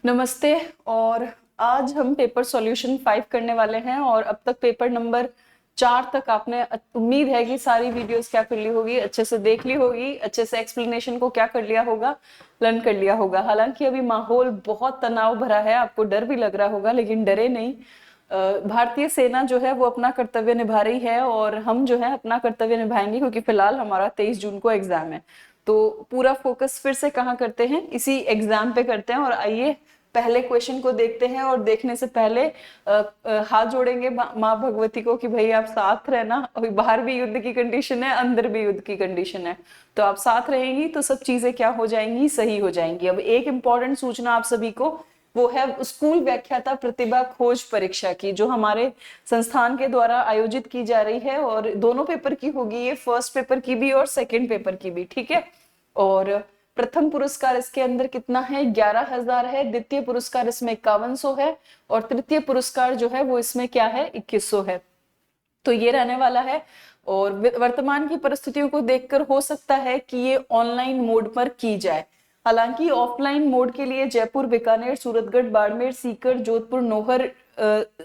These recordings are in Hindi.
नमस्ते। और आज हम पेपर सॉल्यूशन 5 करने वाले हैं और अब तक पेपर नंबर 4 तक आपने उम्मीद है कि सारी वीडियोस क्या कर ली होगी, अच्छे से देख ली होगी, अच्छे से एक्सप्लेनेशन को क्या कर लिया होगा, लर्न कर लिया होगा। हालांकि अभी माहौल बहुत तनाव भरा है, आपको डर भी लग रहा होगा, लेकिन डरे नहीं। भारतीय सेना जो है वो अपना कर्तव्य निभा रही है और हम जो है अपना कर्तव्य निभाएंगे, क्योंकि फिलहाल हमारा 23 जून को एग्जाम है। तो पूरा फोकस फिर से कहाँ करते हैं, इसी एग्जाम पे करते हैं। और आइए पहले क्वेश्चन को देखते हैं और देखने से पहले हाथ जोड़ेंगे माँ भगवती को कि भाई आप साथ रहना। अभी बाहर भी युद्ध की कंडीशन है, अंदर भी युद्ध की कंडीशन है, तो आप साथ रहेंगी तो सब चीजें क्या हो जाएंगी, सही हो जाएंगी। अब एक इंपॉर्टेंट सूचना आप सभी को, वो है स्कूल व्याख्याता प्रतिभा खोज परीक्षा की, जो हमारे संस्थान के द्वारा आयोजित की जा रही है। और दोनों पेपर की होगी ये, फर्स्ट पेपर की भी और सेकेंड पेपर की भी, ठीक है। और प्रथम पुरस्कार इसके अंदर कितना है, 11,000 है। द्वितीय पुरस्कार इसमें 5100 है और तृतीय पुरस्कार जो है वो इसमें क्या है, 2100 है। तो ये रहने वाला है। और वर्तमान की परिस्थितियों को देखकर हो सकता है कि ये ऑनलाइन मोड पर की जाए। हालांकि ऑफलाइन मोड के लिए जयपुर, बीकानेर, सूरतगढ़, बाड़मेर, सीकर, जोधपुर, नौहर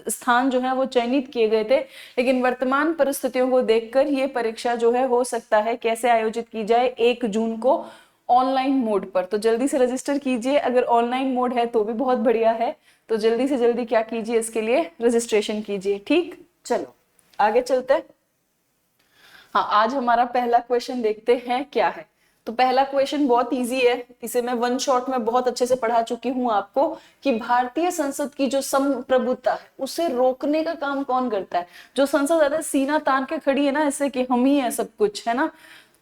स्थान जो है वो चयनित किए गए थे। लेकिन वर्तमान परिस्थितियों को देखकर ये परीक्षा जो है हो सकता है कैसे आयोजित की जाए, 1 जून को ऑनलाइन मोड पर। तो जल्दी से रजिस्टर कीजिए, अगर ऑनलाइन मोड है तो भी बहुत बढ़िया है। तो जल्दी से जल्दी क्या कीजिए, इसके लिए रजिस्ट्रेशन कीजिए। ठीक, चलो आगे चलते हैं। हाँ, आज हमारा पहला क्वेश्चन देखते हैं क्या है। तो पहला क्वेश्चन बहुत इजी है, इसे मैं वन शॉट में बहुत अच्छे से पढ़ा चुकी हूँ आपको, कि भारतीय संसद की जो संप्रभुता है उसे रोकने का काम कौन करता है। जो संसद ज्यादा सीना तान के खड़ी है ना, ऐसे कि हम ही है सब कुछ, है ना।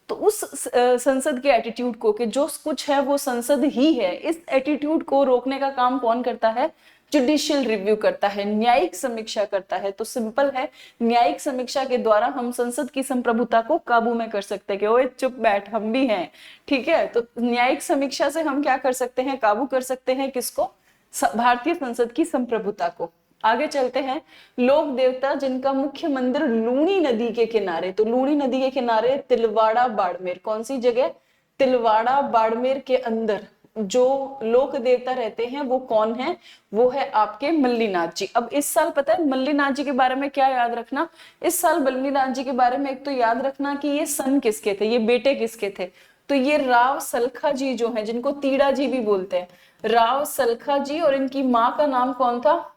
तो उस संसद के एटीट्यूड को, कि जो कुछ है वो संसद ही है, इस एटीट्यूड को रोकने का काम कौन करता है, जुडिशियल रिव्यू करता है, न्यायिक समीक्षा करता है। तो सिंपल है, न्यायिक समीक्षा के द्वारा हम संसद की संप्रभुता को काबू में कर सकते हैं कि ओए चुप बैठ, हम भी हैं, ठीक है। तो न्यायिक समीक्षा से हम क्या कर सकते हैं, काबू कर सकते हैं किसको, भारतीय संसद की संप्रभुता को। आगे चलते हैं। लोक देवता जिनका मुख्य मंदिर लूणी नदी के किनारे, तो लूणी नदी के किनारे तिलवाड़ा बाड़मेर, कौन सी जगह, तिलवाड़ा बाड़मेर के अंदर जो लोक देवता रहते हैं वो कौन है, वो है आपके मल्लीनाथ जी। अब इस साल पता है मल्लीनाथ जी के बारे में क्या याद रखना, इस साल मल्लीनाथ जी के बारे में एक तो याद रखना कि ये सन किसके थे, ये बेटे किसके थे। तो ये राव सलखा जी जो है, जिनको तीड़ा जी भी बोलते हैं, राव सलखा जी। और इनकी माँ का नाम कौन था,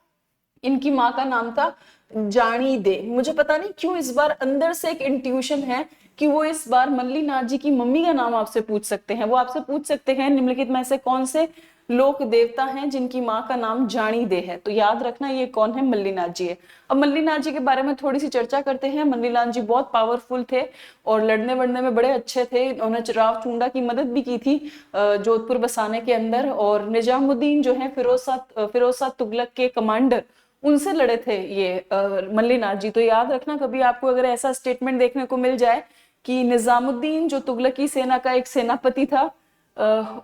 इनकी माँ का नाम था जानी दे। मुझे पता नहीं क्यों इस बार अंदर से एक इंट्यूशन है कि वो इस बार मल्लीनाथ जी की मम्मी का नाम आपसे पूछ सकते हैं। वो आपसे पूछ सकते हैं निम्नलिखित में से कौन से लोक देवता हैं जिनकी माँ का नाम जानी दे है। तो याद रखना ये कौन है, मल्लीनाथ जी है। अब मल्लीनाथ जी के बारे में थोड़ी सी चर्चा करते हैं। मल्लीनाथ जी बहुत पावरफुल थे और लड़ने वड़ने में बड़े अच्छे थे। उन्होंने राव चुंडा की मदद भी की थी जोधपुर बसाने के अंदर। और निजामुद्दीन जो है फिरोज शाह तुगलक के कमांडर, उनसे लड़े थे ये मल्लीनाथ जी। तो याद रखना, कभी आपको अगर ऐसा स्टेटमेंट देखने को मिल जाए कि निजामुद्दीन जो तुगलकी सेना का एक सेनापति था,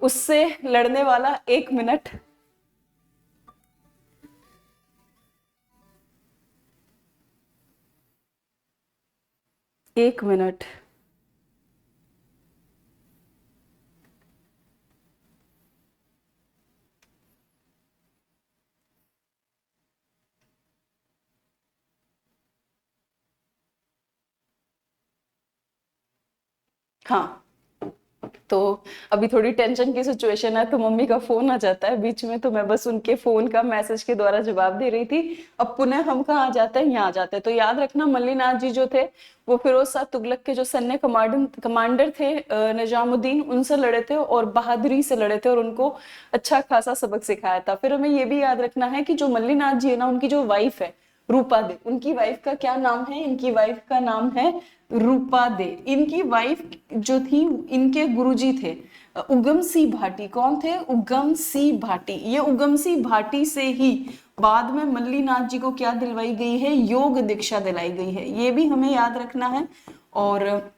उससे लड़ने वाला, 1 मिनट, एक मिनट। हाँ, तो अभी थोड़ी टेंशन की सिचुएशन है, तो मम्मी का फोन आ जाता है बीच में, तो मैं बस उनके फोन का मैसेज के द्वारा जवाब दे रही थी। अब पुनः हम कहाँ आ जाते हैं, यहाँ आ जाते हैं। तो याद रखना मल्लीनाथ जी जो थे वो फिरोज शाह तुगलक के जो सैन्य कमांडर थे, निजामुद्दीन, उनसे लड़े थे और बहादुरी से लड़े थे और उनको अच्छा खासा सबक सिखाया था। फिर हमें ये भी याद रखना है कि जो मल्लीनाथ जी है ना, उनकी जो वाइफ है रूपा दे, उनकी वाइफ का क्या नाम है, इनकी वाइफ का नाम है रूपा दे। इनकी वाइफ जो थी, इनके गुरुजी थे उगम सिंह भाटी। कौन थे, उगम सिंह भाटी। ये उगम सिंह भाटी से ही बाद में मल्लीनाथ जी को क्या दिलवाई गई है, योग दीक्षा दिलाई गई है, ये भी हमें याद रखना है। और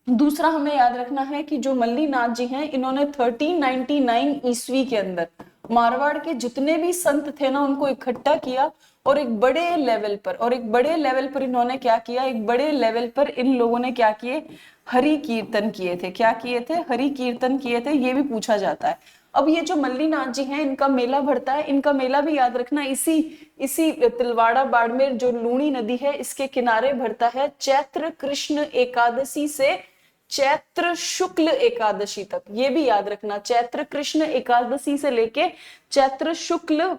दूसरा हमें याद रखना है कि जो मल्लीनाथ जी हैं, इन्होंने 1399 ईस्वी के अंदर मारवाड़ के जितने भी संत थे ना, उनको इकट्ठा किया और एक बड़े लेवल पर इन्होंने क्या किया, एक बड़े लेवल पर इन लोगों ने क्या किए, हरि कीर्तन किए थे। क्या किए थे, हरि कीर्तन किए थे। ये भी पूछा जाता है। अब ये जो मल्लीनाथ जी हैं, इनका मेला भरता है, इनका मेला भी याद रखना इसी तिलवाड़ा बाड़मेर जो लूणी नदी है इसके किनारे भरता है, चैत्र कृष्ण एकादशी से चैत्र शुक्ल एकादशी तक। ये भी याद रखना, चैत्र कृष्ण एकादशी से लेके चैत्र शुक्ल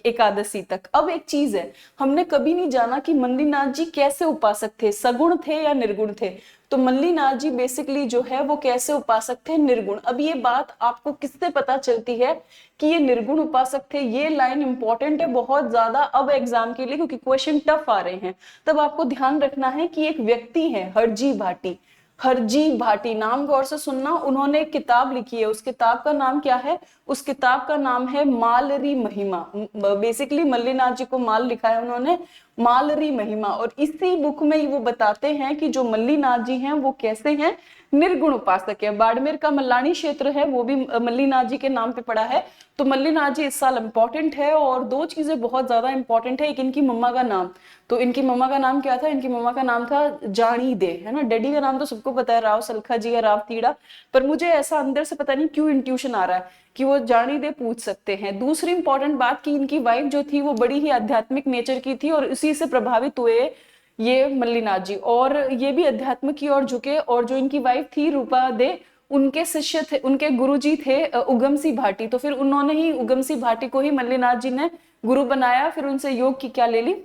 एकादशी तक। अब एक चीज है, हमने कभी नहीं जाना कि मल्लीनाथ जी कैसे उपासक थे, सगुण थे या निर्गुण थे। तो मल्लीनाथ जी बेसिकली जो है वो कैसे उपासक थे, निर्गुण। अब ये बात आपको किससे पता चलती है कि ये निर्गुण उपासक थे? ये लाइन इंपॉर्टेंट है बहुत ज्यादा अब एग्जाम के लिए, क्योंकि क्वेश्चन टफ आ रहे हैं। तब आपको ध्यान रखना है कि एक व्यक्ति है हरजी भाटी, हरजी भाटी, नाम गौर से सुनना। उन्होंने एक किताब लिखी है, उस किताब का नाम क्या है? उस किताब का नाम है मालरी महिमा। बेसिकली मल्लीनाथ जी को माल लिखा है उन्होंने, मालरी महिमा। और इसी बुक में वो बताते हैं कि जो मल्लीनाथ जी हैं वो कैसे हैं, निर्गुण उपासक है। बाड़मेर का मल्लानी क्षेत्र है वो भी मल्लीनाथ जी के नाम पे पड़ा है। तो मल्लीनाथ जी इस साल इंपॉर्टेंट है। और दो चीजें बहुत ज्यादा इंपॉर्टेंट है, एक इनकी मम्मा का नाम। तो इनकी मम्मा का नाम क्या था? इनकी मम्मा का नाम था जानी दे, है ना। डैडी का नाम तो सबको पता है, राव सलखा जी या राव तीड़ा। पर मुझे ऐसा अंदर से पता नहीं क्यों इंट्यूशन आ रहा है कि वो जानी दे पूछ सकते हैं। दूसरी इंपॉर्टेंट बात कि इनकी वाइफ जो थी वो बड़ी ही आध्यात्मिक नेचर की थी और इसी से प्रभावित हुए ये मल्लीनाथ जी, और ये भी अध्यात्म की ओर झुके। और जो इनकी वाइफ थी रूपा दे, उनके शिष्य थे, उनके गुरुजी थे उगम सिंह भाटी। तो फिर उन्होंने ही उगम सिंह भाटी को ही मल्लीनाथ जी ने गुरु बनाया, फिर उनसे योग की क्या ले ली,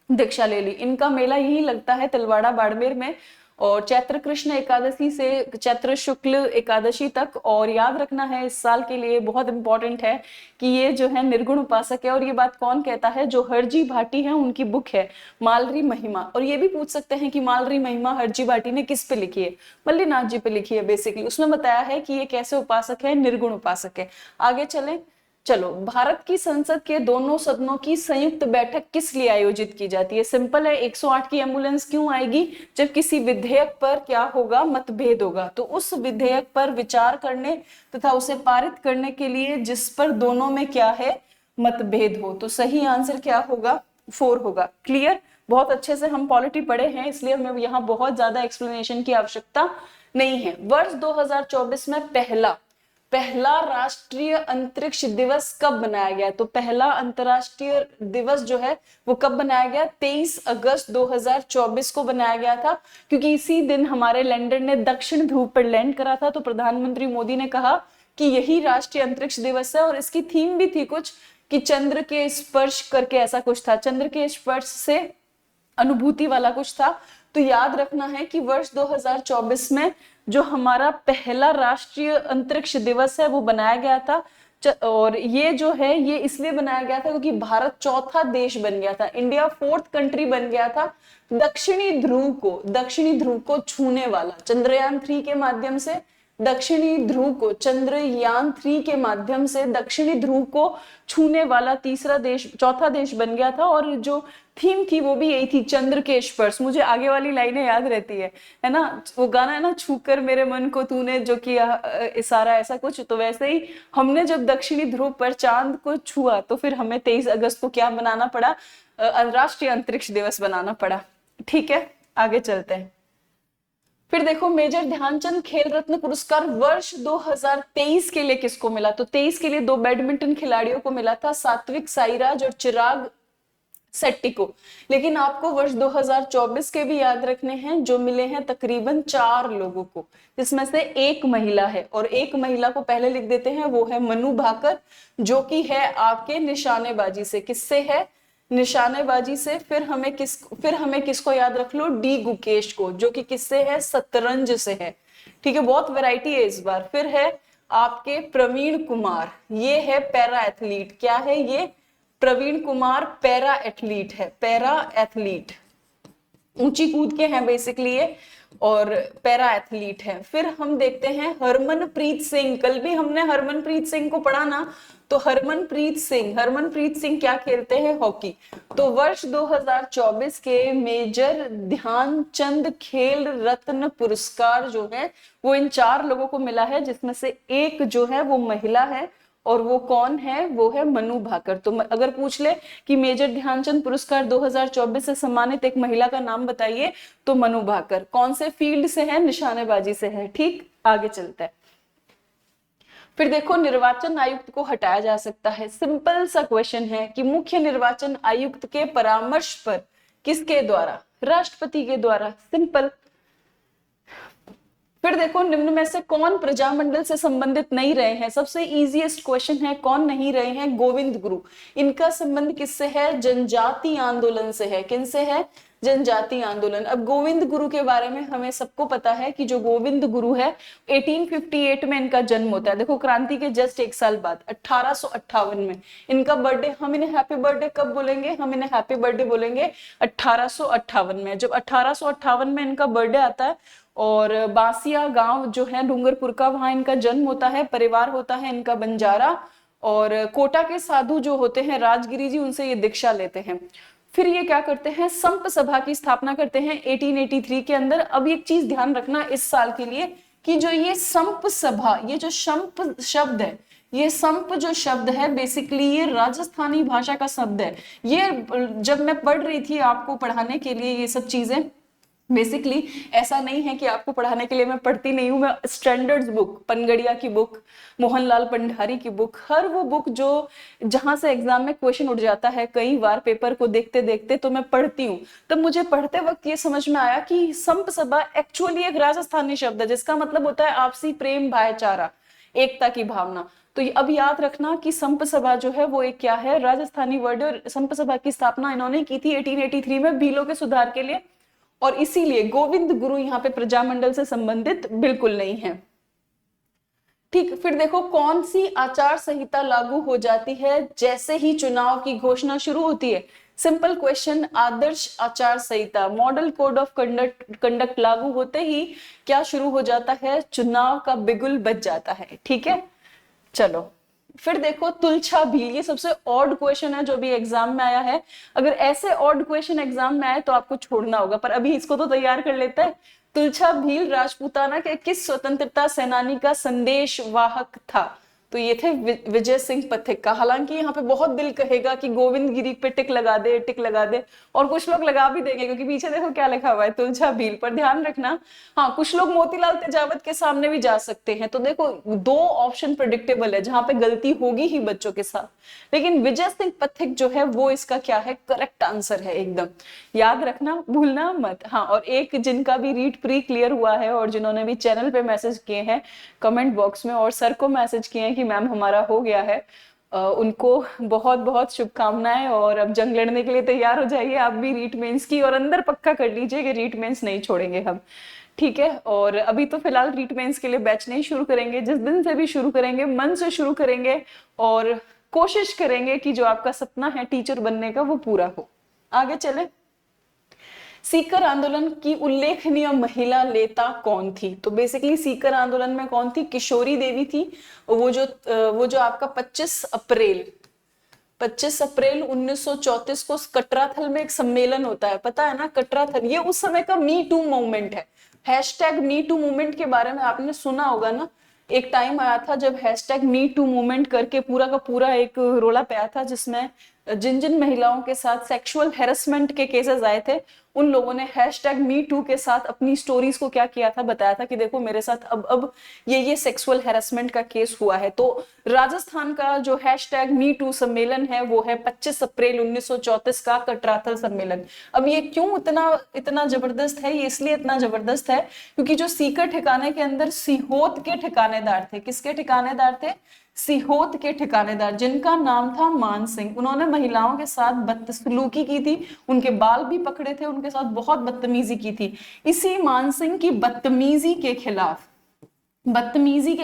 दीक्षा ले ली। इनका मेला यही लगता है तिलवाड़ा बाड़मेर में, और चैत्र कृष्ण एकादशी से चैत्र शुक्ल एकादशी तक। और याद रखना है इस साल के लिए बहुत इंपॉर्टेंट है कि ये जो है निर्गुण उपासक है। और ये बात कौन कहता है? जो हरजी भाटी है, उनकी बुक है मालरी महिमा। और ये भी पूछ सकते हैं कि मालरी महिमा हरजी भाटी ने किस पे लिखी है? मल्लीनाथ जी पे लिखी है। बेसिकली उसमें बताया है कि ये कैसे उपासक है, निर्गुण उपासक है। आगे चलें। चलो, भारत की संसद के दोनों सदनों की संयुक्त बैठक किस लिए आयोजित की जाती है? सिंपल है, 108 की एम्बुलेंस क्यों आएगी? जब किसी विधेयक पर क्या होगा, मतभेद होगा। तो उस विधेयक पर विचार करने तथा उसे पारित करने के लिए जिस पर दोनों में क्या है, मतभेद हो। तो सही आंसर क्या होगा? 4 होगा। क्लियर? बहुत अच्छे से हम पॉलिटी पढ़े हैं, इसलिए हमें यहाँ बहुत ज्यादा एक्सप्लेनेशन की आवश्यकता नहीं है। वर्ष 2024 में पहला राष्ट्रीय अंतरिक्ष दिवस कब बनाया गया? तो पहला अंतरराष्ट्रीय दिवस जो है वो कब बनाया गया? 23 अगस्त 2024 को बनाया गया था, क्योंकि इसी दिन हमारे लैंडर ने दक्षिण ध्रुव पर लैंड करा था। तो प्रधानमंत्री मोदी ने कहा कि यही राष्ट्रीय अंतरिक्ष दिवस है। और इसकी थीम भी थी कुछ कि चंद्र के स्पर्श करके, ऐसा कुछ था, चंद्र के स्पर्श से अनुभूति वाला कुछ था। तो याद रखना है कि वर्ष 2024 में जो हमारा पहला राष्ट्रीय अंतरिक्ष दिवस है वो बनाया गया था। और ये जो है ये इसलिए बनाया गया था क्योंकि भारत चौथा देश बन गया था, इंडिया 4th कंट्री बन गया था दक्षिणी ध्रुव को छूने वाला। चंद्रयान 3 के माध्यम से दक्षिणी ध्रुव को, चंद्रयान 3 के माध्यम से दक्षिणी ध्रुव को छूने वाला चौथा देश बन गया था। और जो थीम थी वो भी यही थी, चंद्र के स्पर्श। मुझे आगे वाली लाइनें याद रहती है ना, वो गाना है ना, छूकर मेरे मन को तूने जो किया इशारा, ऐसा कुछ। तो वैसे ही हमने जब दक्षिणी ध्रुव पर चांद को छुआ तो फिर हमें 23 अगस्त को क्या बनाना पड़ा? राष्ट्रीय अंतरिक्ष दिवस बनाना पड़ा। ठीक है, आगे चलते हैं। फिर देखो, मेजर ध्यानचंद खेल रत्न पुरस्कार वर्ष 2023 के लिए किसको मिला? तो 23 के लिए 2 बैडमिंटन खिलाड़ियों को मिला था, सात्विक साईराज और चिराग शेट्टी को। लेकिन आपको वर्ष 2024 के भी याद रखने हैं, जो मिले हैं तकरीबन 4 लोगों को, जिसमें से एक महिला है। और एक महिला को पहले लिख देते हैं, वो है मनु भाकर, जो कि है आपके निशानेबाजी से। किससे है? निशानेबाजी से। फिर हमें किसको याद रख लो? डी गुकेश को, जो कि किससे है? शतरंज से है। ठीक है, बहुत वैरायटी है इस बार। फिर है आपके प्रवीण कुमार, ये है पैरा एथलीट। क्या है ये? प्रवीण कुमार पैरा एथलीट है, पैरा एथलीट, ऊंची कूद के हैं बेसिकली ये, और पैरा एथलीट है। फिर हम देखते हैं हरमनप्रीत सिंह। कल भी हमने हरमनप्रीत सिंह को पढ़ा ना, तो हरमनप्रीत सिंह क्या खेलते हैं? हॉकी। तो वर्ष 2024 के मेजर ध्यानचंद खेल रत्न पुरस्कार जो है वो इन 4 लोगों को मिला है, जिसमें से एक जो है वो महिला है। और वो कौन है? वो है मनु भाकर। तो अगर पूछ ले कि मेजर ध्यानचंद पुरस्कार 2024 से सम्मानित एक महिला का नाम बताइए, तो मनु भाकर। कौन से फील्ड से है? निशानेबाजी से है। ठीक, आगे चलता है। फिर देखो निर्वाचन आयुक्त को हटाया जा सकता है। सिंपल सा क्वेश्चन है कि मुख्य निर्वाचन आयुक्त के परामर्श पर किसके द्वारा? राष्ट्रपति के द्वारा। सिंपल। फिर देखो निम्न में से कौन प्रजामंडल से संबंधित नहीं रहे हैं? सबसे इजीएस्ट क्वेश्चन है, कौन नहीं रहे हैं? गोविंद गुरु। इनका संबंध किससे है? जनजाति आंदोलन से है। किनसे है? जनजाति आंदोलन। अब गोविंद गुरु के बारे में हमें सबको पता है कि जो गोविंद गुरु है 1858 में इनका जन्म होता है। देखो क्रांति के जस्ट एक साल बाद 1858 में इनका बर्थडे। हम इन्हें हैप्पी बर्थडे कब बोलेंगे? हम इन्हें हैप्पी बर्थडे बोलेंगे 1858 में। जब 1858 में इनका बर्थडे आता है और बासिया गांव जो है डूंगरपुर का, वहां इनका जन्म होता है। परिवार होता है इनका बंजारा, और कोटा के साधु जो होते हैं राजगिरी जी, उनसे ये दीक्षा लेते हैं। फिर ये क्या करते हैं? संप सभा की स्थापना करते हैं 1883 के अंदर। अब एक चीज ध्यान रखना इस साल के लिए कि जो ये संप सभा, ये जो संप शब्द है, ये संप जो शब्द है बेसिकली ये राजस्थानी भाषा का शब्द है। ये जब मैं पढ़ रही थी आपको पढ़ाने के लिए ये सब चीजें, बेसिकली ऐसा नहीं है कि आपको पढ़ाने के लिए मैं पढ़ती नहीं हूं, मैं स्टैंडर्ड्स बुक, पनगड़िया की बुक, मोहनलाल पंडारी की बुक, हर वो बुक जो जहां से एग्जाम में क्वेश्चन उठ जाता है कई बार पेपर को देखते देखते, तो मैं पढ़ती हूँ। तब मुझे पढ़ते वक्त ये समझ में आया कि संप सभा एक्चुअली एक राजस्थानी शब्द है जिसका मतलब होता है आपसी प्रेम, भाईचारा, एकता की भावना। तो अब याद रखना कि संप सभा जो है वो एक क्या है? राजस्थानी वर्ड। और संप सभा की स्थापना इन्होंने की थी 1883 में भीलों के सुधार के लिए, और इसीलिए गोविंद गुरु यहाँ पे प्रजामंडल से संबंधित बिल्कुल नहीं है। ठीक। फिर देखो कौन सी आचार संहिता लागू हो जाती है जैसे ही चुनाव की घोषणा शुरू होती है? सिंपल क्वेश्चन, आदर्श आचार संहिता, मॉडल कोड ऑफ कंडक्ट लागू होते ही क्या शुरू हो जाता है? चुनाव का बिगुल बज जाता है। ठीक है, चलो। फिर देखो तुलछा भील, ये सबसे ऑड क्वेश्चन है जो भी एग्जाम में आया है। अगर ऐसे ऑड क्वेश्चन एग्जाम में आए तो आपको छोड़ना होगा, पर अभी इसको तो तैयार कर लेते हैं। तुलछा भील राजपूताना के किस स्वतंत्रता सेनानी का संदेश वाहक था? तो ये थे विजय सिंह पथिक का। हालांकि यहाँ पे बहुत दिल कहेगा कि गोविंद गिरी पे टिक लगा दे, टिक लगा दे, और कुछ लोग लगा भी देंगे क्योंकि पीछे देखो क्या लिखा हुआ है, तुलछा भील। पर ध्यान रखना, हाँ कुछ लोग मोतीलाल तेजावत के सामने भी जा सकते हैं। तो देखो दो ऑप्शन प्रेडिक्टेबल है जहां पे गलती होगी ही बच्चों के साथ, लेकिन विजय सिंह पथिक जो है वो इसका क्या है? करेक्ट आंसर है एकदम। याद रखना, भूलना मत। हाँ, और एक जिनका भी रीट प्री क्लियर हुआ है और जिन्होंने भी चैनल पे मैसेज किए हैं कमेंट बॉक्स में, और सर को मैसेज किए हैं कि मैम हमारा हो गया है, उनको बहुत बहुत शुभकामनाएं। और अब जंग लड़ने के लिए तैयार हो जाइए आप भी रीट मेंस की, और अंदर पक्का कर लीजिए कि रीट मेंस नहीं छोड़ेंगे हम। ठीक है, और अभी तो फिलहाल रीट मेंस के लिए बैच नहीं शुरू करेंगे। जिस दिन से भी शुरू करेंगे मन से शुरू करेंगे, और कोशिश करेंगे कि जो आपका सपना है टीचर बनने का वो पूरा हो। आगे चले। सीकर आंदोलन की उल्लेखनीय महिला नेता कौन थी? तो बेसिकली सीकर आंदोलन में कौन थी? किशोरी देवी थी। वो जो आपका 25 अप्रैल 1934 को कटराथल में एक सम्मेलन होता है, पता है ना? कटराथल, ये उस समय का मी टू मूवमेंट है। हैशटैग मी टू मूवमेंट के बारे में आपने सुना होगा ना। एक टाइम आया था जब हैशटैग मी टू मूवमेंट करके पूरा का पूरा एक रोला पे आया था, जिसमें जिन जिन महिलाओं के साथ सेक्सुअल हेरसमेंट के केसेस आए थे उन लोगों ने हैशटैग मी टू के साथ अपनी स्टोरीज को क्या किया था? बताया था कि देखो मेरे साथ अब ये सेक्सुअल हेरसमेंट का केस हुआ है। तो राजस्थान का जो हैशटैग मी टू सम्मेलन है वो है 25 अप्रैल 1934 का कटराथल सम्मेलन। अब ये क्यों इतना जबरदस्त है? ये इसलिए इतना जबरदस्त है क्योंकि जो सीकर ठिकाने के अंदर सीहोत के ठिकानेदार थे। किसके ठिकानेदार थे? सीहोत के ठिकानेदार, जिनका नाम था मान सिंह। उन्होंने महिलाओं के साथ बदसलूकी की थी, उनके बाल भी पकड़े थे, उनके साथ बहुत बदतमीजी की थी। इसी मान सिंह की बदतमीजी के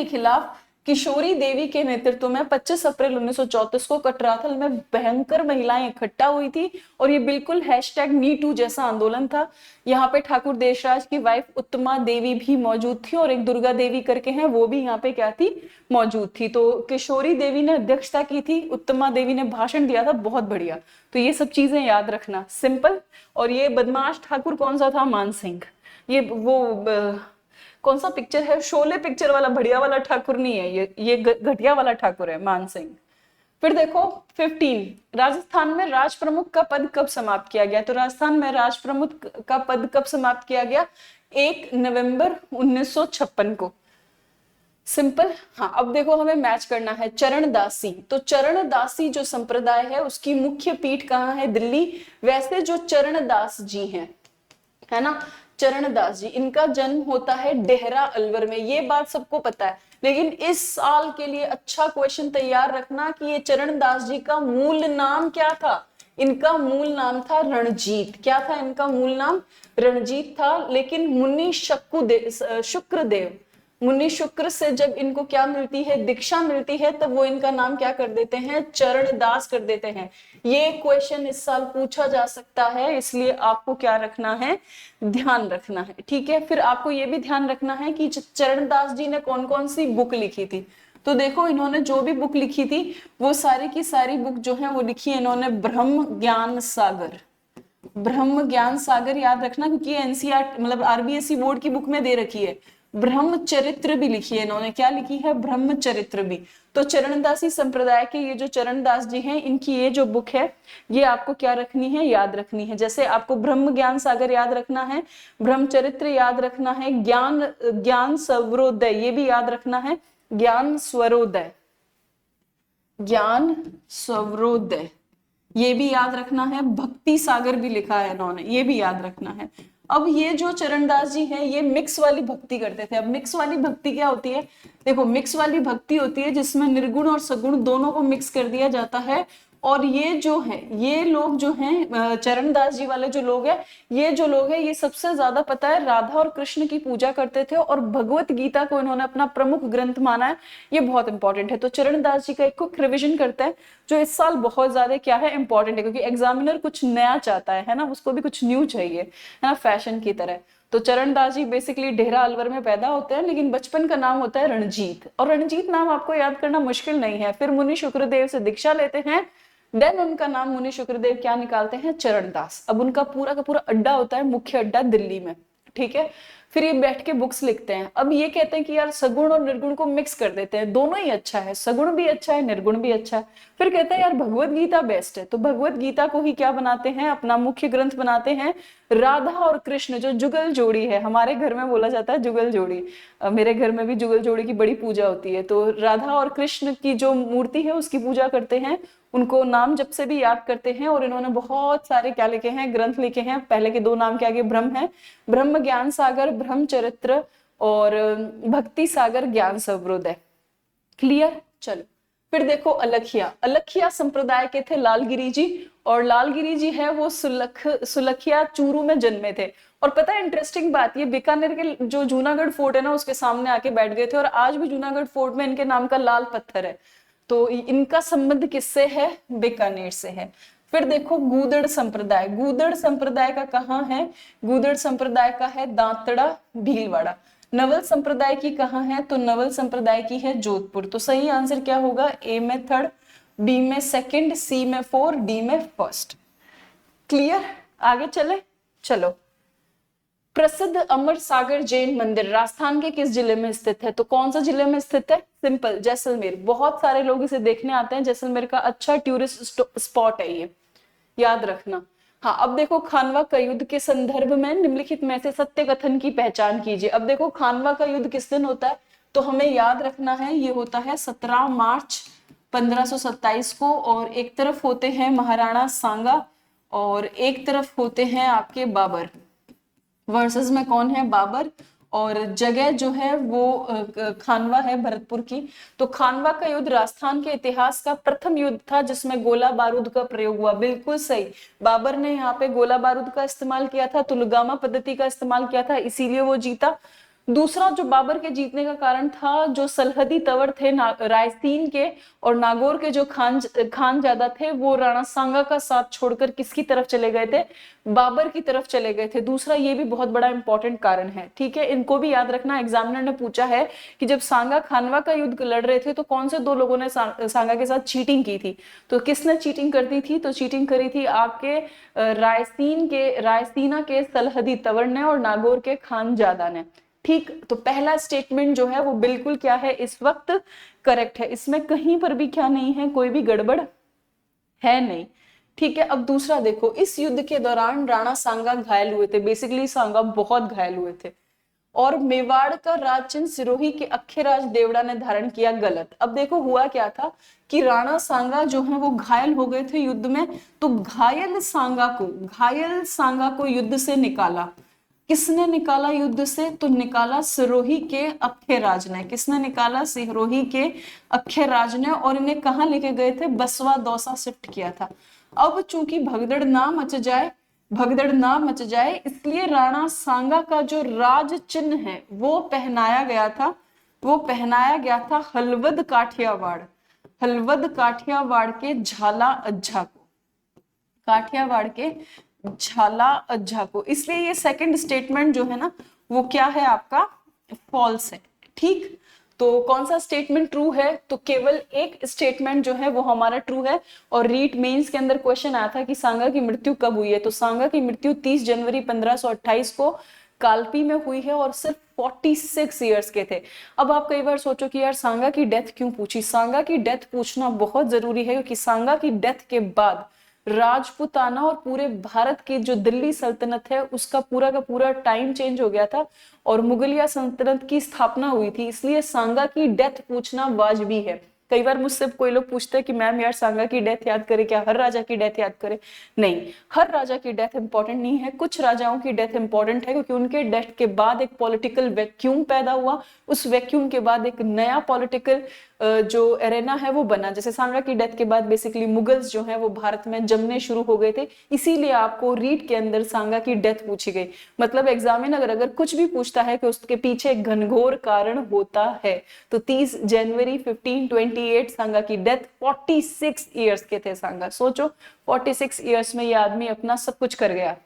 खिलाफ किशोरी देवी के नेतृत्व में 25 अप्रैल 1934 को कटराथल में भयंकर महिलाएं इकट्ठा हुई थी, और ये बिल्कुल हैशटैग मी टू जैसा आंदोलन था। यहाँ पे ठाकुर देशराज की वाइफ उत्तमा देवी भी मौजूद थी, और एक दुर्गा देवी करके हैं वो भी यहाँ पे क्या थी? मौजूद थी। तो किशोरी देवी ने अध्यक्षता की थी, उत्तमा देवी ने भाषण दिया था, बहुत बढ़िया। तो ये सब चीजें याद रखना, सिंपल। और ये बदमाश ठाकुर कौन सा था? मान सिंह। ये वो कौन सा पिक्चर है? शोले पिक्चर वाला बढ़िया वाला ठाकुर नहीं है, ये घटिया वाला ठाकुर है मान सिंह। फिर देखो 15, राजस्थान में राज प्रमुख का पद कब समाप्त किया गया? तो राजस्थान में राज प्रमुख का पद कब समाप्त किया गया? 1 नवंबर 1956 को। सिंपल। हाँ, अब देखो हमें मैच करना है चरणदासी। तो चरणदासी जो संप्रदाय है उसकी मुख्य पीठ कहाँ है? दिल्ली। वैसे जो चरणदास जी हैं, है ना, चरणदास जी, इनका जन्म होता है डेहरा अलवर में, ये बात सबको पता है। लेकिन इस साल के लिए अच्छा क्वेश्चन तैयार रखना कि ये चरणदास जी का मूल नाम क्या था। इनका मूल नाम था रणजीत। क्या था इनका मूल नाम? रणजीत था। लेकिन मुनि शुक्रदेव, मुनि शुक्र से जब इनको क्या मिलती है? दीक्षा मिलती है, तब वो इनका नाम क्या कर देते हैं? चरणदास कर देते हैं। ये क्वेश्चन इस साल पूछा जा सकता है, इसलिए आपको क्या रखना है? ध्यान रखना है। ठीक है, फिर आपको ये भी ध्यान रखना है कि चरणदास जी ने कौन कौन सी बुक लिखी थी। तो देखो इन्होंने जो भी बुक लिखी थी वो सारी की सारी बुक जो है वो लिखी है इन्होंने ब्रह्म ज्ञान सागर। ब्रह्म ज्ञान सागर याद रखना, क्योंकि एनसीईआरटी मतलब आरबीएसई बोर्ड की बुक में दे रखी है। ब्रह्मचरित्र भी लिखी है इन्होंने। क्या लिखी है? ब्रह्मचरित्र भी। तो चरणदासी संप्रदाय के ये जो चरणदास जी हैं, इनकी ये जो बुक है ये आपको क्या रखनी है? याद रखनी है। जैसे आपको ब्रह्म ज्ञान सागर याद रखना है, ब्रह्मचरित्र याद रखना है, ज्ञान स्वरोदय ये भी याद रखना है, ज्ञान स्वरोदय, ज्ञान स्वरोदय ये भी याद रखना है, भक्ति सागर भी लिखा है इन्होंने, ये भी याद रखना है। अब ये जो चरणदास जी हैं ये मिक्स वाली भक्ति करते थे। अब मिक्स वाली भक्ति क्या होती है? देखो मिक्स वाली भक्ति होती है जिसमें निर्गुण और सगुण दोनों को मिक्स कर दिया जाता है। और ये जो है, ये लोग जो हैं चरणदास जी वाले जो लोग हैं, ये जो लोग हैं ये सबसे ज्यादा पता है राधा और कृष्ण की पूजा करते थे और भगवत गीता को इन्होंने अपना प्रमुख ग्रंथ माना है। ये बहुत इंपॉर्टेंट है। तो चरणदास जी का एक क्विक रिविजन करते हैं जो इस साल बहुत ज्यादा क्या है? इंपॉर्टेंट है, क्योंकि एग्जामिनर कुछ नया चाहता है ना, उसको भी कुछ न्यू चाहिए, है ना, फैशन की तरह। तो चरणदास जी बेसिकली डेहरा अलवर में पैदा होते हैं, लेकिन बचपन का नाम होता है रणजीत। और रणजीत नाम आपको याद करना मुश्किल नहीं है। फिर मुनि शुक्रदेव से दीक्षा लेते हैं, देन उनका नाम मुनि शुक्रदेव क्या निकालते हैं? चरणदास। अब उनका पूरा का पूरा अड्डा होता है, मुख्य अड्डा दिल्ली में। ठीक है, फिर ये बैठ के बुक्स लिखते हैं। अब ये कहते हैं कि यार सगुण और निर्गुण को मिक्स कर देते हैं, दोनों ही अच्छा है, सगुण भी अच्छा है निर्गुण भी अच्छा है। फिर कहते हैं यार भगवत गीता बेस्ट है, तो भगवत गीता को ही क्या बनाते हैं? अपना मुख्य ग्रंथ बनाते हैं। राधा और कृष्ण जो जुगल जोड़ी है, हमारे घर में बोला जाता है जुगल जोड़ी, मेरे घर में भी जुगल जोड़ी की बड़ी पूजा होती है। तो राधा और कृष्ण की जो मूर्ति है उसकी पूजा करते हैं, उनको नाम जब से भी याद करते हैं। और इन्होंने बहुत सारे क्या लिखे हैं? ग्रंथ लिखे हैं। पहले के दो नाम के आगे ब्रह्म है, ब्रह्म ज्ञान सागर, ब्रह्मचरित्र और भक्ति सागर, ज्ञान स्वरोदय। क्लियर? चलो फिर देखो अलखिया। अलखिया संप्रदाय के थे लालगिरी जी, और लालगिरी जी है वो सुलखिया चूरू में जन्मे थे। और पता है इंटरेस्टिंग बात, ये बीकानेर के जो जूनागढ़ फोर्ट है ना उसके सामने आके बैठ गए थे, और आज भी जूनागढ़ फोर्ट में इनके नाम का लाल पत्थर है। तो इनका संबंध किससे है? बीकानेर से है। फिर देखो गूदड़ संप्रदाय। गूदड़ संप्रदाय का कहाँ है? गूदड़ संप्रदाय का है दांतड़ा भीलवाड़ा। नवल संप्रदाय की कहाँ है? तो नवल संप्रदाय की है जोधपुर। तो सही आंसर क्या होगा? ए में थर्ड, बी में सेकंड, सी में फोर, डी में फर्स्ट। क्लियर? आगे चले। चलो, प्रसिद्ध अमर सागर जैन मंदिर राजस्थान के किस जिले में स्थित है? तो कौन सा जिले में स्थित है? सिंपल, जैसलमेर। बहुत सारे लोग इसे देखने आते हैं, जैसलमेर का अच्छा टूरिस्ट स्पॉट है ये, याद रखना। हाँ, अब देखो खानवा का युद्ध के संदर्भ में निम्नलिखित में से सत्य कथन की पहचान कीजिए। अब देखो खानवा का युद्ध किस दिन होता है? तो हमें याद रखना है ये होता है 17 मार्च 1527 को। और एक तरफ होते हैं महाराणा सांगा और एक तरफ होते हैं आपके बाबर। वर्सेस में कौन है? बाबर। और जगह जो है वो खानवा है, भरतपुर की। तो खानवा का युद्ध राजस्थान के इतिहास का प्रथम युद्ध था जिसमें गोला बारूद का प्रयोग हुआ। बिल्कुल सही, बाबर ने यहाँ पे गोला बारूद का इस्तेमाल किया था, तुलगामा पद्धति का इस्तेमाल किया था, इसीलिए वो जीता। दूसरा जो बाबर के जीतने का कारण था, जो सलहदी तंवर थे रायसीन के और नागौर के जो खान ज्यादा थे, वो राणा सांगा का साथ छोड़कर किसकी तरफ चले गए थे? बाबर की तरफ चले गए थे। दूसरा ये भी बहुत बड़ा इंपॉर्टेंट कारण है। ठीक है, इनको भी याद रखना। एग्जामिनर ने पूछा है कि जब सांगा खानवा का युद्ध लड़ रहे थे तो कौन से दो लोगों ने सांगा के साथ चीटिंग की थी? तो किसने चीटिंग कर दी थी? तो चीटिंग करी थी आपके रायसीना के सलहदी तंवर ने और नागौर के खानजादा ने। ठीक, तो पहला स्टेटमेंट जो है वो बिल्कुल क्या है? इस वक्त करेक्ट है, इसमें कहीं पर भी क्या नहीं है, कोई भी गड़बड़ है नहीं। ठीक है, अब दूसरा देखो, इस युद्ध के दौरान राणा सांगा घायल हुए थे। बेसिकली सांगा बहुत घायल हुए थे और मेवाड़ का राज चिन्ह सिरोही के अक्खेराज देवड़ा ने धारण किया, गलत। अब देखो हुआ क्या था कि राणा सांगा जो है वो घायल हो गए थे युद्ध में, तो घायल सांगा को युद्ध से निकाला। किसने निकाला युद्ध से? तो निकाला सिरोही के अक्खेराज ने। किसने निकाला? सिरोही के अक्खेराज ने। और इन्हें कहाँ लेके गए थे? बसवा दौसा शिफ्ट किया था। अब चूंकि भगदड़ ना मच जाए इसलिए राणा सांगा का जो राज चिन्ह है वो पहनाया गया था हलवद काठियावाड़ के झाला अज्झा को। इसलिए ये सेकंड स्टेटमेंट जो है ना वो क्या है आपका? फॉल्स है। ठीक, तो कौन सा स्टेटमेंट ट्रू है? तो केवल एक स्टेटमेंट जो है वो हमारा ट्रू है। और रीट मेंस के अंदर क्वेश्चन आया था कि सांगा की मृत्यु कब हुई है, तो सांगा की मृत्यु 30 जनवरी 1528 को कालपी में हुई है और सिर्फ 46 ईयर्स के थे। अब आप कई बार सोचो कि यार सांगा की डेथ क्यों पूछी? सांगा की डेथ पूछना बहुत जरूरी है क्योंकि सांगा की डेथ के बाद राजपूताना और पूरे भारत की जो दिल्ली सल्तनत है उसका पूरा का पूरा टाइम चेंज हो गया था और मुगलिया सल्तनत की स्थापना हुई थी। इसलिए सांगा की डेथ पूछना वाजिबी है। कई बार मुझसे कोई लोग पूछते हैं कि मैम यार सांगा की डेथ याद करें क्या, हर राजा की डेथ याद करें? नहीं, हर राजा की डेथ इंपॉर्टेंट नहीं है। कुछ राजाओं की डेथ इंपॉर्टेंट है क्योंकि उनके डेथ के बाद एक पॉलिटिकल वैक्यूम पैदा हुआ। उस वैक्यूम के बाद एक नया पॉलिटिकल जो एरेना है वो बना। जैसे सांगा की डेथ के बाद बेसिकली मुगल्स जो है वो भारत में जमने शुरू हो गए थे, इसीलिए आपको रीट के अंदर सांगा की डेथ पूछी गई। मतलब एग्जामिनर अगर कुछ भी पूछता है कि उसके पीछे एक घनघोर कारण होता है तो 30 जनवरी 1528 सांगा की डेथ, 46 ईयर्स के थे सांगा। सोचो 46 ईयर्स में ये आदमी अपना सब कुछ कर गया।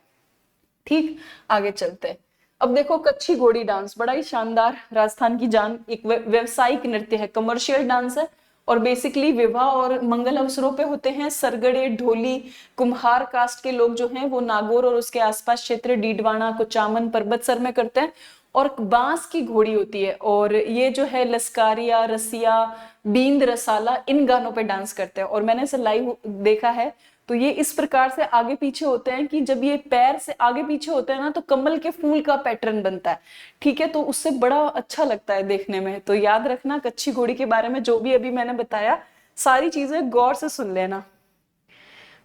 ठीक, आगे चलते हैं। अब देखो कच्छी घोड़ी डांस बड़ा ही शानदार राजस्थान की जान, एक व्यवसायिक नृत्य है, कमर्शियल डांस है और बेसिकली विवाह और मंगल अवसरों पे होते हैं। सरगड़े, ढोली, कुम्हार कास्ट के लोग जो हैं वो नागौर और उसके आसपास क्षेत्र डीडवाना, कुचामन, पर्वतसर में करते हैं। और बांस की घोड़ी होती है और ये जो है लस्कारिया, रसिया, बींद, रसाला इन गानों पे डांस करते हैं। और मैंने इसे लाइव देखा है तो ये इस प्रकार से आगे पीछे होते हैं कि जब ये पैर से आगे पीछे होते हैं ना तो कमल के फूल का पैटर्न बनता है। ठीक है, तो उससे बड़ा अच्छा लगता है देखने में। तो याद रखना कच्छी घोड़ी के बारे में जो भी अभी मैंने बताया सारी चीजें गौर से सुन लेना।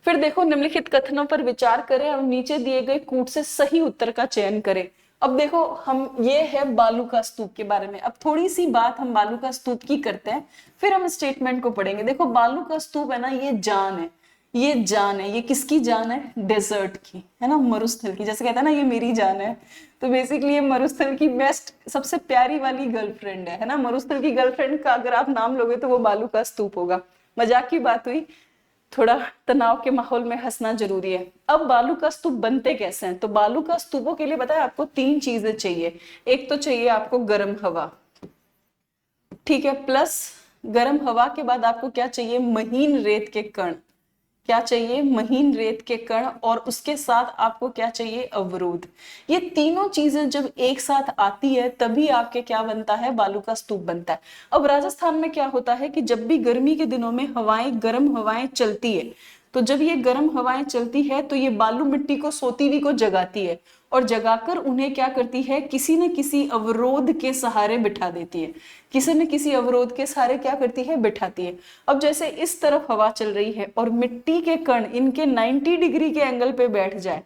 फिर देखो निम्नलिखित कथनों पर विचार करें और नीचे दिए गए कूट से सही उत्तर का चयन करें। अब देखो हम ये है बालू का स्तूप के बारे में। अब थोड़ी सी बात हम बालू का स्तूप की करते हैं फिर हम स्टेटमेंट को पढ़ेंगे। देखो बालू का स्तूप है ना, ये जान है, ये किसकी जान है? डेजर्ट की, है ना, मरुस्थल की। जैसे कहता है ना ये मेरी जान है, तो बेसिकली ये मरुस्थल की बेस्ट सबसे प्यारी वाली गर्लफ्रेंड है ना। मरुस्थल की गर्लफ्रेंड का अगर आप नाम लोगे तो वो बालू का स्तूप होगा। मजाक की बात हुई, थोड़ा तनाव के माहौल में हंसना जरूरी है। अब बालू का स्तूप बनते कैसे हैं? तो बालू का स्तूपों के लिए बताया आपको 3 चीजें चाहिए। एक तो चाहिए आपको गर्म हवा, ठीक है, प्लस गर्म हवा के बाद आपको क्या चाहिए? महीन रेत के कण। क्या चाहिए? महीन रेत के कण। और उसके साथ आपको क्या चाहिए? अवरोध। ये तीनों चीजें जब एक साथ आती है तभी आपके क्या बनता है? बालू का स्तूप बनता है। अब राजस्थान में क्या होता है कि जब भी गर्मी के दिनों में गर्म हवाएं चलती है तो जब ये गर्म हवाएं चलती है तो ये बालू मिट्टी को, सोतीली को जगाती है और जगाकर उन्हें क्या करती है? किसी न किसी अवरोध के सहारे बिठा देती है। किसी न किसी अवरोध के सहारे क्या करती है? बिठाती है। अब जैसे इस तरफ हवा चल रही है और मिट्टी के कण इनके 90 डिग्री के एंगल पे बैठ जाए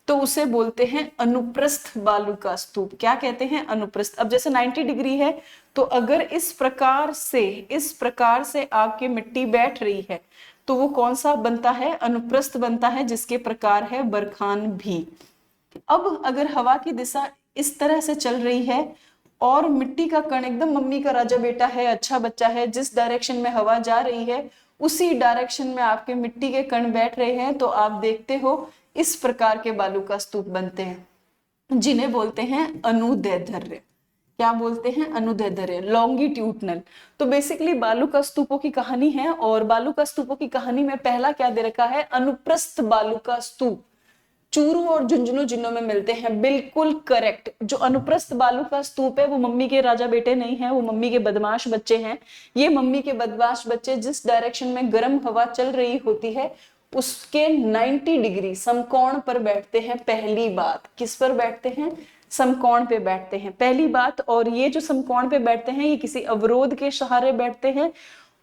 तो उसे बोलते हैं अनुप्रस्थ बालू का स्तूप। क्या कहते हैं? अनुप्रस्थ। अब जैसे 90 डिग्री है तो अगर इस प्रकार से आपकी मिट्टी बैठ रही है तो वो कौन सा बनता है? अनुप्रस्थ बनता है, जिसके प्रकार है बरखान भी। अब अगर हवा की दिशा इस तरह से चल रही है और मिट्टी का कण एकदम मम्मी का राजा बेटा है, अच्छा बच्चा है, जिस डायरेक्शन में हवा जा रही है उसी डायरेक्शन में आपके मिट्टी के कण बैठ रहे हैं तो आप देखते हो इस प्रकार के बालू का स्तूप बनते हैं जिन्हें बोलते हैं अनुदैर्ध्य। क्या बोलते हैं? अनुदैर्ध्य, लॉन्गिट्यूडनल। तो बेसिकली बालू का स्तूपों की कहानी है और बालू का स्तूपों की कहानी में पहला क्या दे रखा है? अनुप्रस्थ बालू का स्तूप चूरू और झुंझुनू जिलों में मिलते हैं। बिल्कुल करेक्ट। जो अनुप्रस्थ बालू का स्तूप है वो मम्मी के राजा बेटे नहीं है, वो मम्मी के बदमाश बच्चे हैं। ये मम्मी के बदमाश बच्चे जिस डायरेक्शन में गर्म हवा चल रही होती है उसके 90 डिग्री समकोण पर बैठते हैं। पहली बात किस पर बैठते हैं? समकोण पे बैठते हैं, पहली बात। और ये जो समकोण पे बैठते हैं ये किसी अवरोध के सहारे बैठते हैं,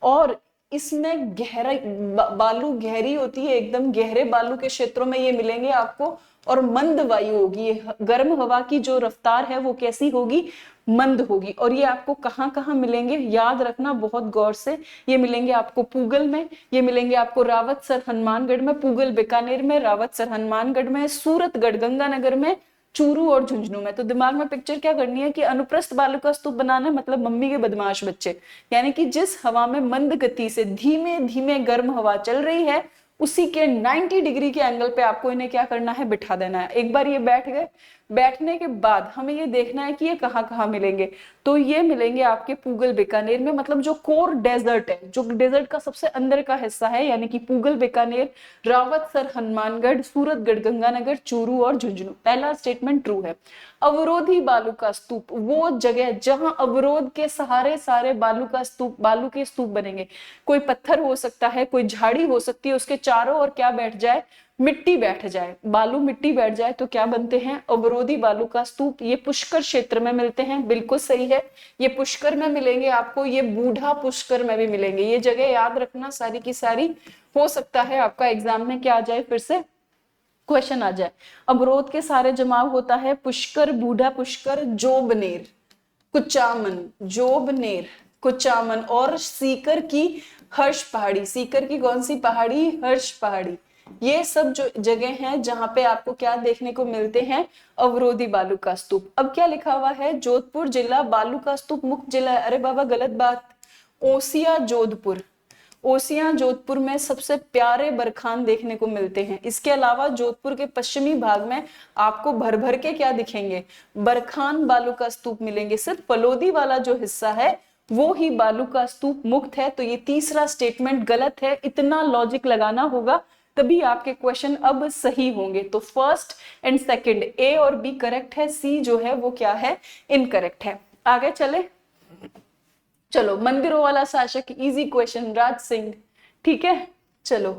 और इसमें गहरा बालू गहरी होती है, एकदम गहरे बालू के क्षेत्रों में ये मिलेंगे आपको, और मंद वायु होगी। गर्म हवा की जो रफ्तार है वो कैसी होगी, मंद होगी। और ये आपको कहाँ कहाँ मिलेंगे, याद रखना बहुत गौर से। ये मिलेंगे आपको पूगल में, ये मिलेंगे आपको रावतसर हनुमानगढ़ में, पूगल बीकानेर में, रावतसर हनुमानगढ़ में, सूरतगढ़ गंगानगर में, चूरू और झुंझुनू में। तो दिमाग में पिक्चर क्या करनी है कि अनुप्रस्थ बालू का स्तूप बनाना है, मतलब मम्मी के बदमाश बच्चे, यानी कि जिस हवा में मंद गति से धीमे धीमे गर्म हवा चल रही है उसी के 90 डिग्री के एंगल पे आपको इन्हें क्या करना है, बिठा देना है। एक बार ये बैठ गए, बैठने के बाद हमें ये देखना है कि ये कहाँ कहाँ मिलेंगे। तो ये मिलेंगे आपके पूगल बीकानेर में, मतलब जो कोर डेजर्ट है, जो डेजर्ट का सबसे अंदर का हिस्सा है, यानी कि पूगल बीकानेर, रावतसर हनुमानगढ़, सूरतगढ़ गंगानगर, चूरू और झुंझुनू। पहला स्टेटमेंट ट्रू है। अवरोधी बालू का स्तूप, वो जगह जहां अवरोध के सहारे सारे बालू का स्तूप, बालू के स्तूप बनेंगे। कोई पत्थर हो सकता है, कोई झाड़ी हो सकती है, उसके चारों ओर क्या बैठ जाए, मिट्टी बैठ जाए, बालू मिट्टी बैठ जाए, तो क्या बनते हैं, अवरोधी बालू का स्तूप। ये पुष्कर क्षेत्र में मिलते हैं, बिल्कुल सही है। ये पुष्कर में मिलेंगे आपको, ये बूढ़ा पुष्कर में भी मिलेंगे। ये जगह याद रखना सारी की सारी, हो सकता है आपका एग्जाम में क्या आ जाए, फिर से क्वेश्चन आ जाए। अवरोध के सारे जमाव होता है पुष्कर, बूढ़ा पुष्कर, जोबनेर, कुचामन, जोबनेर, कुचामन, और सीकर की हर्ष पहाड़ी। सीकर की कौन सी पहाड़ी, हर्ष पहाड़ी। ये सब जो जगह हैं जहां पे आपको क्या देखने को मिलते हैं, अवरोधी बालू का स्तूप। अब क्या लिखा हुआ है, जोधपुर जिला बालू का स्तूप मुक्त जिला है। अरे बाबा गलत बात, ओसिया जोधपुर, ओसिया जोधपुर में सबसे प्यारे बरखान देखने को मिलते हैं। इसके अलावा जोधपुर के पश्चिमी भाग में आपको भर भर के क्या दिखेंगे, बरखान बालू का स्तूप मिलेंगे। सिर्फ फलोदी वाला जो हिस्सा है वो ही बालू का स्तूप मुक्त है। तो ये तीसरा स्टेटमेंट गलत है। इतना लॉजिक लगाना होगा तभी आपके क्वेश्चन अब सही होंगे। तो फर्स्ट एंड सेकंड, ए और बी करेक्ट है, सी जो है वो क्या है, इनकरेक्ट है। आगे चले, चलो मंदिरों वाला शासक, इजी क्वेश्चन, राज सिंह, ठीक है। चलो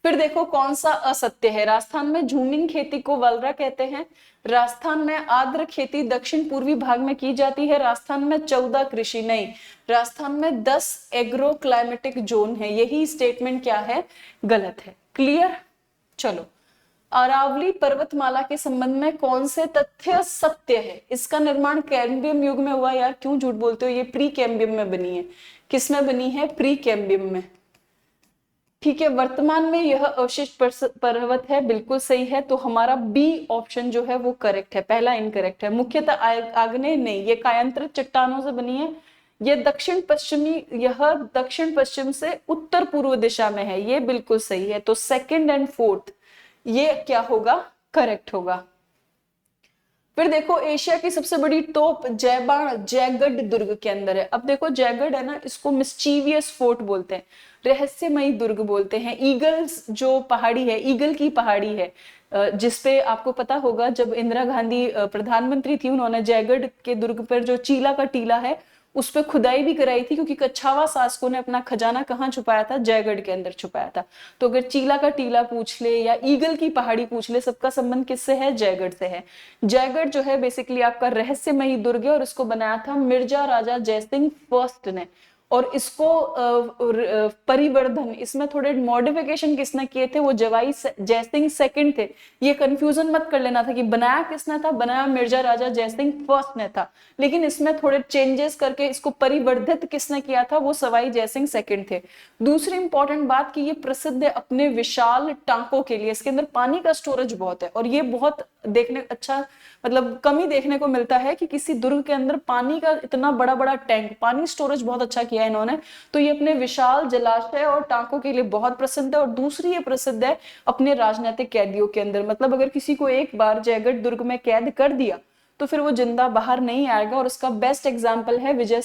फिर देखो कौन सा असत्य है। राजस्थान में झूमिंग खेती को वलरा कहते हैं। राजस्थान में आर्द्र खेती दक्षिण पूर्वी भाग में की जाती है। राजस्थान में 14 कृषि, नहीं, राजस्थान में 10 एग्रो क्लाइमेटिक जोन है। यही स्टेटमेंट क्या है, गलत है। क्लियर। चलो, अरावली पर्वतमाला के संबंध में कौन से तथ्य सत्य है। इसका निर्माण कैम्बियम युग में हुआ। यार क्यों झूठ बोलते हो, ये प्री कैम्बियम में बनी है। किसमें बनी है, प्री कैम्बियम में, ठीक है। वर्तमान में यह अवशिष्ट पर्वत है, बिल्कुल सही है। तो हमारा बी ऑप्शन जो है वो करेक्ट है, पहला इनकरेक्ट है। मुख्यतः आग्नेय, नहीं, ये कायांतरित चट्टानों से बनी है। ये दक्षिण पश्चिमी, यह दक्षिण पश्चिम से उत्तर पूर्व दिशा में है, ये बिल्कुल सही है। तो सेकंड एंड फोर्थ ये क्या होगा, करेक्ट होगा। फिर देखो एशिया की सबसे बड़ी तोप जयबाण जयगढ़ दुर्ग के अंदर है। अब देखो जयगढ़ है ना, इसको मिस्चीवियस फोर्ट बोलते हैं, रहस्यमयी दुर्ग बोलते हैं। ईगल्स जो पहाड़ी है, ईगल की पहाड़ी है, जिसपे आपको पता होगा जब इंदिरा गांधी प्रधानमंत्री थी, उन्होंने जयगढ़ के दुर्ग पर जो चीला का टीला है उस पर खुदाई भी कराई थी, क्योंकि कच्छावा शासकों ने अपना खजाना कहाँ छुपाया था, जयगढ़ के अंदर छुपाया था। तो अगर चीला का टीला पूछ ले या ईगल की पहाड़ी पूछ ले, सबका संबंध किससे है, जयगढ़ से है। जयगढ़ जो है बेसिकली आपका रहस्यमयी दुर्ग है, और इसको बनाया था मिर्जा राजा जयसिंह फर्स्ट ने। और इसको परिवर्धन, इसमें थोड़े मॉडिफिकेशन किसने किए थे, वो जयसिंह सेकंड थे। ये कंफ्यूजन मत कर लेना था कि बनाया किसने था, बनाया मिर्जा राजा जयसिंह फर्स्ट ने था, लेकिन इसमें थोड़े चेंजेस करके इसको परिवर्धित किसने किया था, वो सवाई जयसिंह सेकंड थे। दूसरी इंपॉर्टेंट बात कि ये प्रसिद्ध है अपने विशाल टांकों के लिए, इसके अंदर पानी का स्टोरेज बहुत है। और ये बहुत देखने अच्छा, मतलब कम ही देखने को मिलता है कि किसी दुर्ग के अंदर पानी का इतना बड़ा बड़ा टैंक, पानी स्टोरेज बहुत अच्छा किया है इन्होंने। तो ये अपने विशाल जलाशय और टांकों के लिए बहुत प्रसिद्ध है। और दूसरी ये प्रसिद्ध है अपने राजनीतिक कैदियों के अंदर, मतलब अगर किसी को एक बार जयगढ़ दुर्ग में कैद कर दिया तो फिर वो जिंदा बाहर नहीं आएगा। और उसका बेस्ट एग्जाम्पल है विजय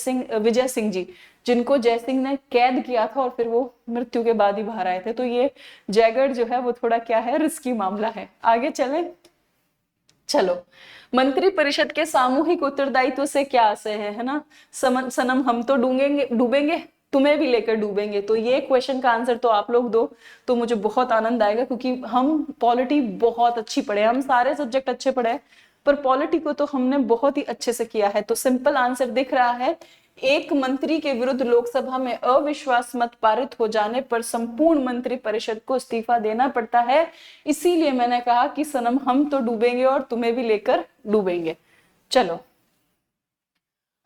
सिंह जी, जिनको जयसिंह ने कैद किया था और फिर वो मृत्यु के बाद ही बाहर आए थे। तो ये जयगढ़ जो है वो थोड़ा क्या है, रिस्की मामला है। आगे चले, चलो मंत्री परिषद के सामूहिक उत्तरदायित्व से क्या आशय है ना, सनम हम तो डूबेंगे तुम्हें भी लेकर डूबेंगे। तो ये क्वेश्चन का आंसर तो आप लोग दो तो मुझे बहुत आनंद आएगा, क्योंकि हम पॉलिटी बहुत अच्छी पढ़े, हम सारे सब्जेक्ट अच्छे पढ़े, पर पॉलिटी को तो हमने बहुत ही अच्छे से किया है। तो सिंपल आंसर दिख रहा है, एक मंत्री के विरुद्ध लोकसभा में अविश्वास मत पारित हो जाने पर संपूर्ण मंत्री परिषद को इस्तीफा देना पड़ता है। इसीलिए मैंने कहा कि सनम हम तो डूबेंगे और तुम्हें भी लेकर डूबेंगे। चलो,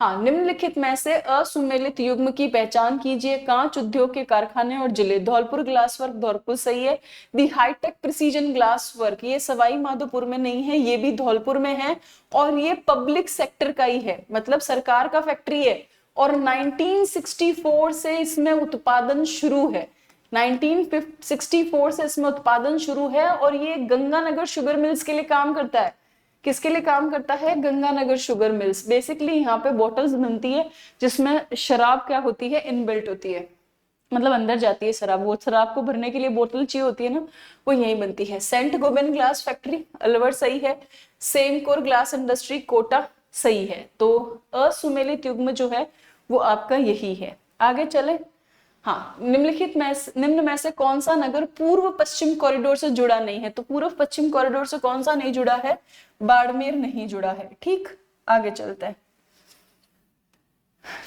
हाँ, निम्नलिखित में से असुमेलित युग्म की पहचान कीजिए। कांच उद्योग के कारखाने और जिले, धौलपुर ग्लास वर्क, धौलपुर सही है। दी हाईटेक प्रिसीजन ग्लास वर्क, ये सवाई माधोपुर में नहीं है, ये भी धौलपुर में है और ये पब्लिक सेक्टर का ही है, मतलब सरकार का फैक्ट्री है और 1964 से इसमें उत्पादन शुरू है। 1964 से इसमें उत्पादन शुरू है और ये गंगानगर शुगर मिल्स के लिए काम करता है। किसके लिए काम करता है? Ganganagar sugar mills. बेसिकली यहाँ पे बॉटल्स बनती है जिसमें शराब क्या होती है, इनबिल्ट होती है, मतलब अंदर जाती है शराब। वो शराब को भरने के लिए बोतल चाहिए होती है ना, वो यही बनती है। Saint Gobain glass factory Alwar सही है। सेमकोर ग्लास इंडस्ट्री कोटा सही है। तो असुमेलित युग्म जो है वो आपका यही है। आगे चले, हाँ, निम्न में से कौन सा नगर पूर्व पश्चिम कॉरिडोर से जुड़ा नहीं है? तो पूर्व पश्चिम कॉरिडोर से कौन सा नहीं जुड़ा है? बाड़मेर नहीं जुड़ा है। ठीक, आगे चलते हैं।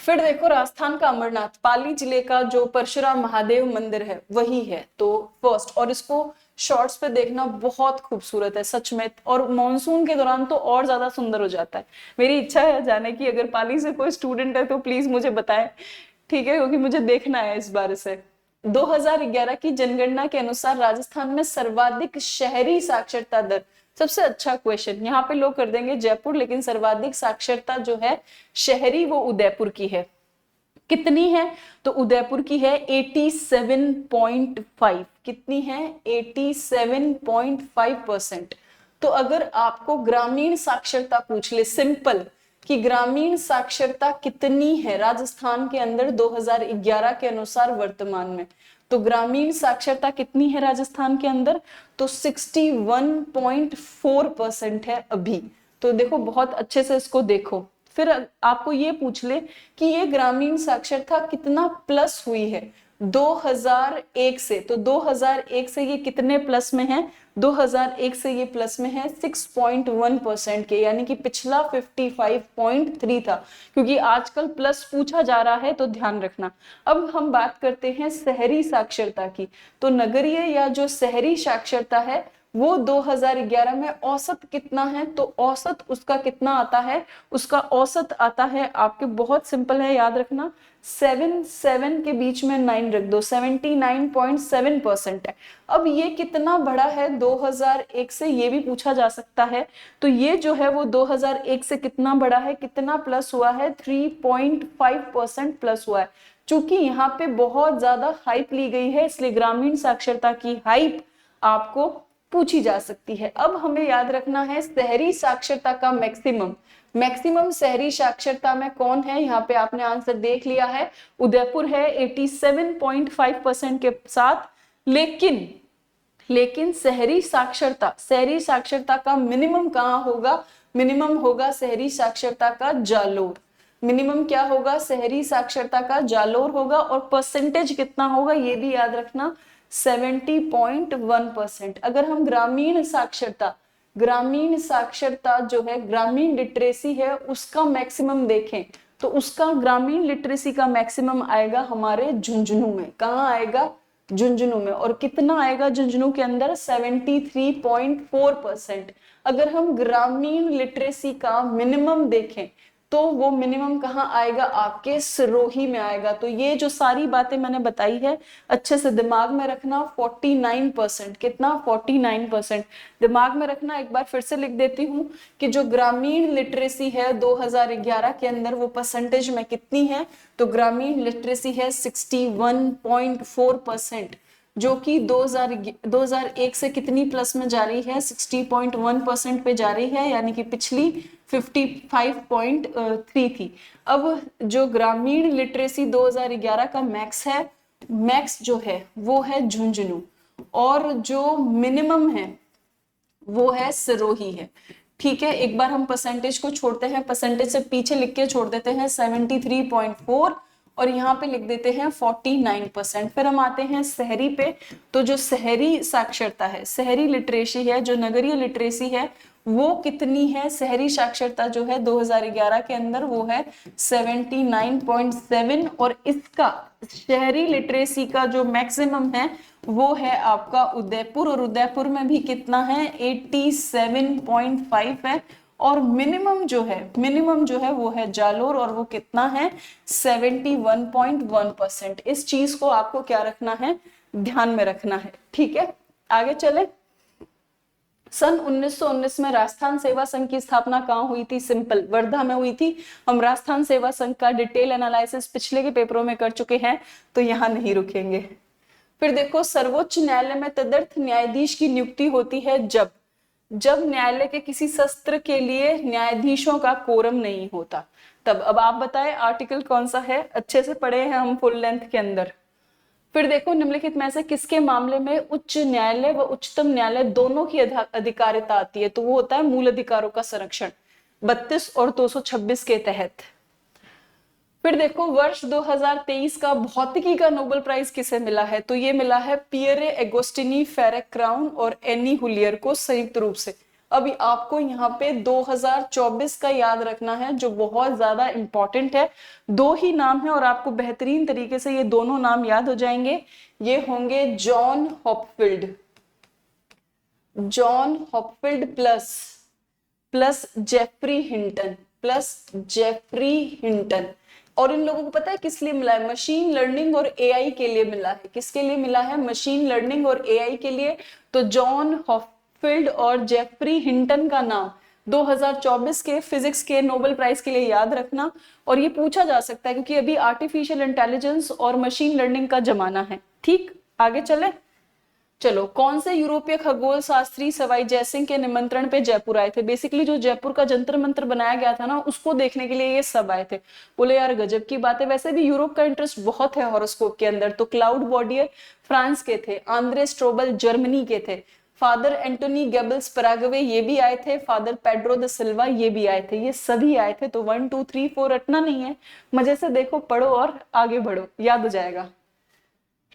फिर देखो, राजस्थान का अमरनाथ, पाली जिले का जो परशुराम महादेव मंदिर है वही है। तो फर्स्ट, और इसको शॉर्ट्स पे देखना बहुत खूबसूरत है सच में, और मॉनसून के दौरान तो और ज्यादा सुंदर हो जाता है। मेरी इच्छा है जाने की, अगर पाली से कोई स्टूडेंट है तो प्लीज मुझे बताएं, ठीक है, क्योंकि मुझे देखना है इस बार से। 2011 की जनगणना के अनुसार राजस्थान में सर्वाधिक शहरी साक्षरता दर, सबसे अच्छा क्वेश्चन, यहाँ पे लोग कर देंगे जयपुर, लेकिन सर्वाधिक साक्षरता जो है शहरी वो उदयपुर की है। कितनी है? तो उदयपुर की है 87.5। कितनी है? 87.5%। तो अगर आपको ग्रामीण साक्षरता पूछ ले सिंपल कि ग्रामीण साक्षरता कितनी है राजस्थान के अंदर 2011 के अनुसार वर्तमान में, तो ग्रामीण साक्षरता कितनी है राजस्थान के अंदर? तो 61.4% है अभी। तो देखो, बहुत अच्छे से इसको देखो। फिर आपको ये पूछ ले कि ये ग्रामीण साक्षरता कितना प्लस हुई है 2001 से, तो 2001 से ये कितने प्लस में है? 2001 से ये प्लस में है 6.1% के, यानी कि पिछला 55.3 था, क्योंकि आजकल प्लस पूछा जा रहा है तो ध्यान रखना। अब हम बात करते हैं शहरी साक्षरता की। तो नगरीय या जो शहरी साक्षरता है वो 2011 में औसत कितना है? तो औसत उसका कितना आता है? उसका औसत आता है आपके, बहुत सिंपल है, याद रखना, 7 के बीच में 9 रख दो, 79.7% है। अब ये कितना बड़ा है 2001 से, ये भी पूछा जा सकता है। तो ये जो है वो 2001 से कितना बड़ा है, कितना प्लस हुआ है? 3.5% प्लस हुआ है। चूंकि यहाँ पे बहुत ज्यादा हाइप ली गई है, इसलिए ग्रामीण साक्षरता की हाइप आपको पूछी जा सकती है। अब हमें याद रखना है शहरी साक्षरता का मैक्सिमम शहरी साक्षरता में कौन है? यहाँ पे आपने आंसर देख लिया है, उदयपुर है 87.5% के साथ। लेकिन शहरी साक्षरता का मिनिमम कहाँ होगा? मिनिमम होगा शहरी साक्षरता का जालोर। मिनिमम क्या होगा? शहरी साक्षरता का जालोर होगा। और परसेंटेज कितना होगा ये भी याद रखना, 70.1%। अगर हम ग्रामीण साक्षरता जो है, ग्रामीण लिटरेसी है, उसका मैक्सिमम देखें तो उसका ग्रामीण लिटरेसी का मैक्सिमम आएगा हमारे झुंझुनू में। कहाँ आएगा? झुंझुनू में। और कितना आएगा झुंझुनू के अंदर? 73.4%। अगर हम ग्रामीण लिटरेसी का मिनिमम देखें तो वो मिनिमम कहाँ आएगा? आपके सिरोही में आएगा। तो ये जो सारी बातें मैंने बताई है अच्छे से दिमाग में रखना। 49%, कितना? 49% दिमाग में रखना। एक बार फिर से लिख देती हूँ कि जो ग्रामीण लिटरेसी है 2011 के अंदर वो परसेंटेज में कितनी है? तो ग्रामीण लिटरेसी है 61.4%, जो कि 2001 से कितनी प्लस में जा रही है? 60.1% पे जा रही है, यानी कि पिछली 55.3 थी। अब जो ग्रामीण लिटरेसी 2011 का मैक्स है, मैक्स जो है वो है झुंझुनू, और जो मिनिमम है वो है सिरोही है। ठीक है, एक बार हम परसेंटेज को छोड़ते हैं, परसेंटेज से पीछे लिख के छोड़ देते हैं 73.4 और यहाँ पे लिख देते हैं 49%। फिर हम आते हैं शहरी पे। तो जो शहरी साक्षरता है, शहरी लिटरेसी है, जो नगरीय लिटरेसी है वो कितनी है? शहरी साक्षरता जो है 2011 के अंदर वो है 79.7, और इसका शहरी लिटरेसी का जो मैक्सिमम है वो है आपका उदयपुर, और उदयपुर में भी कितना है? 87.5 है। और मिनिमम जो है वो है जालोर, और वो कितना है? 71.1%। इस चीज को आपको क्या रखना है? ध्यान में रखना है। ठीक है, आगे चले। सन 1919 में राजस्थान सेवा संघ की स्थापना कहाँ हुई थी? सिंपल, वर्धा में हुई थी। हम राजस्थान सेवा संघ का डिटेल एनालिसिस पिछले के पेपरों में कर चुके हैं, तो यहाँ नहीं रुकेंगे। फिर देखो, सर्वोच्च न्यायालय में तदर्थ न्यायाधीश की नियुक्ति होती है जब न्यायालय के किसी सत्र के लिए न्यायाधीशों का कोरम नहीं होता, तब। अब आप बताएं आर्टिकल कौन सा है? अच्छे से पढ़े हैं हम फुल लेंथ के अंदर। फिर देखो, निम्नलिखित में से किसके मामले में उच्च न्यायालय व उच्चतम न्यायालय दोनों की अधिकारिता आती है? तो वो होता है मूल अधिकारों का संरक्षण, 32 और 226 के तहत। फिर देखो, वर्ष 2023 का भौतिकी का नोबेल प्राइज किसे मिला है? तो ये मिला है पियरे एगोस्टिनी फेरेक क्राउन और एनी हुलियर को संयुक्त रूप से। अभी आपको यहाँ पे 2024 का याद रखना है, जो बहुत ज्यादा इंपॉर्टेंट है। दो ही नाम है और आपको बेहतरीन तरीके से ये दोनों नाम याद हो जाएंगे। ये होंगे John Hopfield plus Geoffrey Hinton. और इन लोगों को पता है किस लिए मिला है? मशीन लर्निंग और एआई के लिए मिला है। किसके लिए मिला है? मशीन लर्निंग और एआई के लिए। तो जॉन हॉपफील्ड और जेफरी हिंटन का नाम 2024 के फिजिक्स के नोबेल प्राइज के लिए याद रखना। और ये पूछा जा सकता है क्योंकि अभी आर्टिफिशियल इंटेलिजेंस और मशीन लर्निंग का जमाना है। ठीक, आगे चले। चलो, कौन से यूरोपीय खगोल शास्त्री सवाई जयसिंह के निमंत्रण पे जयपुर आए थे? बेसिकली जो जयपुर का जंतर मंतर बनाया गया था ना, उसको देखने के लिए ये सब आए थे। बोले यार गजब की बात है। वैसे भी यूरोप का इंटरेस्ट बहुत है हॉरोस्कोप के अंदर। तो क्लाउड बॉडियर फ्रांस के थे, आंद्रे स्ट्रोबल जर्मनी के थे, फादर एंटोनी गेबल्स पैराग्वे ये भी आए थे, फादर पेड्रो द सिल्वा ये भी आए थे। ये सभी आए थे। तो 1 2 3 4 रटना नहीं है, मजे से देखो, पढ़ो और आगे बढ़ो, याद हो जाएगा।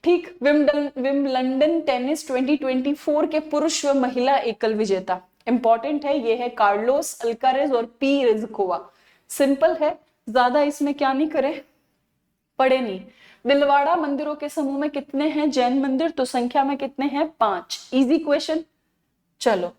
ठीक, विम्बलडन टेनिस 2024 के पुरुष व महिला एकल विजेता इंपॉर्टेंट है। ये है कार्लोस अल्कारेज और पी रिजकोवा। सिंपल है, ज्यादा इसमें क्या नहीं करे, पढ़े नहीं। दिलवाड़ा मंदिरों के समूह में कितने हैं जैन मंदिर? तो संख्या में कितने हैं? 5। Easy question. चलो,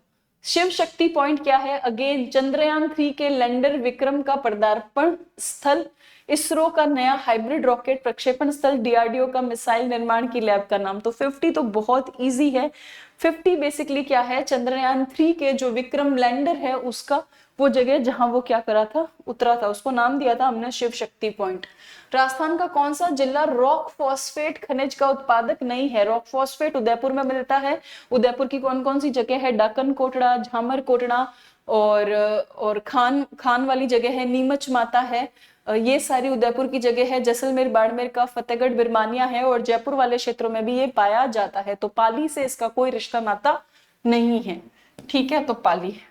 शिव शक्ति पॉइंट क्या है? अगेन चंद्रयान 3 के लैंडर विक्रम का पदार्पण स्थल, इसरो का नया हाइब्रिड रॉकेट प्रक्षेपण स्थल, डीआरडीओ का मिसाइल निर्माण की लैब का नाम। तो 50 तो बहुत इजी है। 50 बेसिकली क्या है? चंद्रयान 3 के जो विक्रम लैंडर है उसका वो जगह जहां वो क्या करा था, उतरा था, उसको नाम दिया था हमने शिव शक्ति पॉइंट। राजस्थान का कौन सा जिला रॉक फॉस्फेट खनिज का उत्पादक नहीं है? रॉक फॉस्फेट उदयपुर में मिलता है। उदयपुर की कौन कौन सी जगह है? डाकन कोटड़ा, झामर कोटड़ा और खान वाली जगह है, नीमच माता है, ये सारी उदयपुर की जगह है। जैसलमेर बाड़मेर का फतेहगढ़ बिरमानिया है, और जयपुर वाले क्षेत्रों में भी ये पाया जाता है। तो पाली से इसका कोई रिश्ता नाता नहीं है। ठीक है, तो पाली।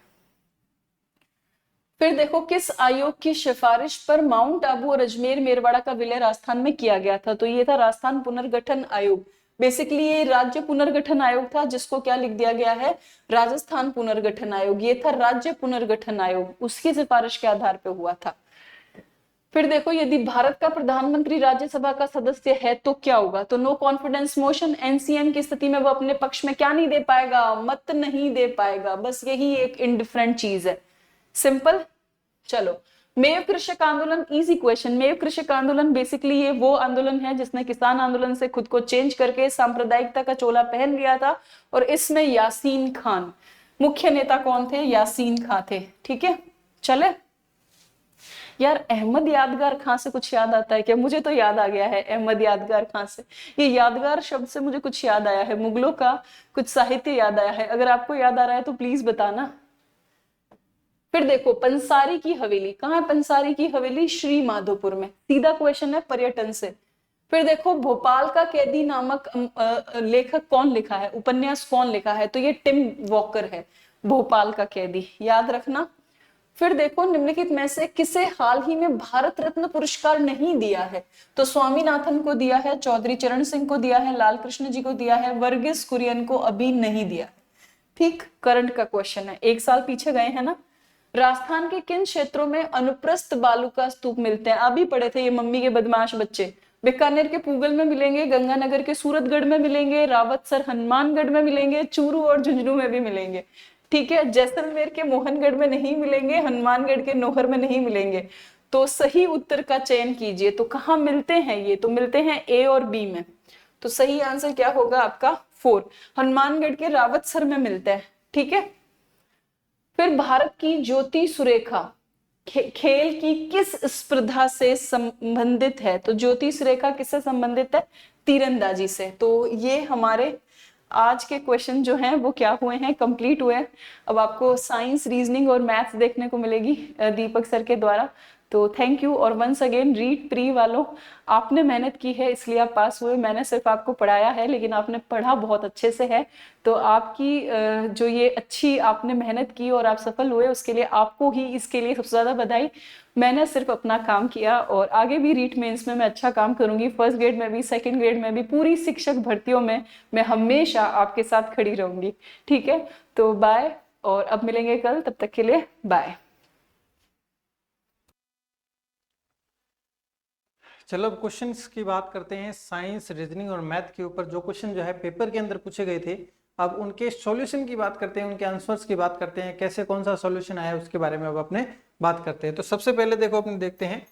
फिर देखो, किस आयोग की सिफारिश पर माउंट आबू और अजमेर मेरवाड़ा का विलय राजस्थान में किया गया था? तो ये था राजस्थान पुनर्गठन आयोग। बेसिकली ये राज्य पुनर्गठन आयोग था, जिसको क्या लिख दिया गया है? राजस्थान पुनर्गठन आयोग। ये था राज्य पुनर्गठन आयोग, उसकी सिफारिश के आधार पर हुआ था। फिर देखो, यदि भारत का प्रधानमंत्री राज्यसभा का सदस्य है तो क्या होगा? तो नो कॉन्फिडेंस मोशन, एनसीएम की स्थिति में वो अपने पक्ष में क्या नहीं दे पाएगा? मत नहीं दे पाएगा। बस यही एक इंडिफरेंट चीज है। सिंपल। चलो, मेव कृषक आंदोलन, इजी क्वेश्चन। मेव कृषक आंदोलन बेसिकली ये वो आंदोलन है जिसने किसान आंदोलन से खुद को चेंज करके सांप्रदायिकता का चोला पहन लिया था, और इसमें यासीन खान मुख्य नेता कौन थे? यासीन खान थे। ठीक है, चले। यार अहमद यादगार खां से कुछ याद आता है क्या? मुझे तो याद आ गया है अहमद यादगार खां से। ये यादगार शब्द से मुझे कुछ याद आया है, मुगलों का कुछ साहित्य याद आया है। अगर आपको याद आ रहा है तो प्लीज बताना। फिर देखो, पंसारी की हवेली कहाँ है? पंसारी की हवेली श्री माधोपुर में। सीधा क्वेश्चन है पर्यटन से। फिर देखो, भोपाल का कैदी नामक लेखक कौन लिखा है? उपन्यास कौन लिखा है? तो ये टिम वॉकर है, भोपाल का कैदी, याद रखना। फिर देखो, निम्नलिखित में से किसे हाल ही में भारत रत्न पुरस्कार नहीं दिया है? तो स्वामीनाथन को दिया है, चौधरी चरण सिंह को दिया है, लाल कृष्ण जी को दिया है, वर्गीस कुरियन को अभी नहीं दिया है। ठीक, करंट का क्वेश्चन है, 1 साल पीछे गए हैं ना। राजस्थान के किन क्षेत्रों में अनुप्रस्थ बालू का स्तूप मिलते हैं? अभी पढ़े थे ये मम्मी के बदमाश बच्चे। बीकानेर के पूगल में मिलेंगे, गंगानगर के सूरतगढ़ में मिलेंगे, रावतसर हनुमानगढ़ में मिलेंगे, चूरू और झुंझुनू में भी मिलेंगे। ठीक है, जैसलमेर के मोहनगढ़ में नहीं मिलेंगे, हनुमानगढ़ के नोहर में नहीं मिलेंगे। तो सही उत्तर का चयन कीजिए। तो कहाँ मिलते हैं ये? तो मिलते हैं ए और बी में। तो सही आंसर क्या होगा आपका? 4, हनुमानगढ़ के रावतसर में मिलता है। ठीक है, फिर भारत की ज्योति सुरेखा खेल की किस स्पर्धा से संबंधित है? तो ज्योति सुरेखा किससे संबंधित है? तीरंदाजी से। तो ये हमारे आज के क्वेश्चन जो हैं वो क्या हुए हैं? कंप्लीट हुए हैं। अब आपको साइंस, रीजनिंग और मैथ्स देखने को मिलेगी दीपक सर के द्वारा। तो थैंक यू। और वंस अगेन रीड प्री वालों, आपने मेहनत की है इसलिए आप पास हुए। मैंने सिर्फ आपको पढ़ाया है, लेकिन आपने पढ़ा बहुत अच्छे से है। तो आपकी जो ये अच्छी आपने मेहनत की और आप सफल हुए, उसके लिए आपको ही इसके लिए सबसे ज्यादा बधाई। मैंने सिर्फ अपना काम किया और आगे भी रीट मेंस में मैं अच्छा काम करूंगी। फर्स्ट ग्रेड में भी, सेकंड ग्रेड में भी, पूरी शिक्षक भर्तियों में मैं हमेशा आपके साथ खड़ी रहूंगी। ठीक है, तो बाय, और अब मिलेंगे कल, तब तक के लिए बाय। चलो अब क्वेश्चंस की बात करते हैं। साइंस, रीजनिंग और मैथ के ऊपर जो क्वेश्चन जो है पेपर के अंदर पूछे गए थे, अब उनके सॉल्यूशन की बात करते हैं, उनके आंसर्स की बात करते हैं, कैसे कौन सा सॉल्यूशन आया उसके बारे में अब अपने बात करते हैं। तो सबसे पहले देखो अपने देखते हैं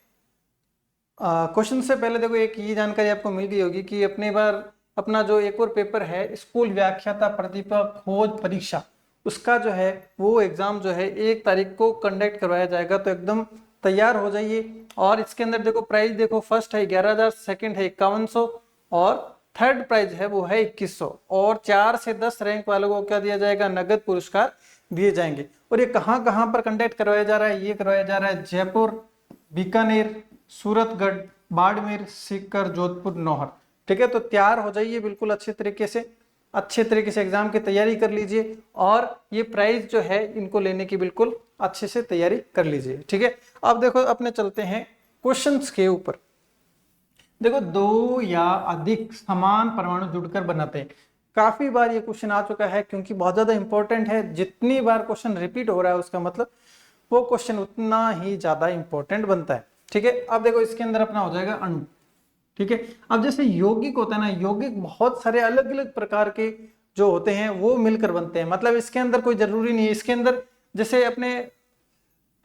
क्वेश्चन से पहले देखो एक ये जानकारी आपको मिल गई होगी कि अपने बार अपना जो एक और पेपर है स्कूल व्याख्याता प्रतिभा खोज परीक्षा, उसका जो है वो एग्जाम जो है 1 तारीख को कंडक्ट करवाया जाएगा। तो एकदम तैयार हो जाइए। और इसके अंदर देखो प्राइस देखो, फर्स्ट है 11,000, सेकंड है 5100 और थर्ड प्राइज है वो है 2100। और 4 से 10 रैंक वालों को क्या दिया जाएगा? नगद पुरस्कार दिए जाएंगे। और ये कहाँ कहाँ पर कंडक्ट करवाया जा रहा है? ये करवाया जा रहा है जयपुर, बीकानेर, सूरतगढ़, बाड़मेर, सीकर, जोधपुर, नौहर। ठीक है, तो तैयार हो जाइए बिल्कुल अच्छे तरीके से एग्जाम की तैयारी कर लीजिए। और ये प्राइज जो है इनको लेने की बिल्कुल अच्छे से तैयारी कर लीजिए। ठीक है, अब देखो अपने चलते हैं क्वेश्चंस के ऊपर। देखो 2 या अधिक समान परमाणु जुड़कर बनाते हैं। काफी बार ये क्वेश्चन आ चुका है क्योंकि बहुत ज्यादा इंपॉर्टेंट है। जितनी बार क्वेश्चन रिपीट हो रहा है उसका मतलब वो क्वेश्चन उतना ही ज्यादा इंपॉर्टेंट बनता है। ठीक है, अब देखो इसके अंदर अपना हो जाएगा अणु। ठीक है, अब जैसे यौगिक होता है ना, यौगिक बहुत सारे अलग अलग प्रकार के जो होते हैं वो मिलकर बनते हैं। मतलब इसके अंदर कोई जरूरी नहीं है, इसके अंदर जैसे अपने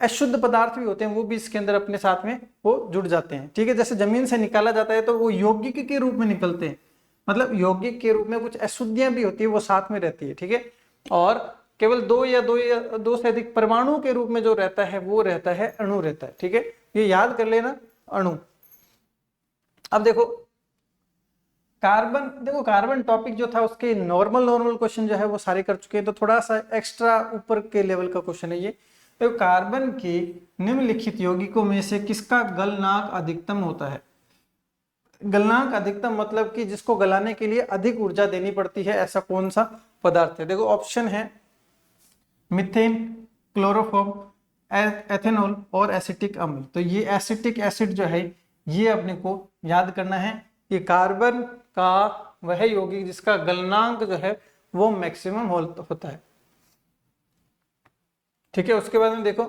अशुद्ध पदार्थ भी होते हैं वो भी इसके अंदर अपने साथ में वो जुड़ जाते हैं। ठीक है, जैसे जमीन से निकाला जाता है तो वो यौगिक के रूप में निकलते हैं। मतलब यौगिक के रूप में कुछ अशुद्धियां भी होती है वो साथ में रहती है। ठीक है, और केवल 2 से अधिक परमाणु के रूप में जो रहता है वो रहता है अणु रहता है। ठीक है, ये याद कर लेना, अणु। अब देखो कार्बन, देखो कार्बन टॉपिक जो था उसके नॉर्मल क्वेश्चन जो है वो सारे कर चुके हैं। तो थोड़ा सा एक्स्ट्रा ऊपर के लेवल का क्वेश्चन है ये। तो कार्बन के निम्नलिखित यौगिकों में से किसका गलनांक अधिकतम होता है? गलनांक अधिकतम मतलब कि जिसको गलाने के लिए अधिक ऊर्जा देनी पड़ती है, ऐसा कौन सा पदार्थ है? देखो ऑप्शन है मीथेन, क्लोरोफॉर्म, एथेनॉल और एसिटिक अम्ल। तो ये एसिटिक एसिड जो है ये अपने को याद करना है कि कार्बन का वह यौगिक जिसका गलनांक जो है वो मैक्सिमम होता है। ठीक है, उसके बाद में देखो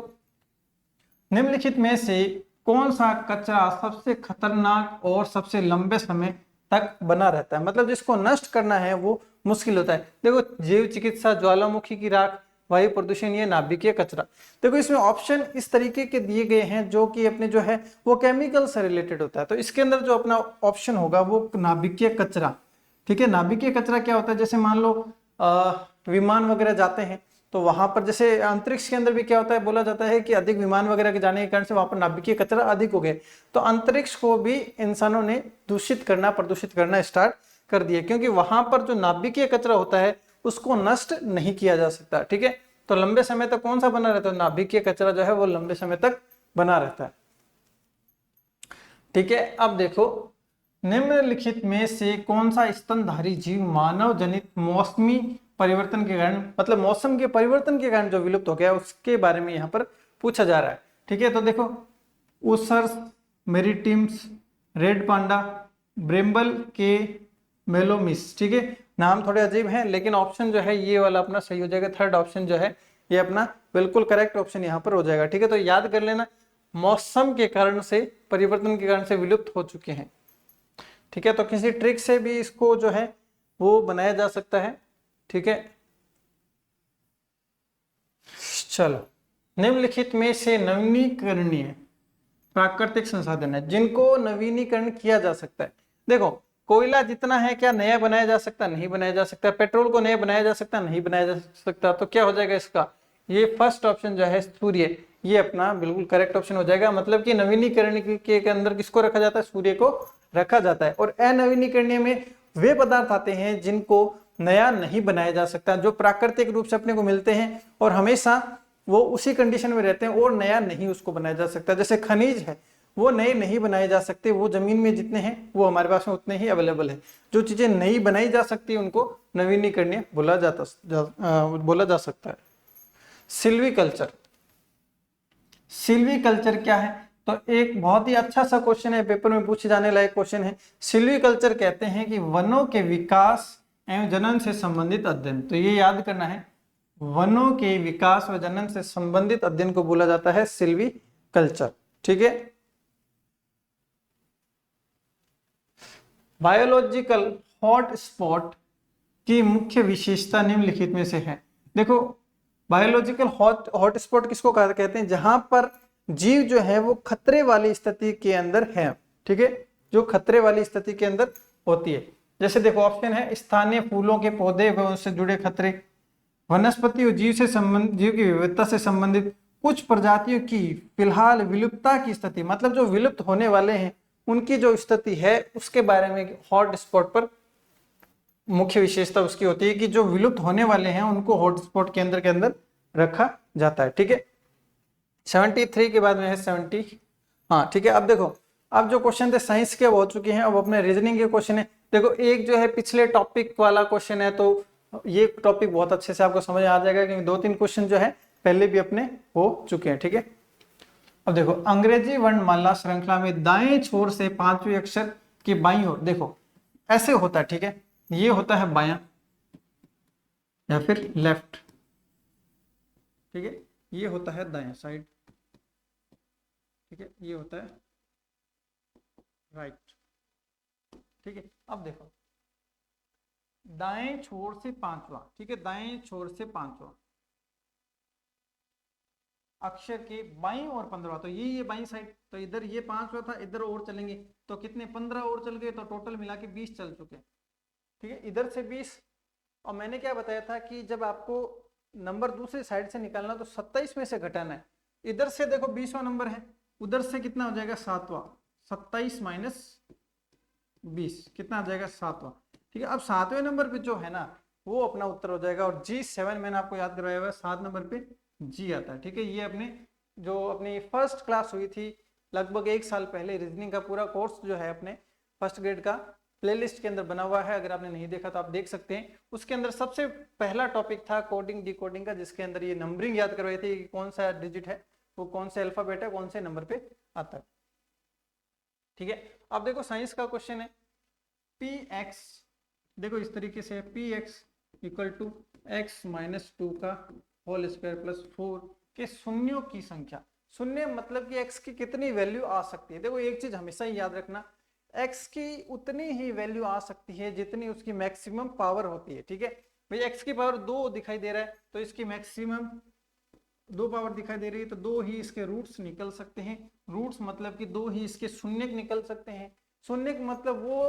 निम्नलिखित में से कौन सा कचरा सबसे खतरनाक और सबसे लंबे समय तक बना रहता है? मतलब जिसको नष्ट करना है वो मुश्किल होता है। देखो जैव चिकित्सा, ज्वालामुखी की राख, वायु प्रदूषण, ये नाभिकीय कचरा। देखो इसमें ऑप्शन इस तरीके के दिए गए हैं जो कि अपने जो है वो केमिकल से रिलेटेड होता है। तो इसके अंदर जो अपना ऑप्शन होगा वो नाभिकीय कचरा। ठीक है, नाभिकीय कचरा क्या होता है? जैसे मान लो विमान वगैरह जाते हैं तो वहां पर जैसे अंतरिक्ष के अंदर भी क्या होता है, बोला जाता है कि अधिक विमान वगैरह के जाने के कारण से वहां पर नाभिकीय कचरा अधिक हो गए। तो अंतरिक्ष को भी इंसानों ने प्रदूषित करना स्टार्ट कर दिया, क्योंकि वहां पर जो नाभिकीय कचरा होता है उसको नष्ट नहीं किया जा सकता। ठीक है, तो लंबे समय तक कौन सा बना रहता है? नाभिकीय कचरा जो है वो लंबे समय तक बना रहता है। ठीक है, अब देखो निम्नलिखित में से कौन सा स्तनधारी जीव मानव जनित मौसमी परिवर्तन के कारण, मतलब मौसम के परिवर्तन के कारण जो विलुप्त हो गया उसके बारे में यहाँ पर पूछा जा रहा है। ठीक है, तो देखो ऊसर्स, मेरिटिम्स, रेड पांडा, ब्रेम्बल के मेलोमिस, ठीक है। नाम थोड़े अजीब हैं, लेकिन ऑप्शन जो है ये वाला अपना सही हो जाएगा। थर्ड ऑप्शन जो है ये अपना बिल्कुल करेक्ट ऑप्शन यहाँ पर हो जाएगा, ठीक है। तो याद कर लेना, मौसम के कारण से, परिवर्तन के कारण से विलुप्त हो चुके हैं, ठीक है। तो किसी ट्रिक से भी इसको जो है वो बनाया जा सकता है, ठीक है। चलो, निम्नलिखित में से नवीनीकरणीय प्राकृतिक संसाधन है जिनको नवीनीकरण किया जा सकता है। देखो, कोयला जितना है क्या नया बनाया जा सकता? नहीं बनाया जा सकता। पेट्रोल को नया बनाया जा सकता? नहीं बनाया जा सकता। तो क्या हो जाएगा इसका? ये फर्स्ट ऑप्शन जो है सूर्य, ये अपना बिल्कुल करेक्ट ऑप्शन हो जाएगा। मतलब कि नवीनीकरण के अंदर किसको रखा जाता है? सूर्य को रखा जाता है। और अनवीनीकरणीय में वे पदार्थ आते हैं जिनको नया नहीं बनाया जा सकता, जो प्राकृतिक रूप से अपने को मिलते हैं और हमेशा वो उसी कंडीशन में रहते हैं और नया नहीं उसको बनाया जा सकता। जैसे खनिज है, वो नए नहीं बनाए जा सकते, वो जमीन में जितने हैं वो हमारे पास में उतने ही अवेलेबल है। जो चीजें नई बनाई जा सकती है उनको नवीनीकरणीय बोला जा सकता है। सिल्वीकल्चर, सिल्वीकल्चर क्या है? तो एक बहुत ही अच्छा सा क्वेश्चन है, पेपर में पूछे जाने लायक क्वेश्चन है। सिल्वीकल्चर कहते हैं कि वनों के विकास एवं जनन से संबंधित अध्ययन। तो ये याद करना है, वनों के विकास व जनन से संबंधित अध्ययन को बोला जाता है सिल्वीकल्चर, ठीक है। बायोलॉजिकल हॉटस्पॉट की मुख्य विशेषता निम्नलिखित में से है। देखो, बायोलॉजिकल हॉटस्पॉट किसको कहते हैं? जहां पर जीव जो है वो खतरे वाली स्थिति के अंदर है, ठीक है, जो खतरे वाली स्थिति के अंदर होती है। जैसे देखो, ऑप्शन है स्थानीय फूलों के पौधे व उससे जुड़े खतरे, वनस्पति और जीव की विविधता से संबंधित कुछ प्रजातियों की फिलहाल विलुप्तता की स्थिति, मतलब जो विलुप्त होने वाले हैं उनकी जो स्थिति है उसके बारे में हॉट स्पॉट पर मुख्य विशेषता उसकी होती है कि जो विलुप्त होने वाले हैं उनको हॉटस्पॉट के अंदर रखा जाता है, ठीक है। 73 के बाद में है 70, हाँ ठीक है। अब देखो, अब जो क्वेश्चन थे साइंस के हो चुके हैं, अब अपने रीजनिंग के क्वेश्चन है। देखो, एक जो है पिछले टॉपिक वाला क्वेश्चन है, तो ये टॉपिक बहुत अच्छे से आपको समझ आ जाएगा क्योंकि 2-3 क्वेश्चन जो है पहले भी अपने हो चुके हैं, ठीक है। अब देखो, अंग्रेजी वर्णमाला श्रृंखला में दाएं छोर से 5वें अक्षर की बाईं ओर, देखो ऐसे होता है, ठीक है। ये होता है बायां या फिर लेफ्ट, ठीक है। ये होता है दायां साइड, ठीक है। ये होता है राइट, ठीक है। अब देखो, दाएं छोर से 5वां, ठीक है, दाएं छोर से 5वां अक्षर के बाईं और 15वां, तो ये बाईं साइड, तो इधर ये 5वां था, इधर और चलेंगे तो कितने 15 और चल गए, तो टोटल मिला के 20 चल चुके, ठीक है। इधर से 20, और मैंने क्या बताया था कि जब आपको नंबर दूसरी साइड से निकालना तो 27 में से घटाना है। इधर से देखो 20वां नंबर है, उधर से कितना हो जाएगा 7वां, 27 माइनस 20 कितना आ जाएगा 7वां, ठीक है। अब 7वें नंबर पे जो है ना वो अपना उत्तर हो जाएगा। और G7 मैंने आपको याद करवाया हुआ है, 7 नंबर पे G आता है, ठीक है। ये अपने जो अपनी फर्स्ट क्लास हुई थी लगभग 1 साल पहले, रीजनिंग का पूरा कोर्स जो है अपने फर्स्ट ग्रेड का प्लेलिस्ट के अंदर बना हुआ है, अगर आपने नहीं देखा तो आप देख सकते हैं। उसके अंदर सबसे पहला टॉपिक था कोडिंग डिकोडिंग का, जिसके अंदर ये नंबरिंग याद करवाई थी कि कौन सा डिजिट है वो कौन से अल्फाबेट है कौन से नंबर पे आता है, ठीक है। अब देखो, साइंस का क्वेश्चन है पी एक्स, देखो इस तरीके से P X equal to X minus 2 का होल स्क्वायर प्लस 4 के शून्यों की संख्या। शून्य मतलब कि एक्स की कितनी वैल्यू आ सकती है। देखो, एक चीज हमेशा ही याद रखना, एक्स की उतनी ही वैल्यू आ सकती है जितनी उसकी मैक्सिमम पावर होती है, ठीक है। भाई एक्स की पावर 2 दिखाई दे रहा है तो इसकी मैक्सिमम 2 पावर दिखाई दे रही है, तो 2 ही इसके रूट्स निकल सकते हैं। रूट्स मतलब कि 2 ही इसके शून्यक निकल सकते हैं। शून्यक मतलब वो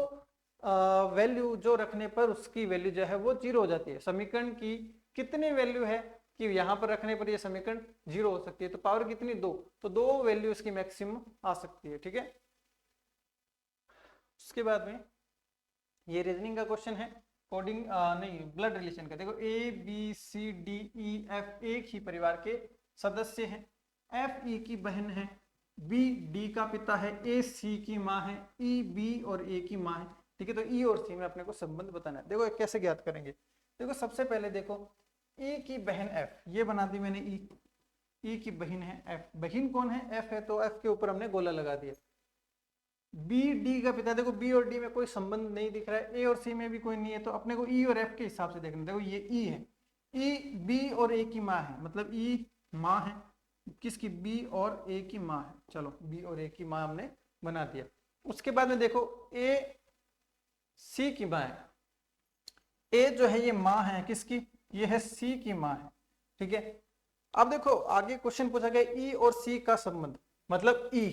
वैल्यू जो रखने पर उसकी वैल्यू जो है वो 0 हो जाती है। समीकरण की कितनी वैल्यू है कि यहाँ पर रखने पर ये समीकरण 0 हो सकती है, तो पावर कितनी 2, तो 2 वैल्यू इसकी मैक्सिमम आ सकती है, ठीक है। उसके बाद में ये रीजनिंग का क्वेश्चन है कोडिंग नहीं ब्लड रिलेशन का। देखो, A B C D E F एक ही परिवार के सदस्य हैं। एफ ई की बहन है, बी डी का पिता है, ए सी की माँ है, ई बी और ए की माँ है, ठीक है। तो ई और सी में अपने को संबंध बताना है। देखो कैसे ज्ञात करेंगे, देखो सबसे पहले देखो ई की बहन एफ, ये बना दी मैंने ई की बहन है एफ, बहन कौन है एफ है, तो एफ के ऊपर हमने गोला लगा दिया। बी डी का पिता, देखो बी और डी में कोई संबंध नहीं दिख रहा है, ए और सी में भी कोई नहीं है, तो अपने को ई और एफ के हिसाब से देखना। देखो ये ई है, ई बी और ए की माँ है, मतलब ई माँ है किसकी, बी और ए की माँ है। चलो बी और ए की माँ हमने बना दिया। उसके बाद में देखो ए सी की माँ है, ए जो है ये माँ है किसकी, ये है सी की माँ है, ठीक है। अब देखो आगे क्वेश्चन पूछा गया ई और सी का संबंध, मतलब ई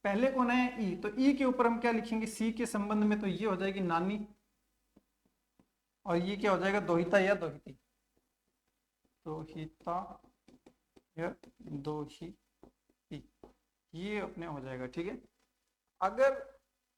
पहले कौन है, ई, तो ई के ऊपर हम क्या लिखेंगे, सी के संबंध में, तो ये हो जाएगी नानी, और ये क्या हो जाएगा, दोहिता या दोहिती, दोहिता या दोहिती, ये अपने हो जाएगा, ठीक है। अगर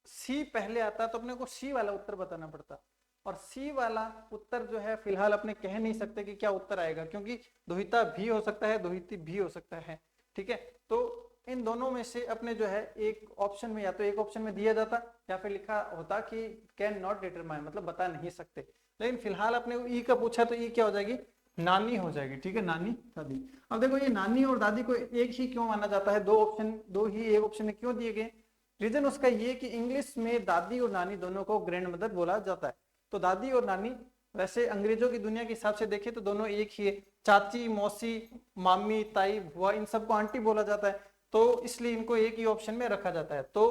सी पहले आता तो अपने को सी वाला उत्तर बताना पड़ता, और सी वाला उत्तर जो है फिलहाल अपने कह नहीं सकते कि क्या उत्तर आएगा, क्योंकि दोहिता भी हो सकता है, दोहिती भी हो सकता है, ठीक है। तो इन दोनों में से अपने जो है एक ऑप्शन में, या तो एक ऑप्शन में दिया जाता या फिर लिखा होता कि कैन नॉट डिटरमाइन, मतलब बता नहीं सकते। लेकिन फिलहाल अपने ई का पूछा तो ई क्या हो जाएगी, नानी हो जाएगी, ठीक है, नानी दादी। अब देखो ये नानी और दादी को एक ही क्यों माना जाता है, दो ही एक ऑप्शन में क्यों दिए गए, रीजन उसका ये कि इंग्लिश में दादी और नानी दोनों को ग्रैंड मदर बोला जाता है। तो दादी और नानी वैसे अंग्रेजों की दुनिया के हिसाब से देखें तो दोनों एक ही है, चाची, मौसी, मामी, ताई, बुआ, इन सबको आंटी बोला जाता है, तो इसलिए इनको एक ही ऑप्शन में रखा जाता है। तो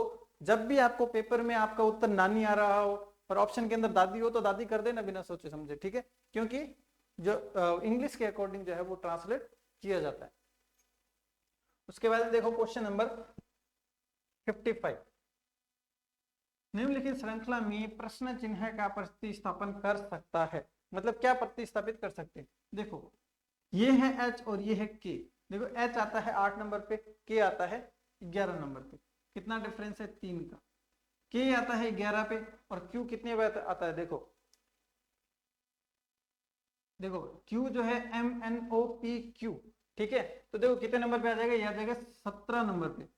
जब भी आपको पेपर में आपका उत्तर नानी आ रहा हो और ऑप्शन के अंदर दादी हो तो दादी कर देना बिना सोचे समझे, ठीक है, क्योंकि जो इंग्लिश के अकॉर्डिंग जो है वो ट्रांसलेट किया जाता है। उसके बाद देखो क्वेश्चन नंबर 55, निम्नलिखित श्रृंखला में प्रश्न चिन्ह का प्रतिस्थापन कर सकता है, मतलब क्या प्रतिस्थापित कर सकते हैं। देखो ये है एच और ये है के, देखो एच आता है 8 नंबर पे, के आता है 11 नंबर पे, कितना डिफरेंस है 3 का, के आता है 11 पे और क्यू कितने पे आता है, देखो देखो क्यू जो है MNOPQ, ठीक है। तो देखो कितने नंबर पे आ जाएगा, ये आ जाएगा 17 नंबर पे,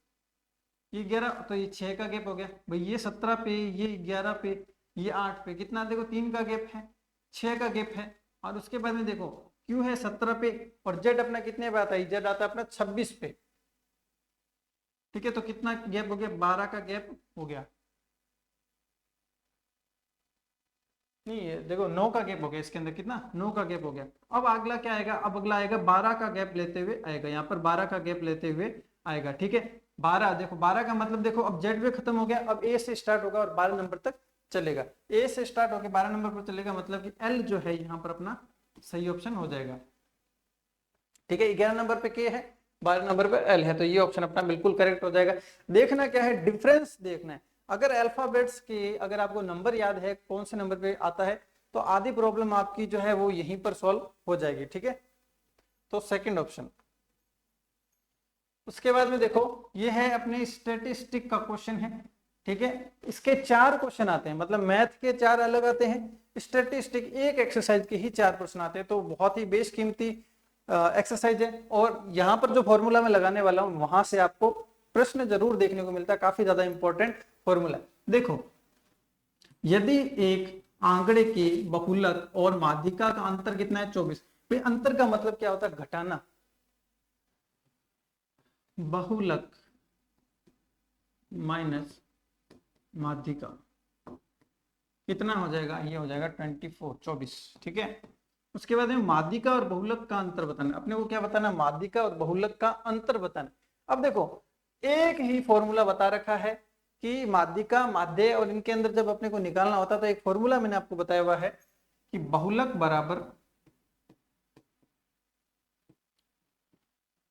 ये 11, तो ये 6 का गैप हो गया भाई, ये 17 पे, ये 11 पे, ये 8 पे, कितना देखो 3 का गैप है, 6 का गैप है। और उसके बाद में देखो क्यू है 17 पे और जेड अपना कितने पे आता है, जेड आता है अपना 26 पे, ठीक है। तो कितना गैप हो गया, 12 का गैप हो गया, नहीं है देखो 9 का गैप हो गया, इसके अंदर कितना 9 का गैप हो गया। अब अगला क्या आएगा, अब अगला आएगा 12 का गैप लेते हुए आएगा, यहाँ पर 12 का गैप लेते हुए आएगा, ठीक है। 12 देखो 12 का मतलब देखो अब जेड पे खत्म हो गया, अब ए से स्टार्ट होगा और 12 नंबर तक चलेगा, ए से स्टार्ट होकर 12 नंबर पर चलेगा, मतलब कि एल जो है यहाँ पर अपना सही ऑप्शन हो जाएगा, ठीक है। 11 नंबर पे के है, 12 नंबर पे एल है, तो ये ऑप्शन अपना बिल्कुल करेक्ट हो जाएगा। देखना क्या है, डिफरेंस देखना है। अगर अल्फाबेट्स के अगर आपको नंबर याद है कौन से नंबर पे आता है तो आधी प्रॉब्लम आपकी जो है वो यहीं पर सॉल्व हो जाएगी, ठीक है। तो सेकंड ऑप्शन। उसके बाद में देखो ये है अपने स्टैटिस्टिक का क्वेश्चन है, ठीक है। इसके 4 क्वेश्चन आते हैं, मतलब मैथ के 4 अलग आते हैं, स्टैटिस्टिक एक एक्सरसाइज के ही 4 प्रश्न आते हैं, तो बहुत ही बेशकीमती एक्सरसाइज है। और यहाँ पर जो फॉर्मूला मैं लगाने वाला हूँ वहां से आपको प्रश्न जरूर देखने को मिलता है, काफी ज्यादा इंपॉर्टेंट फॉर्मूला। देखो यदि एक आंकड़े के बहुलक और माध्यिका का अंतर कितना है 24, फिर अंतर का मतलब क्या होता है, घटाना, बहुलक माइनस माध्यिका कितना हो जाएगा, ये हो जाएगा 24, ठीक है। उसके बाद में माध्यिका और बहुलक का अंतर बताना, अपने को क्या बताना, माध्यिका और बहुलक का अंतर बताना। अब देखो एक ही फॉर्मूला बता रखा है कि माध्यिका, माध्य और इनके अंदर जब अपने को निकालना होता तो एक फॉर्मूला मैंने आपको बताया हुआ है कि बहुलक बराबर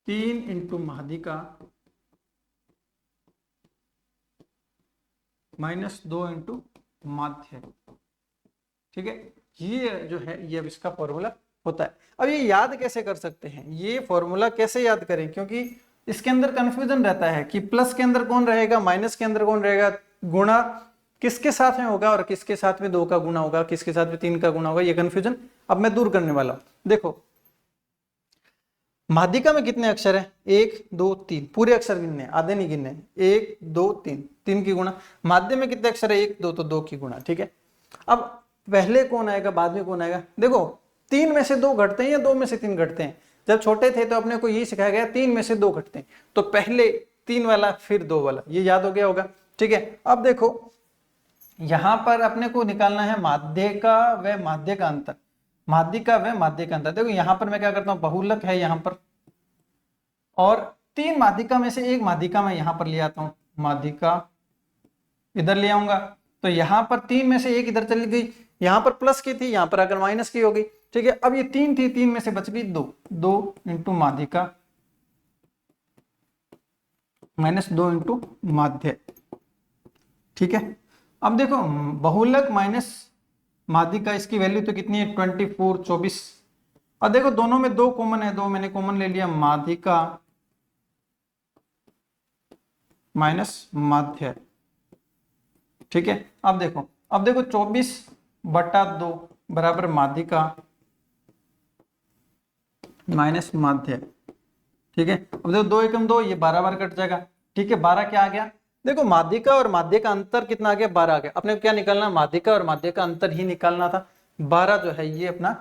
3 इंटू माध्यिका माइनस 2 इंटू माध्य, ठीक है। ये जो है ये अब इसका फॉर्मूला होता है। अब ये याद कैसे कर सकते हैं, ये फॉर्मूला कैसे याद करें, क्योंकि इसके अंदर कंफ्यूजन रहता है कि प्लस के अंदर कौन रहेगा, माइनस के अंदर कौन रहेगा, गुणा किसके साथ में होगा और किसके साथ में 2 का गुणा होगा, किसके साथ में 3 का गुणा होगा, ये कंफ्यूजन अब मैं दूर करने वाला हूं। देखो माध्यिका में कितने अक्षर हैं, 1 2 3, पूरे अक्षर गिनने, आधे नहीं गिनने, 1 2 3, 3 की गुणा। माध्य में कितने अक्षर है, 1 2, तो 2 की गुणा, ठीक है। अब पहले कौन आएगा बाद में कौन आएगा, देखो 3 में से 2 घटते हैं या 2 में से 3 घटते हैं। जब छोटे थे तो अपने को यही सिखाया गया 3 में से 2 घटते हैं, तो पहले 3 वाला फिर 2 वाला, ये याद हो गया होगा। ठीक है, अब देखो यहां पर अपने को निकालना है माध्य का व माध्य का अंतर, माध्य का व माध्य का अंतर। देखो यहां पर मैं क्या करता हूं, बहुलक है यहां पर, और तीन माध्यिका में से एक माध्यिका मैं यहां पर ले आता हूं, माध्यिका इधर ले आऊंगा, तो यहां पर तीन में से एक इधर चली गई, यहां पर प्लस की थी, यहां पर आकर माइनस की हो गई। ठीक है, अब ये तीन थी, तीन में से बच गई दो, दो इंटू माध्यिका माइनस दो इंटू माध्य। ठीक है, अब देखो बहुलक माइनस माध्यिका, इसकी वैल्यू तो कितनी है 24, 24। अब देखो दोनों में दो कॉमन है, दो मैंने कॉमन ले लिया, माध्यिका माइनस माध्य। ठीक है, अब देखो 24/2 बराबर माध्यिका माइनस माध्य। ठीक है, अब देखो 2 एकम 2, ये 12 बार कट जाएगा। ठीक है, 12 क्या आ गया, देखो माध्यिका और माध्य का अंतर कितना आ गया, 12 आ गया। अपने को क्या निकालना, माध्यिका और माध्य का अंतर ही निकालना था। 12 जो है ये अपना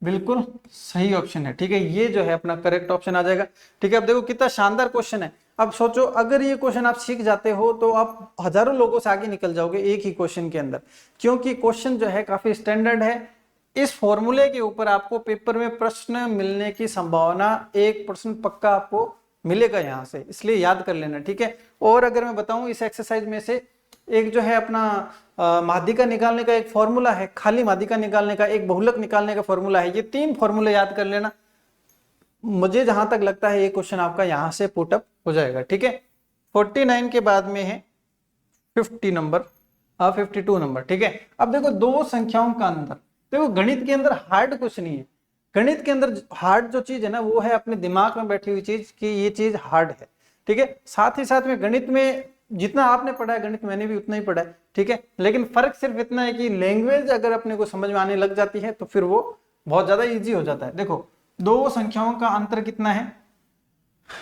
बिल्कुल सही ऑप्शन है। ठीक है, ये जो है अपना करेक्ट ऑप्शन आ जाएगा। ठीक है, अब देखो कितना शानदार क्वेश्चन है। अब सोचो अगर ये क्वेश्चन आप सीख जाते हो तो आप हजारों लोगों से आगे निकल जाओगे एक ही क्वेश्चन के अंदर, क्योंकि क्वेश्चन जो है काफी स्टैंडर्ड है। इस फॉर्मूले के ऊपर आपको पेपर में प्रश्न मिलने की संभावना 1% पक्का आपको मिलेगा यहाँ से, इसलिए याद कर लेना। ठीक है, और अगर मैं बताऊं इस एक्सरसाइज में से एक जो है अपना माध्यिका निकालने का एक फॉर्मूला है, खाली माध्यिका निकालने का, एक बहुलक निकालने का फॉर्मूला है, ये तीन फॉर्मूले याद कर लेना। मुझे जहां तक लगता है ये क्वेश्चन आपका यहां से पुटअप हो जाएगा। ठीक है, 49 के बाद में है 50 नंबर, 52 नंबर। ठीक है, अब देखो दो संख्याओं का अंतर, देखो गणित के अंदर हार्ड कुछ नहीं है, गणित के अंदर हार्ड जो चीज है ना वो है अपने दिमाग में बैठी हुई चीज कि ये चीज हार्ड है। ठीक है, साथ ही साथ में गणित में जितना आपने पढ़ा है गणित मैंने भी उतना ही पढ़ा है। ठीक है, लेकिन फर्क सिर्फ इतना है कि लैंग्वेज अगर अपने को समझ में आने लग जाती है तो फिर वो बहुत ज्यादा इजी हो जाता है। देखो दो संख्याओं का अंतर कितना है,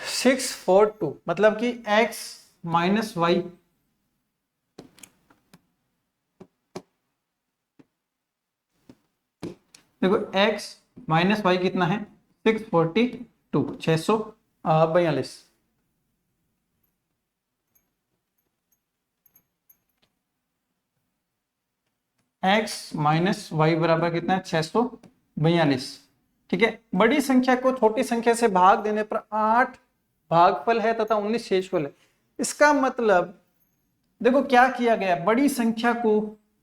642, मतलब कि x माइनस वाई, देखो x माइनस वाई कितना है 642, 642। x माइनस वाई बराबर कितना है 642। ठीक है, बड़ी संख्या को छोटी संख्या से भाग देने पर 8 भागफल है तथा 19 शेषफल है। इसका मतलब देखो क्या किया गया, बड़ी संख्या को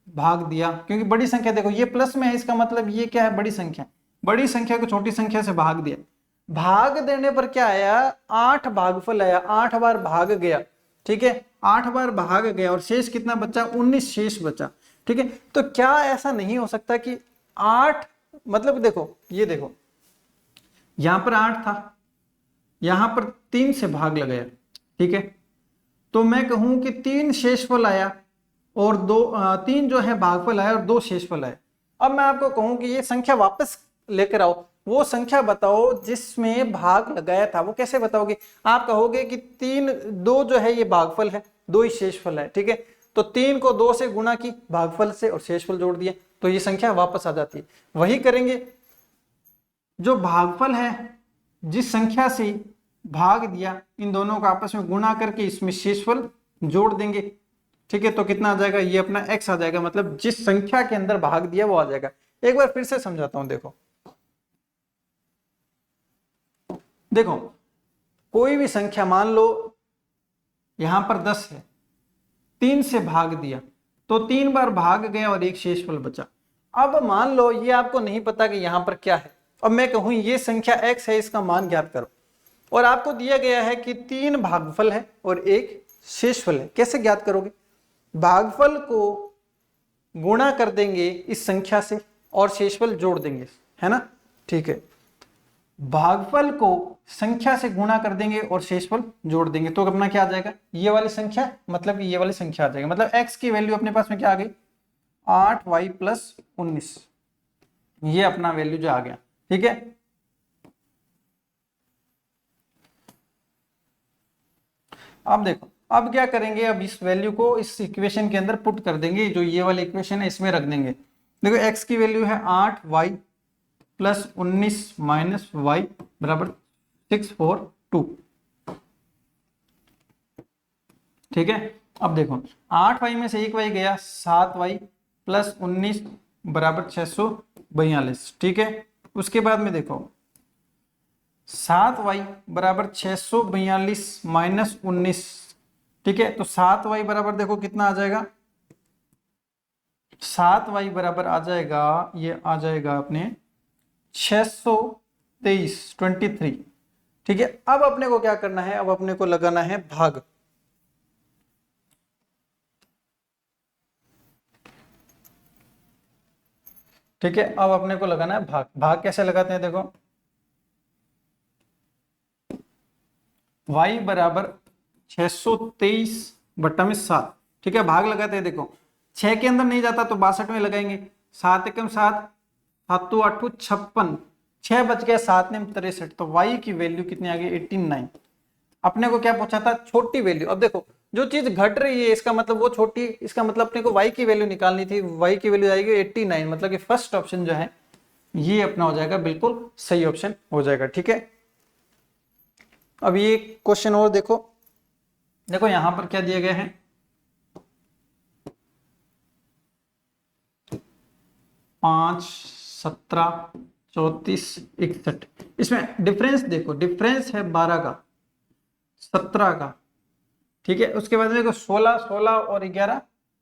भाग दिया, क्योंकि बड़ी संख्या देखो ये प्लस में है, इसका मतलब ये क्या है, बड़ी संख्या, बड़ी संख्या को छोटी संख्या से भाग दिया, भाग देने पर क्या आया, 8 भागफल आया, 8 बार भाग गया। ठीक है, 8 बार भाग गया और शेष कितना बचा, 19 शेष बचा। ठीक है, तो क्या ऐसा नहीं हो सकता कि 8, मतलब देखो ये देखो यहां पर 8 था, यहां पर 3 से भाग लगाया। ठीक है, तो मैं कहूं कि 3 शेषफल आया और 3 जो है भागफल आया और 2 शेषफल आए। अब मैं आपको कहूं कि ये संख्या वापस लेकर आओ, वो संख्या बताओ जिसमें भाग लगाया था, वो कैसे बताओगे, आप कहोगे कि 2 जो है ये भागफल है, 2 ही शेषफल है। ठीक है, तो 3 को 2 से गुणा की भागफल से और शेषफल जोड़ दिए तो ये संख्या वापस आ जाती है। वही करेंगे, जो भागफल है जिस संख्या से भाग दिया इन दोनों का आपस में गुणा करके इसमें शेषफल जोड़ देंगे। ठीक है, तो कितना आ जाएगा, ये अपना x आ जाएगा, मतलब जिस संख्या के अंदर भाग दिया वो आ जाएगा। एक बार फिर से समझाता हूं, देखो कोई भी संख्या मान लो यहां पर 10 है, 3 से भाग दिया तो 3 बार भाग गया और एक शेषफल बचा। अब मान लो ये आपको नहीं पता कि यहां पर क्या है, अब मैं कहूं ये संख्या x है, इसका मान ज्ञात करो, और आपको दिया गया है कि 3 भागफल है और एक शेषफल है, कैसे ज्ञात करोगे, भागफल को गुणा कर देंगे इस संख्या से और शेषफल जोड़ देंगे, है ना। ठीक है, भागफल को संख्या से गुणा कर देंगे और शेषफल जोड़ देंगे तो अपना क्या आ जाएगा, ये वाली संख्या, मतलब ये वाली संख्या आ जाएगी, मतलब x की वैल्यू अपने पास में क्या आ गई, 8y प्लस 19, ये अपना वैल्यू जो आ गया। ठीक है, अब देखो अब क्या करेंगे, अब इस वैल्यू को इस इक्वेशन के अंदर पुट कर देंगे, जो ये वाली इक्वेशन है इसमें रख देंगे। देखो x की वैल्यू है 8y प्लस 19 माइनस y बराबर 642। ठीक है, अब देखो 8y में से 1y गया, 7y प्लस 19 बराबर 642, ठीक है। उसके बाद में देखो 7y बराबर 642 माइनस 19, ठीक है। तो 7y बराबर देखो कितना आ जाएगा, 7y बराबर आ जाएगा, ये आ जाएगा अपने 623 23, ठीक है। अब अपने को क्या करना है, अब अपने को लगाना है भाग, ठीक है। अब अपने को लगाना है भाग। भाग कैसे लगाते हैं, देखो y बराबर 623 बट्टा में 7, ठीक है। भाग लगाते हैं, देखो 6 के अंदर नहीं जाता तो 62 में लगाएंगे, 7 एकम 7, 7 8 56, 6 बच गया, 7 ने 63, तो y की वैल्यू कितनी आ गई 89। अपने को क्या पूछा था, छोटी वैल्यू। अब देखो जो चीज घट रही है इसका मतलब वो छोटी, इसका मतलब अपने को y की वैल्यू निकालनी थी, y की वैल्यू आएगी 89, मतलब कि फर्स्ट ऑप्शन जो है ये अपना हो जाएगा, बिल्कुल सही ऑप्शन हो जाएगा, ठीक है। अब ये क्वेश्चन और देखो, देखो यहां पर क्या दिया गया है, 5 17 34 61, इसमें डिफरेंस देखो, डिफरेंस है 12 का 17 का, ठीक है। उसके बाद देखो 16 16 और 11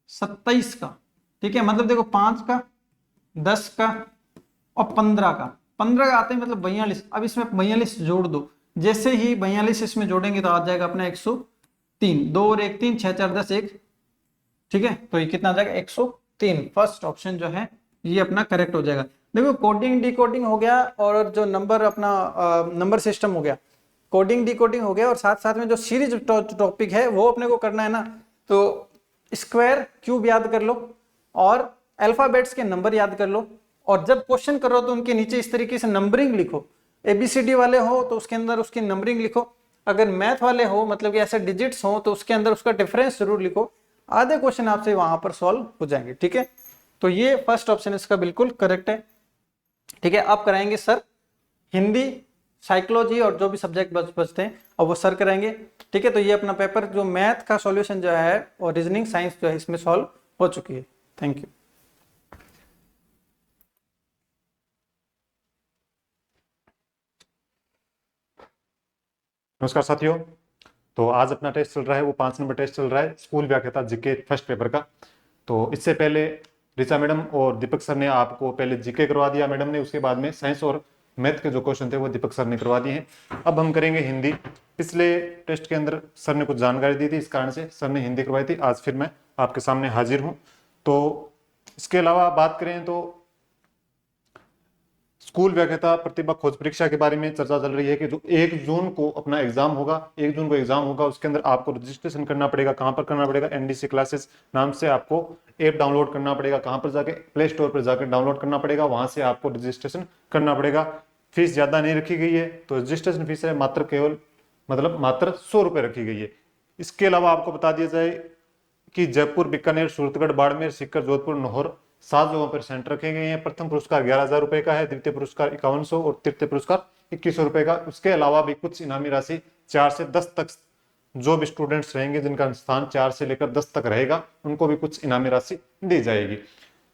27 का, ठीक है। मतलब देखो 5 का 10 का और 15 का, 15 का आते हैं मतलब 42। अब इसमें 42 जोड़ दो, जैसे ही 42 इसमें जोड़ेंगे तो आ जाएगा अपना 103, 2 और 1 3, 6 4 10 1, ठीक है। तो ये कितना आ जाएगा 103, फर्स्ट ऑप्शन जो है ये अपना करेक्ट हो जाएगा। देखो कोडिंग डिकोडिंग हो गया और जो नंबर अपना नंबर सिस्टम हो गया, कोडिंग डिकोडिंग हो गया, और साथ साथ में जो सीरीज टॉपिक है वो अपने को करना है ना। तो स्क्वायर क्यूब याद कर लो और अल्फाबेट्स के नंबर याद कर लो, और जब क्वेश्चन करो तो उनके नीचे इस तरीके से नंबरिंग लिखो। एबीसीडी वाले हो तो उसके अंदर उसकी नंबरिंग लिखो, अगर मैथ वाले हो मतलब कि ऐसे डिजिट्स हो तो उसके अंदर उसका डिफरेंस जरूर लिखो। आधे क्वेश्चन आपसे वहां पर सॉल्व हो जाएंगे, ठीक है। तो ये फर्स्ट ऑप्शन इसका बिल्कुल करेक्ट है, ठीक है। आप कराएंगे सर हिंदी, साइकोलॉजी और जो भी सब्जेक्ट बचते हैं और वो सर कराएंगे, ठीक है। तो ये अपना पेपर जो मैथ का सॉल्यूशन जो है और रीजनिंग साइंस जो है इसमें सॉल्व हो चुकी है। Thank you. नमस्कार साथियों। तो आज अपना टेस्ट चल रहा है, वो 5 नंबर टेस्ट चल रहा है, स्कूल व्याख्याता जीके फर्स्ट पेपर का। तो इससे पहले ऋचा मैडम और दीपक सर ने आपको पहले जीके करवा दिया मैडम ने, उसके बाद में साइंस और मैथ के जो क्वेश्चन थे वो दीपक सर ने करवा दिए हैं। अब हम करेंगे हिंदी। पिछले टेस्ट के अंदर सर ने कुछ जानकारी दी थी, इस कारण से सर ने हिंदी करवाई थी। आज फिर मैं आपके सामने हाजिर हूँ। तो इसके अलावा बात करें तो स्कूल व्याख्याता प्रतिभा खोज परीक्षा के बारे में चर्चा चल रही है कि जो 1 जून को अपना एग्जाम होगा, 1 जून को एग्जाम होगा, उसके अंदर आपको रजिस्ट्रेशन करना पड़ेगा। कहां पर करना पड़ेगा, एनडीसी क्लासेस नाम से आपको ऐप डाउनलोड करना पड़ेगा। कहां पर जाके, प्ले स्टोर पर जाकर डाउनलोड करना पड़ेगा, वहां से आपको रजिस्ट्रेशन करना पड़ेगा। फीस ज्यादा नहीं रखी गई है, तो रजिस्ट्रेशन फीस है मात्र केवल मतलब मात्र 100 रुपए रखी गई है। इसके अलावा आपको बता दिया जाए कि जयपुर, बीकानेर, सूरतगढ़, बाड़मेर, सीकर, जोधपुर, नौहर 7 जगहों पर सेंटर रखे गए हैं। प्रथम पुरस्कार 11,000 रुपए का है, द्वितीय पुरस्कार 5100 और तृतीय पुरस्कार 2100 रुपए का। उसके अलावा भी कुछ इनामी राशि 4 से 10 तक, जो भी स्टूडेंट्स रहेंगे जिनका स्थान 4 से लेकर 10 तक रहेगा, उनको भी कुछ इनामी राशि दी जाएगी।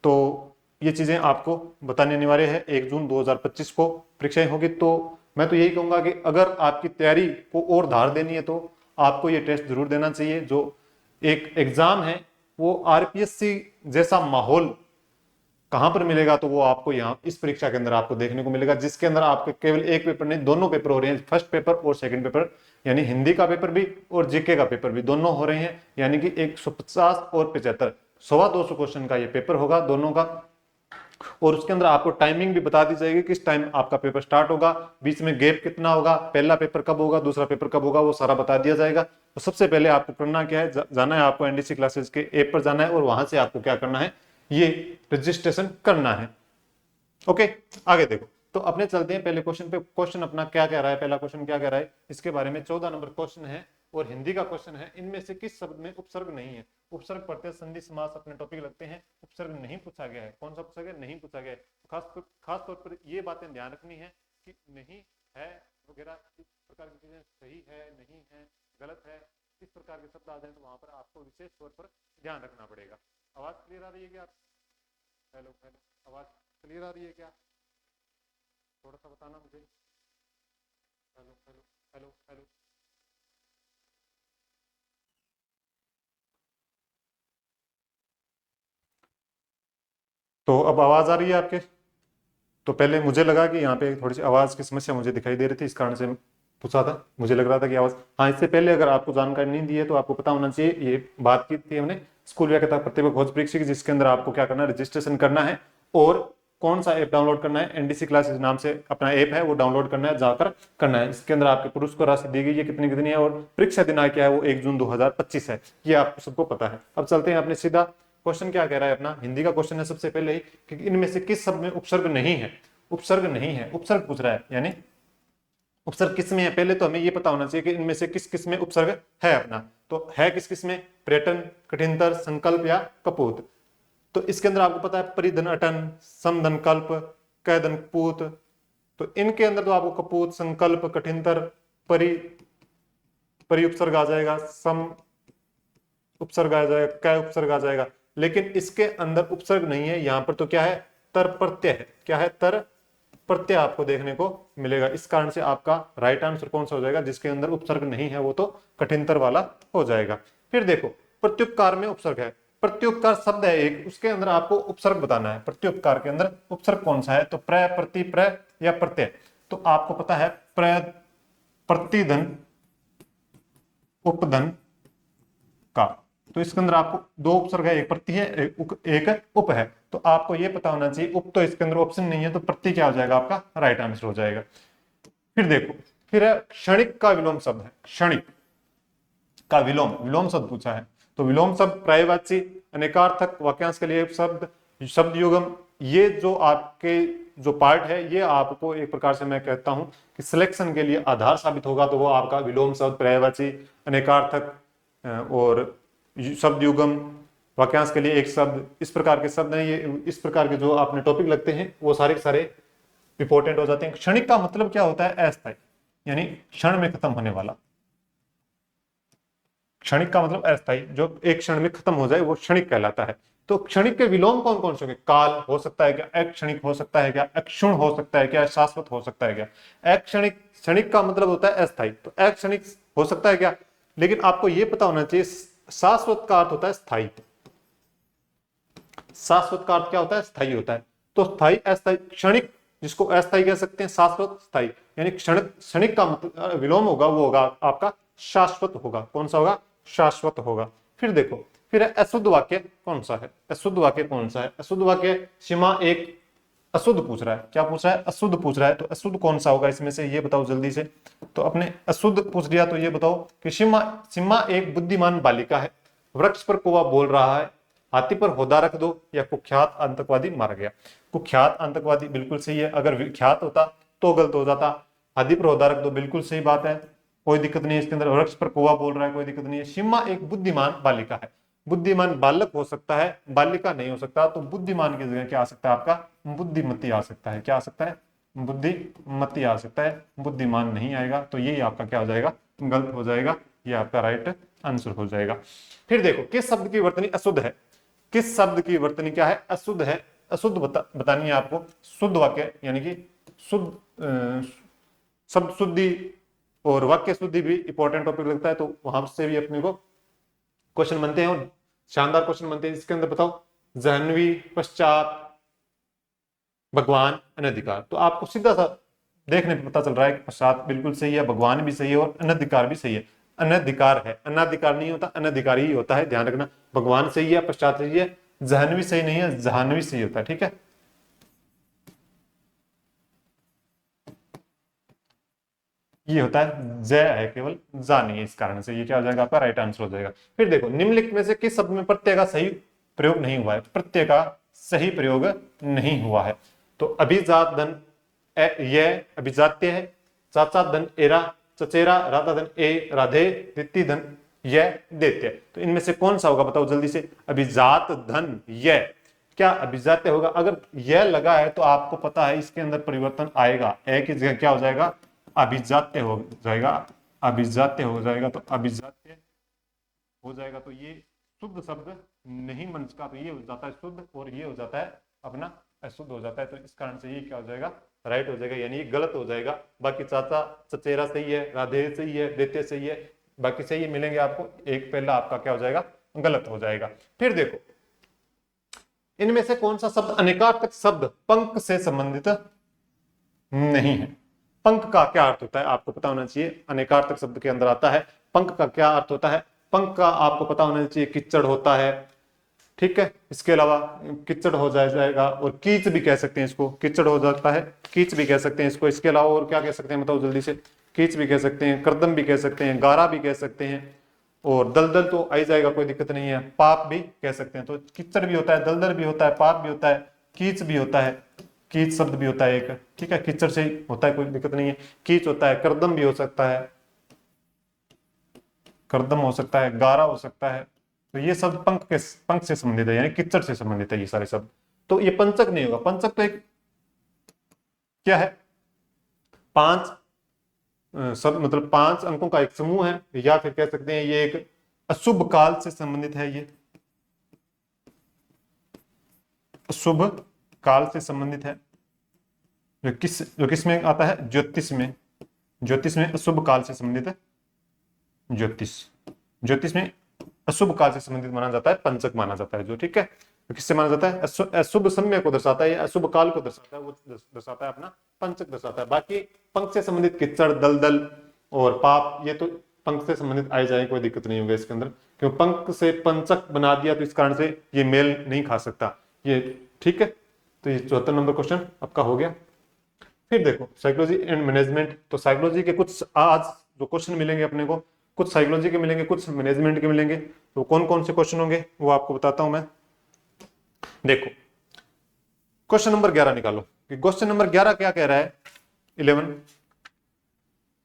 तो ये चीजें आपको बताने अनिवार्य है। 1 जून 2025 को परीक्षाएं होगी। तो मैं तो यही कहूंगा कि अगर आपकी तैयारी को और धार देनी है तो आपको ये टेस्ट जरूर देना चाहिए। जो एक एग्जाम है वो आरपीएससी जैसा माहौल कहां पर मिलेगा, तो वो आपको यहाँ इस परीक्षा के अंदर आपको देखने को मिलेगा, जिसके अंदर आपके केवल एक पेपर नहीं, दोनों पेपर हो रहे हैं, फर्स्ट पेपर और सेकंड पेपर, यानी हिंदी का पेपर भी और जीके का पेपर भी दोनों हो रहे हैं। यानी कि 150 और 75, 250 क्वेश्चन का ये पेपर होगा दोनों का। और उसके अंदर आपको टाइमिंग भी बता दी जाएगी, किस टाइम आपका पेपर स्टार्ट होगा, बीच में गैप कितना होगा, पहला पेपर कब होगा, दूसरा पेपर कब होगा, वो सारा बता दिया जाएगा। तो सबसे पहले आपको करना क्या है, जाना है आपको एनडीसी क्लासेस के ऐप पर जाना है और वहां से आपको क्या करना है, ये रजिस्ट्रेशन करना है। ओके, आगे देखो। तो अपने चलते हैं पहले क्वेश्चन पे। क्वेश्चन अपना क्या कह रहा है, पहला क्वेश्चन क्या कह रहा है इसके बारे में। 14 नंबर क्वेश्चन है और हिंदी का क्वेश्चन है। इनमें से किस शब्द में उपसर्ग नहीं है। उपसर्ग पढ़ते संधि समास अपने टॉपिक लगते हैं, उपसर्ग नहीं पूछा गया है। कौन सा पूछा गया, नहीं पूछा गया है। खास तौर पर ये बातें ध्यान रखनी है कि नहीं है वगैरह इस प्रकार की चीजें सही है, नहीं है, गलत है, इस प्रकार के शब्द आ जाए तो वहां पर आपको विशेष तौर पर ध्यान रखना पड़ेगा। आवाज क्लियर आ रही है क्या? हेलो हेलो, आवाज क्लियर आ रही है क्या? थोड़ा सा बताना मुझे। Hello hello hello hello. तो अब आवाज आ रही है आपके? तो पहले मुझे लगा कि यहाँ पे थोड़ी सी आवाज की समस्या मुझे दिखाई दे रही थी, इस कारण से पूछा था। मुझे लग रहा था कि आवाज, हाँ, इससे पहले अगर आपको जानकारी नहीं दी है तो आपको पता होना चाहिए, ये बात की थी हमने स्कूल व्याख्याता प्रतिभा खोज परीक्षा की, जिसके अंदर आपको क्या करना है, रजिस्ट्रेशन करना है और कौन सा ऐप डाउनलोड करना है, एनडीसी क्लासेस नाम से अपना ऐप है वो डाउनलोड करना है, जाकर करना है। इसके अंदर आपके पुरस्कार राशि दी गई है कितनी कितनी है, और परीक्षा दिनांक क्या है, वो 1 जून 2025 है, ये आपको सबको पता है। अब चलते हैं अपने सीधा, क्वेश्चन क्या कह रहा है अपना, हिंदी का क्वेश्चन है सबसे पहले ही कि इनमें से किस शब्द में उपसर्ग नहीं है। उपसर्ग नहीं है, उपसर्ग पूछ रहा है, यानी उपसर्ग किस में है, पहले तो हमें ये पता होना चाहिए कि इनमें से किस किस में उपसर्ग है अपना। तो है किस किस में, पर्यटन, कठिनतर, संकल्प या कपूत। तो इसके अंदर आपको पता है परिधन अटन, समधन कल्प, कैदन पूत। तो इनके अंदर तो आपको कपूत, संकल्प, कठिनतर, परि उपसर्ग आ जाएगा, सम उपसर्ग आ जाएगा, कै उपसर्ग आ जाएगा। लेकिन इसके अंदर उपसर्ग नहीं है, यहां पर तो क्या है, तर प्रत्यय है। क्या है, तर प्रत्यय आपको देखने को मिलेगा। इस कारण से आपका राइट आंसर कौन सा हो जाएगा, जिसके अंदर उपसर्ग नहीं है, वो तो कठिनतर वाला हो जाएगा। फिर देखो प्रत्युपकार में उपसर्ग है, प्रत्युपकार शब्द है एक, उसके अंदर आपको उपसर्ग बताना है। प्रत्युपकार के अंदर उपसर्ग कौन सा है, तो प्र, प्रति, प्र या प्रत्यय। तो आपको पता है प्र, प्रतिधन, उपधन का। तो इसके अंदर आपको 2 उपसर्ग है, एक प्रति है एक उप है। तो आपको यह पता होना चाहिए, उप तो इसके अंदर ऑप्शन नहीं है, तो प्रति क्या हो जाएगा आपका राइट आंसर हो जाएगा। फिर देखो, फिर है क्षणिक का विलोम शब्द है, क्षणिक का विलोम, विलोम शब्द पूछा है। तो विलोम शब्द पर्यायवाची, अनेकार्थक, वाक्यांश के लिए शब्द, शब्द युगम, ये जो आपके जो पार्ट है, ये आपको एक प्रकार से मैं कहता हूं कि सिलेक्शन के लिए आधार साबित होगा। तो वो आपका विलोम शब्द, पर्यायवाची, अनेकार्थक और शब्द युगम, वाक्यांश के लिए एक शब्द, इस प्रकार के शब्द हैं। ये इस प्रकार के जो आपने टॉपिक लगते हैं वो सारे सारे इंपॉर्टेंट हो जाते हैं। क्षणिक का मतलब क्या होता है, अस्थायी, यानी क्षण में खत्म होने वाला। क्षणिक का मतलब अस्थायी, जो एक क्षण में खत्म हो जाए वो क्षणिक कहलाता है। तो क्षणिक के विलोम कौन कौन से होंगे, काल हो सकता है क्या, अक्षणिक हो सकता है क्या, अक्षुण हो सकता है क्या, शाश्वत हो सकता है क्या। अक्षणिक, क्षणिक का मतलब होता है अस्थायी, तो अक्षणिक हो सकता है क्या। लेकिन आपको यह पता होना चाहिए शाश्वत का अर्थ होता है स्थायी, शाश्वत का अर्थ क्या होता है, स्थायी होता है। तो स्थायी, अस्थायी, क्षणिक जिसको अस्थायी कह सकते हैं, शाश्वत, स्थायी, यानी क्षणिक का मतलब विलोम होगा वो होगा आपका शाश्वत होगा। कौन सा होगा, शाश्वत होगा। फिर देखो, फिर अशुद्ध वाक्य कौन सा है, अशुद्ध वाक्य कौन सा है, अशुद्ध वाक्य सीमा एक अशुद्ध पूछ रहा है, क्या पूछ रहा है, अशुद्ध पूछ रहा है। तो अशुद्ध कौन सा होगा इसमें से, ये बताओ जल्दी से। तो अपने अशुद्ध पूछ लिया तो ये बताओ कि सीमा एक बुद्धिमान बालिका है, वृक्ष पर कौवा बोल रहा है, हाथी पर होदा रख दो, या कुख्यात आतंकवादी मारा गया। कुख्यात आतंकवादी बिल्कुल सही है, अगर विख्यात होता तो गलत हो जाता। हाथी पर होदा रख दो बिल्कुल सही बात है, कोई दिक्कत नहीं है इसके अंदर। वृक्ष पर कौवा बोल रहा है, कोई दिक्कत नहीं है। सीमा एक बुद्धिमान बालिका है, बुद्धिमान बालक हो सकता है, बालिका नहीं हो सकता। तो बुद्धिमान की जगह क्या आ सकता है आपका, बुद्धिमती आ सकता है। क्या आ सकता है, बुद्धिमती आ सकता है, बुद्धिमान नहीं आएगा। तो ये आपका क्या हो जाएगा, गलत हो जाएगा, ये आपका राइट आंसर हो जाएगा। फिर देखो, किस शब्द की वर्तनी अशुद्ध है, किस शब्द की वर्तनी क्या है, अशुद्ध है। अशुद्ध बतानी है आपको। शुद्ध वाक्य यानी कि शुद्ध शब्द शुद्धि और वाक्य शुद्धि भी इंपॉर्टेंट टॉपिक लगता है, तो वहां से भी अपने को क्वेश्चन बनते हैं और शानदार क्वेश्चन बनते हैं। इसके अंदर बताओ, जाह्नवी, पश्चात, भगवान, अनधिकार। तो आपको सीधा सा देखने पे पता चल रहा है कि पश्चात बिल्कुल सही है, भगवान भी सही है और अनधिकार भी सही है। अनधिकार है, अनाधिकार नहीं होता, अनधिकारी ही होता है, ध्यान रखना। भगवान सही है, पश्चात सही है, जाह्नवी सही नहीं है, जाह्नवी सही होता है, ठीक है। ये होता है जय है, केवल जा नहीं है, इस कारण से ये क्या हो जाएगा आपका राइट आंसर हो जाएगा। फिर देखो, निम्नलिखित में से किस शब्द में प्रत्यय का सही प्रयोग नहीं हुआ है, प्रत्यय का सही प्रयोग नहीं हुआ है। तो अभिजात धन ये अभिजात्य है, चाचा धन एरा, चचेरा, राधा धन ए राधे, दित्ती धन यह देत्य। तो इनमें से कौन सा होगा बताओ जल्दी से, अभिजात धन यह, क्या अभिजात्य होगा। अगर यह लगा है तो आपको पता है इसके अंदर परिवर्तन आएगा, ए की जगह क्या हो जाएगा, अभिजात्य हो जाएगा, अभिजात्य हो जाएगा। तो अभिजात्य हो जाएगा, तो ये शुद्ध शब्द नहीं मंच का, तो ये हो जाता है शुद्ध और ये हो जाता है अपना अशुद्ध हो जाता है। तो इस कारण से ये क्या हो जाएगा, राइट हो जाएगा, यानी ये गलत हो जाएगा। बाकी चाचा चचेरा सही है, राधे सही है, देते सही है, बाकी सही मिलेंगे आपको, एक पहला आपका क्या हो जाएगा, गलत हो जाएगा। फिर देखो इनमें से कौन सा शब्द अनेकार्थक शब्द पंख से संबंधित नहीं है। पंख का क्या अर्थ होता है आपको पता होना चाहिए, अनेकार्थक शब्द के अंदर आता है। पंख का क्या अर्थ होता है, पंख का आपको पता होना चाहिए कीचड़ होता है, ठीक है। इसके अलावा कीचड़ हो जाएगा, और कीच भी कह सकते हैं इसको, कीचड़ हो जाता है, कीच भी कह सकते हैं इसको। इसके अलावा और क्या कह सकते हैं बताओ जल्दी से, कीच भी कह सकते हैं, करदम भी कह सकते हैं, गारा भी कह सकते हैं, और दलदल तो आ ही जाएगा, कोई दिक्कत नहीं है। पाप भी कह सकते हैं, तो कीचड़ भी होता है, दलदल भी होता है, पाप भी होता है, कीच भी होता है, कीच शब्द भी होता है एक, ठीक है, कीचड़ से ही होता है, कोई दिक्कत नहीं है। कीच होता है, करदम भी हो सकता है, करदम हो सकता है, गारा हो सकता है। तो ये सब पंख से संबंधित है, यानी कीचड़ से संबंधित है ये सारे शब्द। तो ये पंचक नहीं होगा, पंचक तो एक क्या है, 5 सब मतलब 5 अंकों का एक समूह है, या फिर कह सकते हैं ये एक अशुभ काल से संबंधित है, ये अशुभ काल से संबंधित है, जो किस में आता है, ज्योतिष में, ज्योतिष में अशुभ काल से संबंधित है, ज्योतिष में अशुभ काल से संबंधित माना जाता है, पंचक माना जाता है जो, ठीक है। तो किससे माना जाता है, अशुभ समय को दर्शाता है, या अशुभ काल को दर्शाता है, वो दर्शाता है अपना पंचक दर्शाता है। बाकी पंख से संबंधित कीचड़, दलदल और पाप, ये तो पंख से संबंधित आए जाए, कोई दिक्कत नहीं होगा इसके अंदर, क्यों पंख से पंचक बना दिया तो इस कारण से ये मेल नहीं खा सकता ये, ठीक है। तो ये 74 नंबर क्वेश्चन आपका हो गया। फिर देखो साइकोलॉजी एंड मैनेजमेंट, तो साइकोलॉजी के कुछ आज जो क्वेश्चन मिलेंगे अपने को, कुछ साइकोलॉजी के मिलेंगे, कुछ मैनेजमेंट के मिलेंगे। तो कौन कौन से क्वेश्चन होंगे वो आपको बताता हूं मैं। देखो क्वेश्चन नंबर 11 निकालो, कि क्वेश्चन नंबर 11 क्या कह रहा है, 11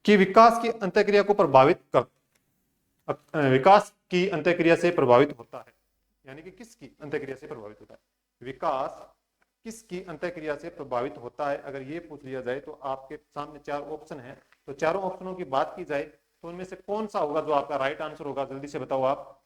कि विकास की अंतःक्रिया को प्रभावित कर, विकास की अंतःक्रिया से प्रभावित होता है, यानी कि किसकी अंतःक्रिया से प्रभावित होता है, विकास किसकी अंतःक्रिया से प्रभावित होता है। अगर ये पूछ लिया जाए तो आपके सामने 4 ऑप्शन है, तो चारों ऑप्शनों की बात की जाए तो उनमें से कौन सा होगा जो आपका राइट आंसर होगा, जल्दी से बताओ आप।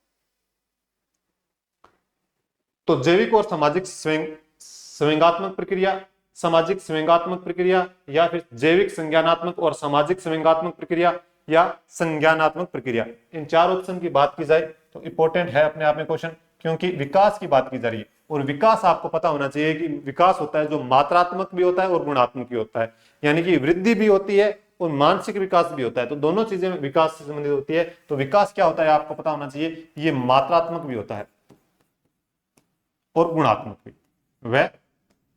तो जैविक और सामाजिक संवेगात्मक प्रक्रिया, सामाजिक संवेगात्मक प्रक्रिया, या फिर जैविक संज्ञानात्मक और सामाजिक संवेगात्मक प्रक्रिया, या संज्ञानात्मक प्रक्रिया। इन 4 ऑप्शन की बात की जाए तो इंपॉर्टेंट है अपने आप में क्वेश्चन, क्योंकि विकास की बात की जा रही है, और विकास आपको पता होना चाहिए कि विकास होता है जो मात्रात्मक भी होता है और गुणात्मक भी होता है, यानी कि वृद्धि भी होती है और मानसिक विकास भी होता है, तो दोनों चीजें विकास से संबंधित होती है। तो विकास क्या होता है आपको पता होना चाहिए, ये मात्रात्मक भी होता है और गुणात्मक भी, वह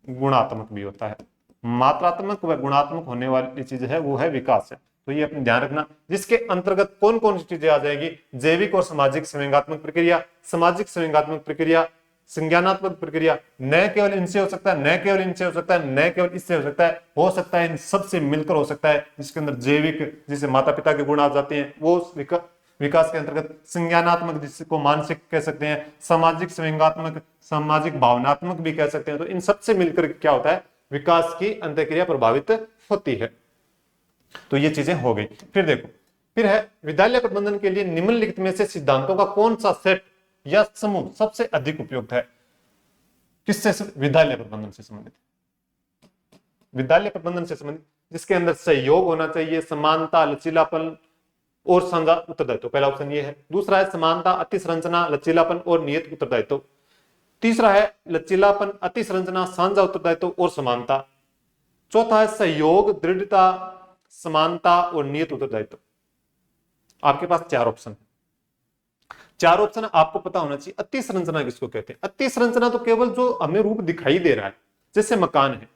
गुणात्मक भी होता है। मात्रात्मक व गुणात्मक होने वाली चीज है वो है विकास है। तो ये अपने ध्यान रखना, जिसके अंतर्गत कौन कौन सी चीजें आ जाएगी, जैविक और सामाजिक संवेगात्मक प्रक्रिया, सामाजिक संवेगात्मक प्रक्रिया, संज्ञानात्मक प्रक्रिया, न केवल इनसे हो सकता है, न केवल इनसे हो सकता है, न केवल इससे हो सकता है इन सबसे मिलकर हो सकता है, जिसके अंदर जैविक जिसे माता पिता के गुण आ जाते हैं वो विकास के अंतर्गत, संज्ञानात्मक जिसको मानसिक कह सकते हैं, सामाजिक संवेगात्मक, सामाजिक भावनात्मक भी कह सकते हैं। तो इन सबसे मिलकर क्या होता है, विकास की अंतःक्रिया प्रभावित होती है। तो ये चीजें हो गई। फिर देखो, फिर है विद्यालय प्रबंधन के लिए निम्नलिखित में से सिद्धांतों का कौन सा सेट या समूह सबसे अधिक उपयुक्त है। किससे, विद्यालय प्रबंधन से संबंधित, विद्यालय प्रबंधन से संबंधित जिसके अंदर सहयोग होना चाहिए, समानता, लचीलापन और साझा उत्तरदायित्व। पहला ऑप्शन ये है। दूसरा है समानता, अति संरचना, लचीलापन और नियत उत्तरदायित्व। तीसरा है लचीलापन, अति संरचना, साझा उत्तरदायित्व और समानता। चौथा है सहयोग, दृढ़ता, समानता और नियत उत्तरदायित्व। आपके पास 4 ऑप्शन है। 4 ऑप्शन आपको पता होना चाहिए। अति संरचना किसको कहते हैं? अति संरचना तो केवल जो हमें रूप दिखाई दे रहा है, जैसे मकान है।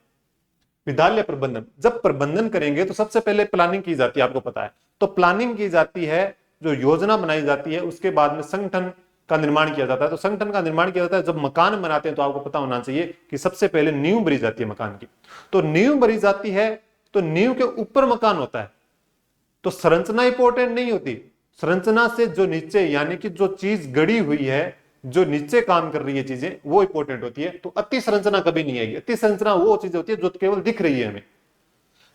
विद्यालय प्रबंधन, जब प्रबंधन करेंगे तो सबसे पहले प्लानिंग की जाती है, आपको पता है। तो प्लानिंग की जाती है, जो योजना बनाई जाती है, उसके बाद में संगठन का निर्माण किया जाता है। तो संगठन का निर्माण किया जाता है, जब मकान बनाते हैं तो आपको पता होना चाहिए कि सबसे पहले नींव भरी जाती है मकान की। तो नींव भरी जाती है, तो नींव के ऊपर मकान होता है। तो संरचना इंपॉर्टेंट नहीं होती, संरचना से जो नीचे, यानी कि जो चीज गड़ी हुई है, जो नीचे काम कर रही है चीजें, वो इंपॉर्टेंट होती है। तो अति संरचना कभी नहीं आएगी। अति संरचना वो चीज होती है जो केवल दिख रही है हमें।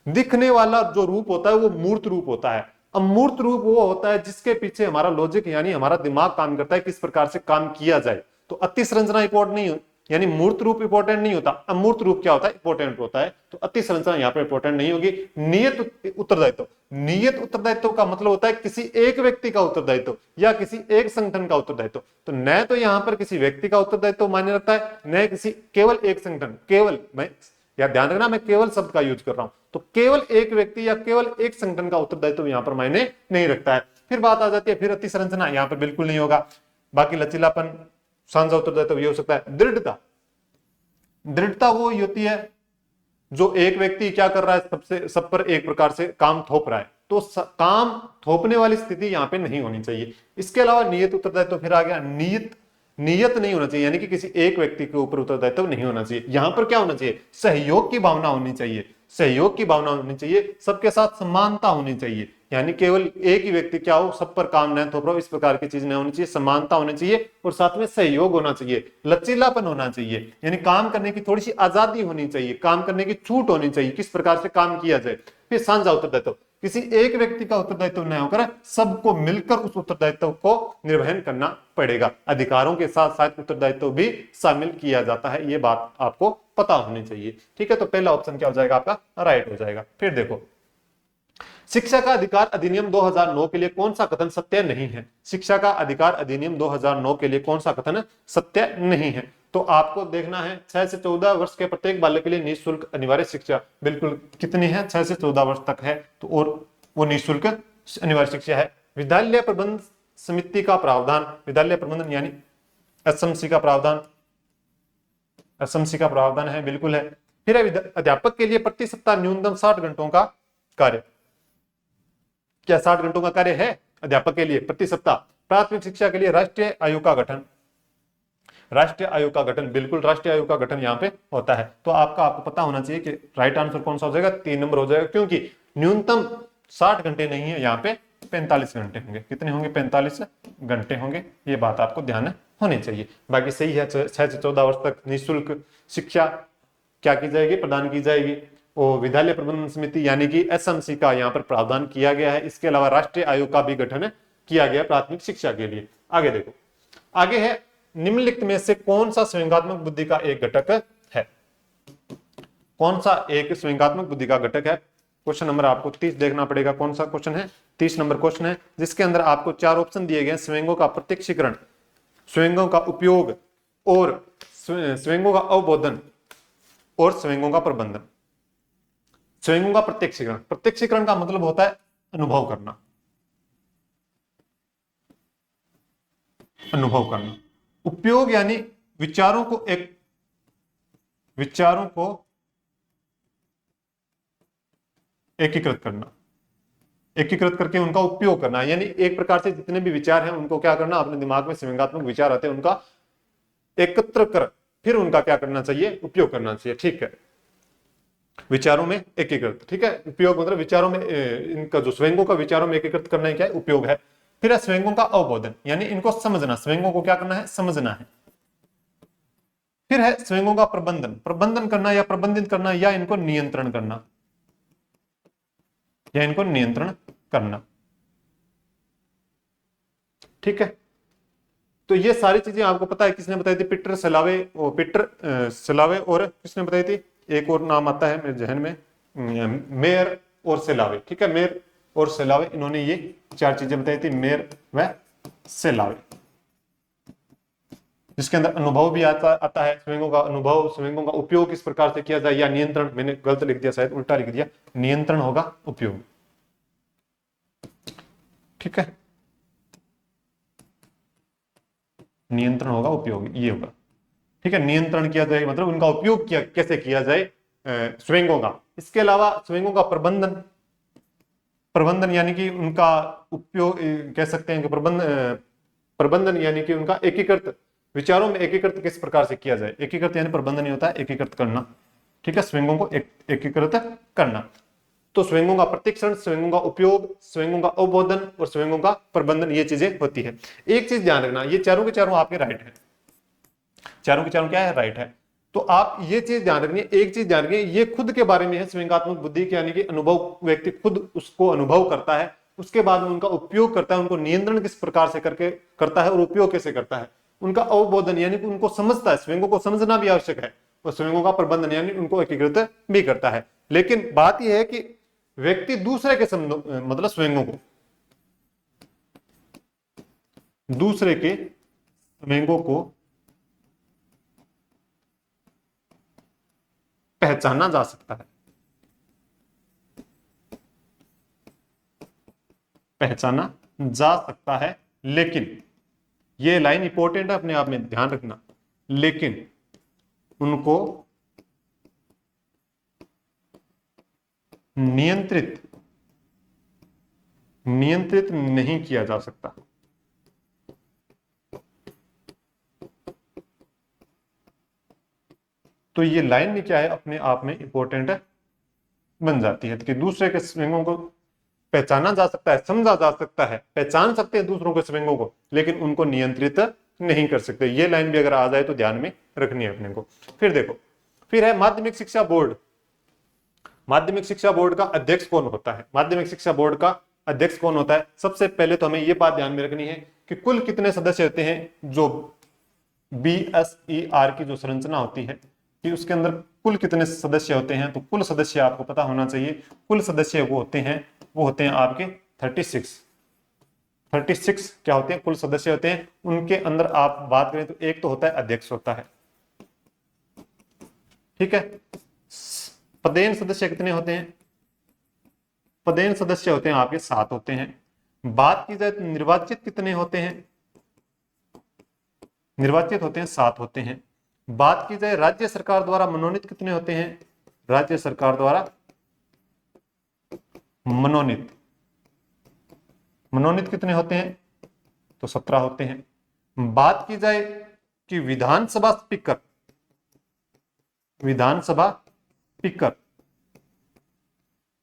दिखने वाला जो रूप होता है वो मूर्त रूप होता है। अमूर्त रूप वो होता है जिसके पीछे हमारा लॉजिक यानी हमारा दिमाग काम करता है, किस प्रकार से काम किया जाए। तो अति संरचना इंपॉर्टेंट नहीं, यानी मूर्त रूप इंपॉर्टेंट नहीं होता, अमूर्त रूप क्या होता है, इंपॉर्टेंट होता है। तो अति संरचना यहाँ पे इंपॉर्टेंट नहीं होगी। नियत उत्तरदायित्व, नियत उत्तरदायित्व का मतलब होता है किसी एक व्यक्ति का उत्तरदायित्व या किसी एक संगठन का उत्तरदायित्व। तो न तो यहाँ पर किसी व्यक्ति का उत्तरदायित्व मान्य रखता है, न किसी केवल एक संगठन, केवल, मैं या ध्यान रखना मैं केवल शब्द का यूज कर रहा हूं, तो केवल एक व्यक्ति या केवल एक संगठन का उत्तरदायित्व यहां पर मायने नहीं रखता है। फिर बात आ जाती है, फिर अति संरचना यहां पर बिल्कुल नहीं होगा। बाकी लचीलापन, साझा उत्तरदायित्व ये हो सकता है। दृढ़ता, दृढ़ता वो होती है जो एक व्यक्ति क्या कर रहा है, सबसे सब पर एक प्रकार से काम थोप रहा है, तो काम थोपने वाली स्थिति यहां पे नहीं होनी चाहिए। इसके अलावा नियत उत्तरदायित्व फिर आ गया, नियत नहीं होना चाहिए, यानी कि किसी एक व्यक्ति के ऊपर उत्तरदायित्व नहीं होना चाहिए। यहां पर क्या होना चाहिए, सहयोग की भावना होनी चाहिए, सहयोग की भावना होनी चाहिए, सबके साथ समानता होनी चाहिए, यानी केवल एक ही व्यक्ति क्या हो, सब पर काम न थोप रहा हो, इस प्रकार की चीज नहीं होनी चाहिए, समानता होनी चाहिए और साथ में सहयोग होना चाहिए, लचीलापन होना चाहिए, यानी काम करने की थोड़ी सी आजादी होनी चाहिए, काम करने की छूट होनी चाहिए, किस प्रकार से काम किया जाए। फिर साझा उत्तरदायित्व, किसी एक व्यक्ति का उत्तरदायित्व न होकर सबको मिलकर उस उत्तरदायित्व को निर्वहन करना पड़ेगा। अधिकारों के साथ साथ उत्तरदायित्व भी शामिल किया जाता है, ये बात आपको पता होनी चाहिए। ठीक है, तो पहला ऑप्शन क्या हो जाएगा आपका, राइट हो जाएगा। फिर देखो, शिक्षा का अधिकार अधिनियम 2009 के लिए कौन सा कथन सत्य नहीं है। शिक्षा का अधिकार अधिनियम 2009 के लिए कौन सा कथन सत्य नहीं है। तो आपको देखना है 6 से 14 वर्ष के प्रत्येक बालक के लिए निःशुल्क अनिवार्य शिक्षा बिल्कुल कितनी है, 6 से 14 वर्ष तक है, तो और वो निःशुल्क अनिवार्य शिक्षा है। विद्यालय प्रबंध समिति का प्रावधान, विद्यालय प्रबंधन यानी एसएमसी का प्रावधान, एसएमसी का प्रावधान है, बिल्कुल है। फिर अध्यापक के लिए प्रति सप्ताह न्यूनतम 60 घंटों का कार्य, क्या 60 घंटों का कार्य है अध्यापक के लिए प्रति सप्ताह। प्राथमिक शिक्षा के लिए राष्ट्रीय आयोग का गठन, राष्ट्रीय आयोग का गठन, बिल्कुल राष्ट्रीय आयोग का गठन यहाँ पे होता है। तो आपको पता होना चाहिए कि राइट आंसर कौन सा हो जाएगा, 3 नंबर हो जाएगा, क्योंकि न्यूनतम 60 घंटे नहीं है, यहाँ पे 45 घंटे होंगे। कितने होंगे, 45 घंटे होंगे, ये बात आपको ध्यान होनी चाहिए। बाकी सही है, 6 से 14 वर्ष तक निःशुल्क शिक्षा क्या की जाएगी, प्रदान की जाएगी। और विद्यालय प्रबंधन समिति यानी कि एसएमसी का यहाँ पर प्रावधान किया गया है। इसके अलावा राष्ट्रीय आयोग का भी गठन किया गया प्राथमिक शिक्षा के लिए। आगे देखो, आगे है निम्नलिखित में से कौन सा संवेगात्मक बुद्धि का एक घटक है, कौन सा एक संवेगात्मक बुद्धि का घटक है। क्वेश्चन नंबर आपको 30 देखना पड़ेगा, कौन सा क्वेश्चन है, 30 नंबर क्वेश्चन है, जिसके अंदर आपको 4 ऑप्शन दिए गए, स्वयंगों का प्रत्यक्षीकरण, स्वयंगों का उपयोग और स्वयंगों का अवबोधन और स्वयंगों का प्रबंधन। स्वयंगों का प्रत्यक्षीकरण, प्रत्यक्षीकरण का मतलब होता है अनुभव करना, अनुभव करना। उपयोग यानी विचारों को एकीकृत करना, एकीकृत करके उनका उपयोग करना, यानी एक प्रकार से जितने भी विचार हैं उनको क्या करना, अपने दिमाग में संवेगात्मक विचार आते हैं उनका एकत्र कर फिर उनका क्या करना चाहिए, उपयोग करना चाहिए। ठीक है, विचारों में एकीकृत, ठीक है, उपयोग मतलब विचारों में इनका जो स्वयंगों का विचारों में एकीकृत करना है क्या है, उपयोग है। फिर है स्वयंगों का अवबोधन, यानी इनको समझना, स्वयंगों को क्या करना है, समझना है। फिर है स्वयंगों का प्रबंधन, प्रबंधन करना या प्रबंधित करना या इनको नियंत्रण करना, या इनको नियंत्रण करना। ठीक है, तो ये सारी चीजें आपको पता है, किसने बताई थी, पीटर सेलावे और किसने बताई थी, एक और नाम आता है मेरे जहन में, मेयर और सेलावे। ठीक है, मेयर और सेलावे, इन्होंने ये 4 चीजें बताई थी, मेयर व सेलावे, जिसके अंदर अनुभव भी आता है, स्वयंगों का अनुभव, स्वयंगों का उपयोग किस प्रकार से किया जाए, या नियंत्रण, मैंने गलत लिख दिया शायद, उल्टा लिख दिया, नियंत्रण होगा उपयोग। ठीक है, नियंत्रण होगा उपयोग, ये होगा। ठीक है, नियंत्रण किया जाए मतलब उनका उपयोग किया कैसे किया जाए स्वयंगों का। इसके अलावा स्वयंगों का प्रबंधन, प्रबंधन यानी कि उनका उपयोग कह सकते हैं कि प्रबंधन यानी कि उनका एकीकृत, विचारों में एकीकृत किस प्रकार से किया जाए, एकीकृत यानी प्रबंधन ही होता है एकीकृत करना। ठीक है, स्वयंगों को एकीकृत करना। तो स्वयंगों का प्रत्यक्षीकरण, स्वयंगों का उपयोग, स्वयंगों का अवबोधन और स्वयंगों का प्रबंधन, ये चीजें होती है। एक चीज ध्यान रखना, ये चारों के चारों आपके राइट है, चारों के चारों क्या है, राइट है। तो आप ये चीज ध्यान रखनी है, एक चीज ध्यान रखिए, ये खुद के बारे में है स्वयंगात्मक बुद्धि की, यानी कि अनुभव, व्यक्ति खुद उसको अनुभव करता है, उसके बाद में उनका उपयोग करता है, उनको नियंत्रण किस प्रकार से करके करता है और उपयोग कैसे करता है, उनका अवबोधन यानी कि उनको समझता है, स्वयं को समझना भी आवश्यक है, और स्वयं का प्रबंधन यानी उनको एकीकृत भी करता है। लेकिन बात यह है कि व्यक्ति दूसरे के मतलब स्वयं को, दूसरे के स्वयं को पहचाना जा सकता है, पहचाना जा सकता है, लेकिन ये लाइन इंपॉर्टेंट है, अपने आप में ध्यान रखना, लेकिन उनको नियंत्रित नहीं किया जा सकता। तो ये लाइन भी क्या है, अपने आप में इंपॉर्टेंट बन जाती है कि दूसरे के स्वयं को पहचाना जा सकता है, समझा जा सकता है, पहचान सकते हैं दूसरों के स्वयं को, लेकिन उनको नियंत्रित नहीं कर सकते। ये लाइन भी अगर आ जाए तो ध्यान में रखनी है अपने को। फिर देखो, फिर है माध्यमिक शिक्षा बोर्ड। माध्यमिक शिक्षा बोर्ड का अध्यक्ष कौन होता है? माध्यमिक शिक्षा बोर्ड का अध्यक्ष कौन होता है? सबसे पहले तो हमें यह बात ध्यान में रखनी है कि कुल कितने सदस्य होते हैं। जो BSER की जो संरचना होती है कि उसके अंदर कुल कितने सदस्य होते हैं, तो कुल सदस्य आपको पता होना चाहिए। कुल सदस्य वो होते हैं आपके 36 क्या होते हैं, कुल सदस्य होते हैं। उनके अंदर आप बात करें तो एक तो होता है अध्यक्ष होता है, ठीक है। पदेन सदस्य कितने होते हैं? पदेन सदस्य होते हैं आपके 7 होते हैं। बात की जाए तो निर्वाचित कितने होते हैं? निर्वाचित होते हैं 7 होते हैं। बात की जाए राज्य सरकार द्वारा मनोनीत कितने होते हैं? राज्य सरकार द्वारा मनोनीत कितने होते हैं? तो 17 होते हैं। बात की जाए कि विधानसभा स्पीकर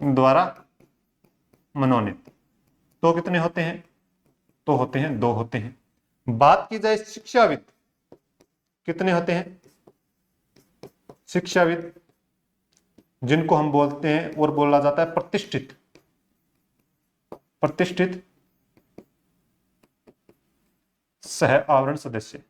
द्वारा मनोनीत तो कितने होते हैं? तो होते हैं 2 होते हैं। बात की जाए शिक्षाविद कितने होते हैं? शिक्षाविद जिनको हम बोलते हैं और बोला जाता है प्रतिष्ठित सह आवरण सदस्य,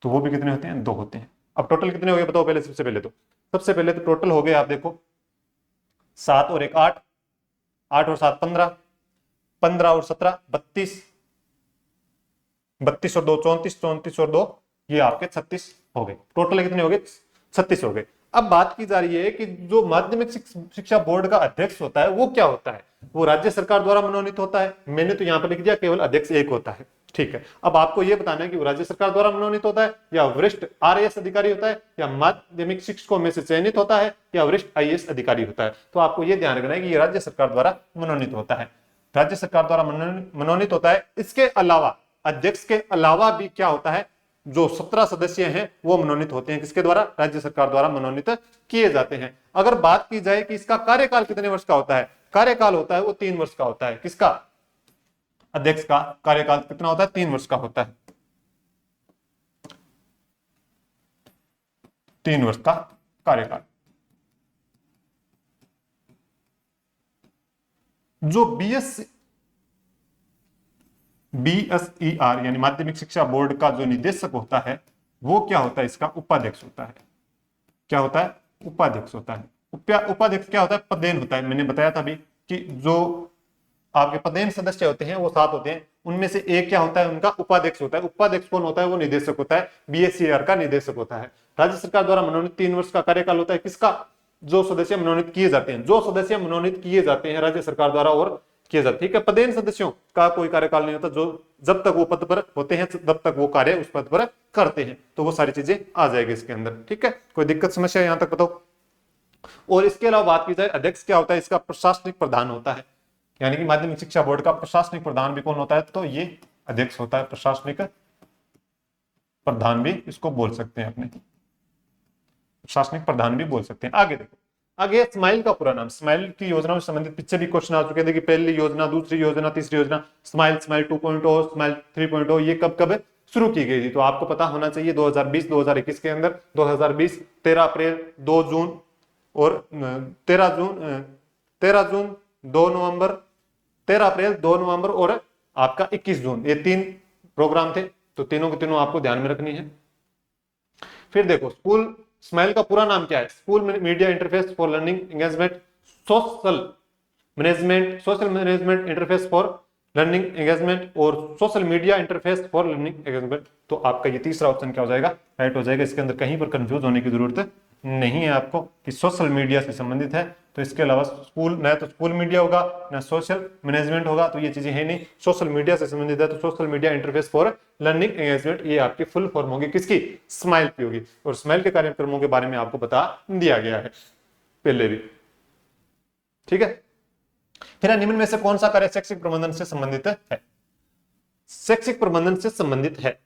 तो वो भी कितने होते हैं? 2 होते हैं। अब टोटल कितने हो गए बताओ पहले? सबसे पहले तो टोटल हो गए, आप देखो 7 और 1 8, 8 और 7 15, 15 और 17 32, 32 और 2 34, 34 और 2 ये आपके 36 हो गए। टोटल कितने हो गए? 36 हो गए। अब बात की जा रही है कि जो माध्यमिक शिक्षा बोर्ड का अध्यक्ष होता है वो क्या होता है? वो राज्य सरकार द्वारा मनोनीत होता है। मैंने तो यहां पर लिख दिया केवल अध्यक्ष एक होता है, ठीक है। अब आपको यह बताना है कि वो राज्य सरकार द्वारा मनोनीत होता है या वरिष्ठ RAS अधिकारी होता है या माध्यमिक शिक्षकों में से चयनित होता है या वरिष्ठ IAS अधिकारी होता है। तो आपको यह ध्यान रखना है कि ये राज्य सरकार द्वारा मनोनीत होता है, राज्य सरकार द्वारा मनोनीत होता है। इसके अलावा अध्यक्ष के अलावा भी क्या होता है? जो 17 सदस्य हैं वो मनोनीत होते हैं। किसके द्वारा? राज्य सरकार द्वारा मनोनीत किए जाते हैं। अगर बात की जाए कि इसका कार्यकाल कितने वर्ष का होता है, कार्यकाल होता है वो 3 वर्ष का होता है। किसका? अध्यक्ष का कार्यकाल कितना होता है? 3 वर्ष का होता है। 3 वर्ष का कार्यकाल। जो BSER यानी माध्यमिक शिक्षा बोर्ड का जो निदेशक होता है वो क्या होता है? इसका उपाध्यक्ष होता है। क्या होता है? उपाध्यक्ष होता है। उपाध्यक्ष क्या होता है? पदेन होता है। मैंने बताया था अभी कि जो आपके पदेन सदस्य होते हैं वो 7 होते हैं, उनमें से एक क्या होता है? उनका उपाध्यक्ष होता है। उपाध्यक्ष कौन होता है? वो निदेशक होता है, BSER का निदेशक होता है। राज्य सरकार द्वारा मनोनीत 3 वर्ष का कार्यकाल होता है। किसका? जो सदस्य मनोनीत किए जाते हैं, जो सदस्य मनोनीत किए जाते हैं राज्य सरकार द्वारा और किए जाते हैं, ठीक है। पदेन सदस्यों का कोई कार्यकाल नहीं होता, जो जब तक वो पद पर होते हैं तब तक वो कार्य उस पद पर करते हैं। तो वो सारी चीजें आ जाएगी इसके अंदर, ठीक है। कोई दिक्कत समस्या यहां तक बताओ। और इसके अलावा बात की जाए अध्यक्ष क्या होता है? इसका प्रशासनिक प्रधान होता है। यानी कि माध्यमिक शिक्षा बोर्ड का प्रशासनिक प्रधान भी कौन होता है? तो ये अध्यक्ष होता है। प्रशासनिक प्रधान भी इसको बोल सकते हैं, अपने प्रशासनिक प्रधान भी बोल सकते हैं। आगे देखो, आगे स्माइल का पूरा नाम। स्माइल की योजना से संबंधित पीछे भी क्वेश्चन आ चुके थे कि पहली योजना, दूसरी योजना, तीसरी योजना, स्माइल 2.0, स्माइल 3.0 ये कब कब शुरू की गई थी? तो आपको पता होना चाहिए 2020-2021 के अंदर। 2020 13 अप्रैल, 2 जून और 13 जून 2 नवंबर 13 अप्रैल 2 नवंबर और आपका 21 जून, ये 3 प्रोग्राम थे। तो तीनों के तीनों आपको ध्यान में रखनी है। फिर देखो स्कूल स्माइल का पूरा नाम क्या है? School media interface for learning engagement social management interface for learning engagement और social media interface for learning engagement. तो आपका ये तीसरा ऑप्शन क्या हो जाएगा? राइट हो जाएगा। इसके अंदर कहीं पर कंफ्यूज होने की जरूरत नहीं है आपको कि सोशल मीडिया से संबंधित है। तो इसके अलावा स्कूल ना तो स्कूल मीडिया होगा ना सोशल मैनेजमेंट होगा, तो ये चीजें है नहीं। सोशल मीडिया से संबंधित है तो social media interface for learning engagement, ये आपकी फुल फॉर्म होगी किसकी? स्माइल की होगी। और स्माइल के कार्यक्रमों के बारे में आपको बता दिया गया है पहले भी, ठीक है। फिर निम्न में से कौन सा कार्य शैक्षिक प्रबंधन से संबंधित है? शैक्षिक प्रबंधन से संबंधित है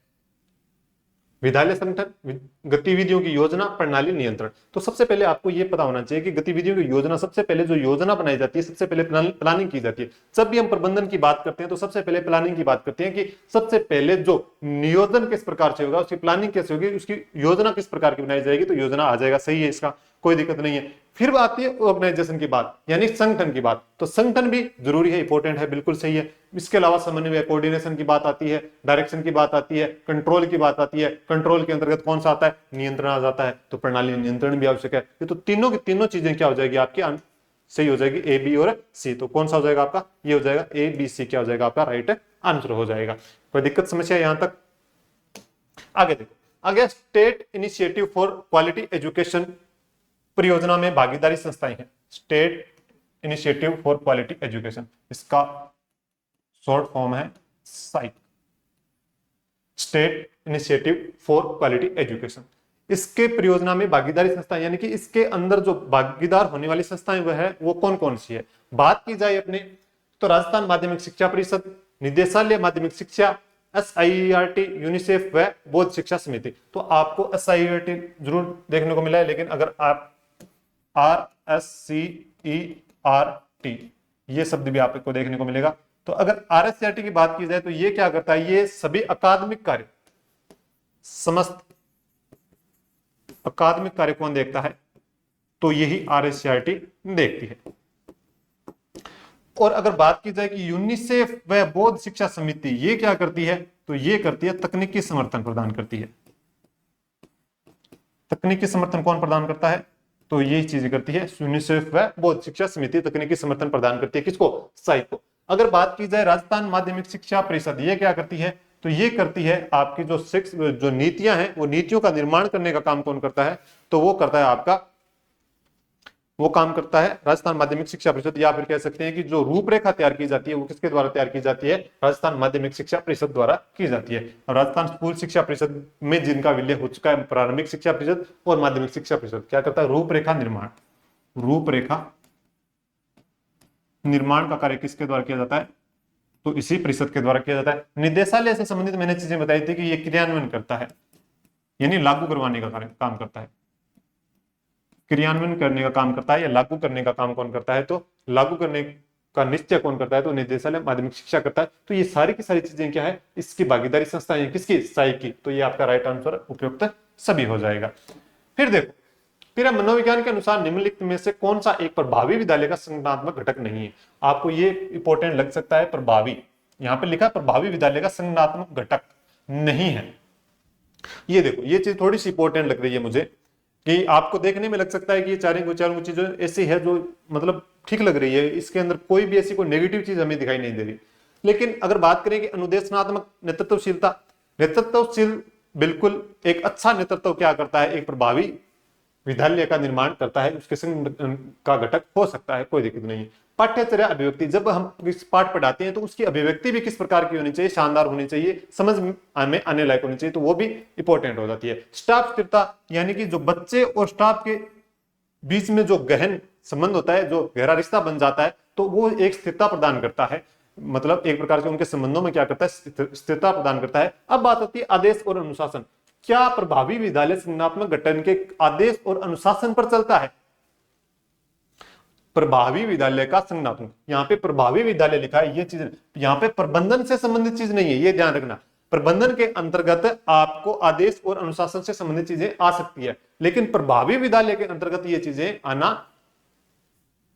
विद्यालय संगठन, गतिविधियों की योजना, प्रणाली, नियंत्रण। तो सबसे पहले आपको यह पता होना चाहिए कि गतिविधियों की योजना, सबसे पहले जो योजना बनाई जाती है, सबसे पहले प्लानिंग की जाती है। जब भी हम प्रबंधन की बात करते हैं तो सबसे पहले प्लानिंग की बात करते हैं कि सबसे पहले जो नियोजन किस प्रकार से होगा, उसकी प्लानिंग कैसे होगी, उसकी योजना किस प्रकार की बनाई जाएगी, तो योजना आ जाएगा, सही है, इसका कोई दिक्कत नहीं है। फिर आती है ऑर्गेनाइजेशन की बात, यानी संगठन की बात। तो संगठन भी जरूरी है, इंपॉर्टेंट है, बिल्कुल सही है। इसके अलावा समन्वय, कोऑर्डिनेशन की बात आती है, डायरेक्शन की बात आती है, कंट्रोल की बात आती है। कंट्रोल के अंतर्गत कौन सा आता है? नियंत्रण आ जाता है। तो प्रणाली नियंत्रण भी आवश्यक है। ये तो तीनों की तीनों चीजें क्या हो जाएगी आपकी? सही हो जाएगी, ए, बी और सी। तो कौन सा हो जाएगा आपका? ये हो जाएगा ए, बी, सी, क्या हो जाएगा आपका? राइट आंसर हो जाएगा। कोई दिक्कत समस्या यहां तक? आगे देखो, आगे state initiative for quality education परियोजना में भागीदारी संस्थाएं हैं। State initiative for quality education, इसका शॉर्ट फॉर्म है SIQE, state initiative for quality education. इसके परियोजना में भागीदारी संस्थाएं, यानी कि इसके अंदर जो भागीदार होने वाली संस्थाएं वो कौन कौन सी है? बात की जाए अपने तो राजस्थान माध्यमिक शिक्षा परिषद, निदेशालय माध्यमिक शिक्षा, SIERT, यूनिसेफ व बौद्ध शिक्षा समिति। तो आपको SIERT जरूर देखने को मिला है, लेकिन अगर आप RSCERT ये शब्द भी आपको देखने को मिलेगा। तो अगर RSCERT की बात की जाए तो ये क्या करता है? ये सभी अकादमिक कार्य, समस्त अकादमिक कार्य कौन देखता है? तो यही RSCERT देखती है। और अगर बात की जाए कि यूनिसेफ व बौद्ध शिक्षा समिति ये क्या करती है? तो ये करती है तकनीकी समर्थन प्रदान करती है। तकनीकी समर्थन कौन प्रदान करता है? तो ये चीजें करती है यूनिसेफ व बौद्ध शिक्षा समिति, तकनीकी समर्थन प्रदान करती है किसको? साइक को। अगर बात की जाए राजस्थान माध्यमिक शिक्षा परिषद, ये क्या करती है? तो ये करती है आपकी जो नीतियां हैं, वो नीतियों का निर्माण करने का काम कौन करता है? तो वो करता है आपका, वो काम करता है राजस्थान माध्यमिक शिक्षा परिषद, या फिर कह सकते हैं कि जो रूपरेखा तैयार की जाती है वो किसके द्वारा तैयार की जाती है? राजस्थान माध्यमिक शिक्षा परिषद द्वारा की जाती है। और राजस्थान स्कूल शिक्षा परिषद में जिनका विलय हो चुका है, प्रारंभिक शिक्षा परिषद और माध्यमिक शिक्षा परिषद क्या करता है? रूपरेखा निर्माण, रूपरेखा निर्माण का कार्य किसके द्वारा किया जाता है? तो इसी परिषद के द्वारा किया जाता है। निदेशालय से संबंधित मैंने चीजें बताई थी कि ये क्रियान्वयन करता है, यानी लागू करवाने का काम करता है। क्रियान्वयन करने का काम करता है या लागू करने का काम कौन करता है? तो लागू करने का निश्चय कौन करता है? तो निदेशालय माध्यमिक शिक्षा करता है। तो ये सारी की सारी चीजें क्या है? इसकी भागीदारी संस्थाएं किसकी? साइक की। तो ये आपका राइट आंसर उपयुक्त सभी हो जाएगा। फिर देखो, फिर मनोविज्ञान के अनुसार निम्नलिखित में से कौन सा एक प्रभावी विद्यालय का संगठनात्मक घटक नहीं है? आपको ये इंपॉर्टेंट लग सकता है, प्रभावी, यहां पे लिखा प्रभावी विद्यालय का संगठनात्मक घटक नहीं है। ये देखो, ये चीज थोड़ी सी इंपॉर्टेंट लग रही है मुझे, कि आपको देखने में लग सकता है कि ये चारों चीजें ऐसी है जो मतलब ठीक लग रही है, इसके अंदर कोई भी ऐसी कोई नेगेटिव चीज हमें दिखाई नहीं दे रही। लेकिन अगर बात करें कि अनुदेशनात्मक नेतृत्वशीलता, नेतृत्वशील बिल्कुल एक अच्छा नेतृत्व क्या करता है? एक प्रभावी विद्यालय का निर्माण करता है, उसके संग का घटक हो सकता है, कोई दिक्कत नहीं है। पाठ्यचर्या अभिव्यक्ति, जब हम इस पाठ पढ़ाते हैं तो उसकी अभिव्यक्ति भी किस प्रकार की होनी चाहिए? शानदार होनी चाहिए, समझ में आने लायक होनी चाहिए, तो वो भी इंपॉर्टेंट हो जाती है। स्टाफ स्थिरता, यानी कि जो बच्चे और स्टाफ के बीच में जो गहन संबंध होता है, जो गहरा रिश्ता बन जाता है, तो वो एक स्थिरता प्रदान करता है, मतलब एक प्रकार से उनके संबंधों में क्या करता है? स्थिरता प्रदान करता है। अब बात होती है आदेश और अनुशासन। क्या प्रभावी विद्यालय संगठनात्मक गठन के आदेश और अनुशासन पर चलता है? प्रभावी विद्यालय का संगठनात्मक, यहाँ पे प्रभावी विद्यालय लिखा है, ये चीज यहाँ पे प्रबंधन से संबंधित चीज नहीं है, ये ध्यान रखना। प्रबंधन के अंतर्गत आपको आदेश और अनुशासन से संबंधित चीजें आ सकती है, लेकिन प्रभावी विद्यालय के अंतर्गत ये चीजें आना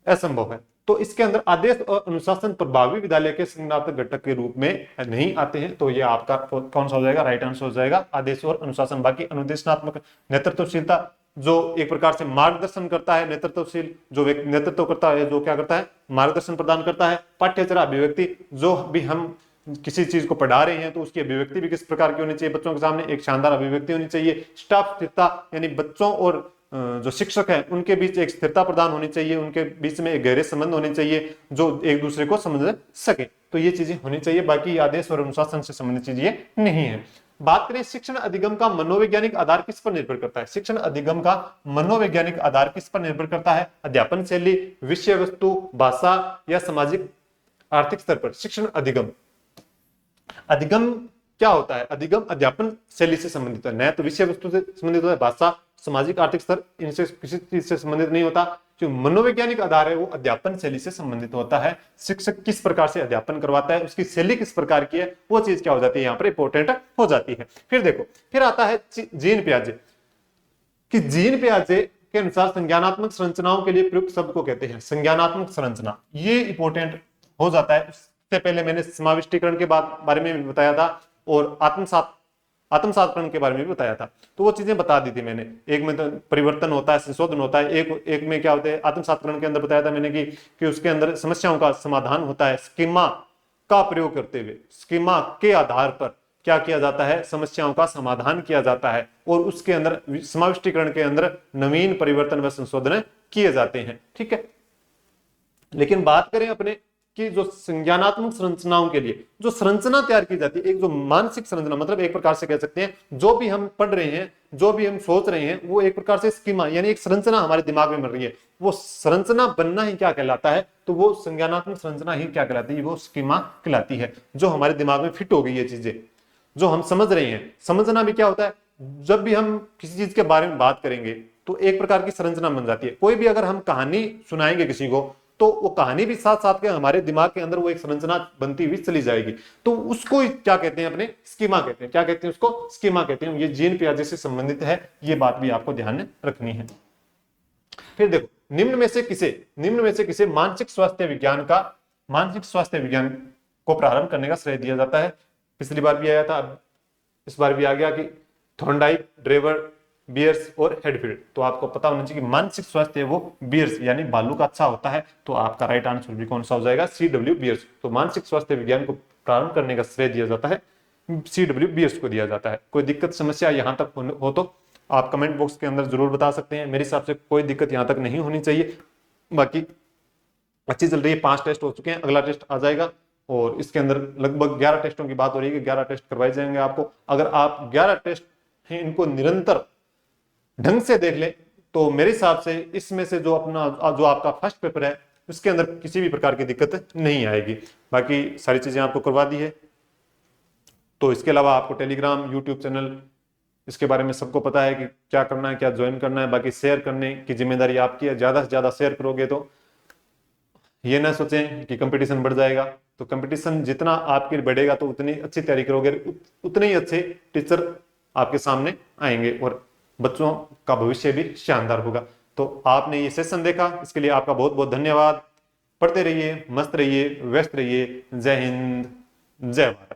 असंभव है। तो इसके अंदर आदेश और अनुशासन प्रभावी विद्यालय के संज्ञानात्मक घटक के रूप में नहीं आते हैं। तो ये आपका कौन सा हो जाएगा, राइट आंसर हो जाएगा आदेश और अनुशासन। बाकी अनुदेशनात्मक नेतृत्वशीलता जो एक प्रकार से मार्गदर्शन करता है, नेतृत्वशील जो नेतृत्व करता है, जो क्या करता है, मार्गदर्शन प्रदान करता है। पाठ्यचर्या अभिव्यक्ति, जो भी हम किसी चीज को पढ़ा रहे हैं तो उसकी अभिव्यक्ति भी किस प्रकार की होनी चाहिए, बच्चों के सामने एक शानदार अभिव्यक्ति होनी चाहिए। स्टाफ स्थिरता, यानी बच्चों और जो शिक्षक हैं उनके बीच एक स्थिरता प्रदान होनी चाहिए, उनके बीच में एक गहरे संबंध होने चाहिए जो एक दूसरे को समझ सके। तो ये चीजें होनी चाहिए। बाकी आदेश और अनुशासन से संबंधित चीजें नहीं है। बात करें शिक्षण अधिगम का मनोवैज्ञानिक आधार किस पर निर्भर करता है। शिक्षण अधिगम का मनोवैज्ञानिक आधार किस पर निर्भर करता है। अध्यापन शैली, विषय वस्तु, भाषा या सामाजिक आर्थिक स्तर पर। शिक्षण अधिगम, अधिगम क्या होता है, अधिगम अध्यापन शैली से संबंधित है, न तो विषय वस्तु से संबंधित होता है। भाषा, सामाजिक आर्थिक स्तर, इनसे किसी चीज से संबंधित नहीं होता। जो मनोवैज्ञानिक आधार है वो अध्यापन शैली से संबंधित होता है। शिक्षक किस प्रकार से अध्यापन करवाता है, उसकी शैली किस प्रकार की है, वो चीज क्या हो जाती है, यहाँ पर इंपॉर्टेंट हो जाती है। फिर देखो, फिर आता है जीन पियाजे, कि जीन पियाजे के अनुसार संज्ञानात्मक संरचनाओं के लिए प्रयुक्त शब्द को कहते हैं संज्ञानात्मक संरचना। ये इंपॉर्टेंट हो जाता है। उससे पहले मैंने समाविष्टीकरण के बारे में भी बताया था और आत्मसातकरण के बारे में भी बताया था। तो वो चीजें बता दी थी मैंने। एक में तो परिवर्तन होता है, संशोधन होता है, एक में क्या होता है, आत्मसातकरण के अंदर बताया था मैंने कि उसके अंदर समस्याओं का समाधान होता है। स्कीमा का प्रयोग करते हुए, स्कीमा के आधार पर क्या किया जाता है, समस्याओं का समाधान किया जाता है और उसके अंदर समाविष्टीकरण के अंदर नवीन परिवर्तन व संशोधन किए जाते हैं। ठीक है, लेकिन बात करें अपने कि जो संज्ञानात्मक संरचनाओं के लिए जो संरचना तैयार की जाती है, एक जो मानसिक संरचना, मतलब एक प्रकार से कह सकते हैं जो भी हम पढ़ रहे हैं, जो भी हम सोच रहे हैं, वो एक प्रकार से स्कीमा यानी एक संरचना हमारे दिमाग में बन रही है। वो संरचना बनना ही क्या कहलाता है, तो वो संज्ञानात्मक संरचना ही क्या कहलाती है, वो स्कीमा कहलाती है। जो हमारे दिमाग में फिट हो गई है चीजें, जो हम समझ रहे हैं। समझना भी क्या होता है, जब भी हम किसी चीज के बारे में बात करेंगे तो एक प्रकार की संरचना बन जाती है। कोई भी अगर हम कहानी सुनाएंगे किसी को, तो वो कहानी भी साथ साथ के हमारे दिमाग के अंदर वो एक संरचना बनती हुई चली जाएगी। तो उसको क्या कहते हैं, अपने स्कीमा कहते हैं। क्या कहते हैं उसको, स्कीमा कहते हैं। ये जीन पियाजे से संबंधित है, ये बात भी आपको ध्यान में रखनी है। फिर देखो, निम्न में से किसे मानसिक स्वास्थ्य विज्ञान को प्रारंभ करने का श्रेय दिया जाता है। पिछली बार भी आया था, अब इस बार भी आ गया कि थॉर्नडाइक, ड्रेवर, बियर्स और हेडफील्ड। तो आपको पता होना चाहिए कि मानसिक स्वास्थ्य वो बियर्स यानी भालू का अच्छा होता है। तो आपका राइट आंसर भी कौन सा हो जाएगा, CW बियर्स। तो मानसिक स्वास्थ्य विज्ञान को प्रारंभ करने का श्रेय दिया जाता है CW बियर्स को दिया जाता है। कोई दिक्कत समस्या यहाँ तक हो तो आप कमेंट बॉक्स के अंदर जरूर बता सकते हैं। मेरे हिसाब से कोई दिक्कत यहाँ तक नहीं होनी चाहिए। बाकी अच्छी चल रही है, 5 टेस्ट हो चुके हैं, अगला टेस्ट आ जाएगा और इसके अंदर लगभग 11 टेस्टों की बात हो रही है कि 11 टेस्ट करवाए जाएंगे आपको। अगर आप 11 टेस्ट हैं इनको निरंतर ढंग से देख ले तो मेरे हिसाब से इसमें से जो आपका फर्स्ट पेपर है उसके अंदर किसी भी प्रकार की दिक्कत नहीं आएगी। बाकी सारी चीजें आपको करवा दी है। तो इसके अलावा आपको टेलीग्राम, यूट्यूब चैनल, इसके बारे में सबको पता है कि क्या करना है, क्या ज्वाइन करना है। बाकी शेयर करने की जिम्मेदारी आपकी है। ज्यादा से ज्यादा शेयर करोगे तो ये ना सोचें कि कंपटीशन बढ़ जाएगा। तो कंपटीशन जितना आपकी बढ़ेगा तो उतनी अच्छी तैयारी करोगे, उतने ही अच्छे टीचर आपके सामने आएंगे और बच्चों का भविष्य भी शानदार होगा। तो आपने ये सेशन देखा, इसके लिए आपका बहुत बहुत धन्यवाद। पढ़ते रहिए, मस्त रहिए, व्यस्त रहिए। जय हिंद, जय भारत।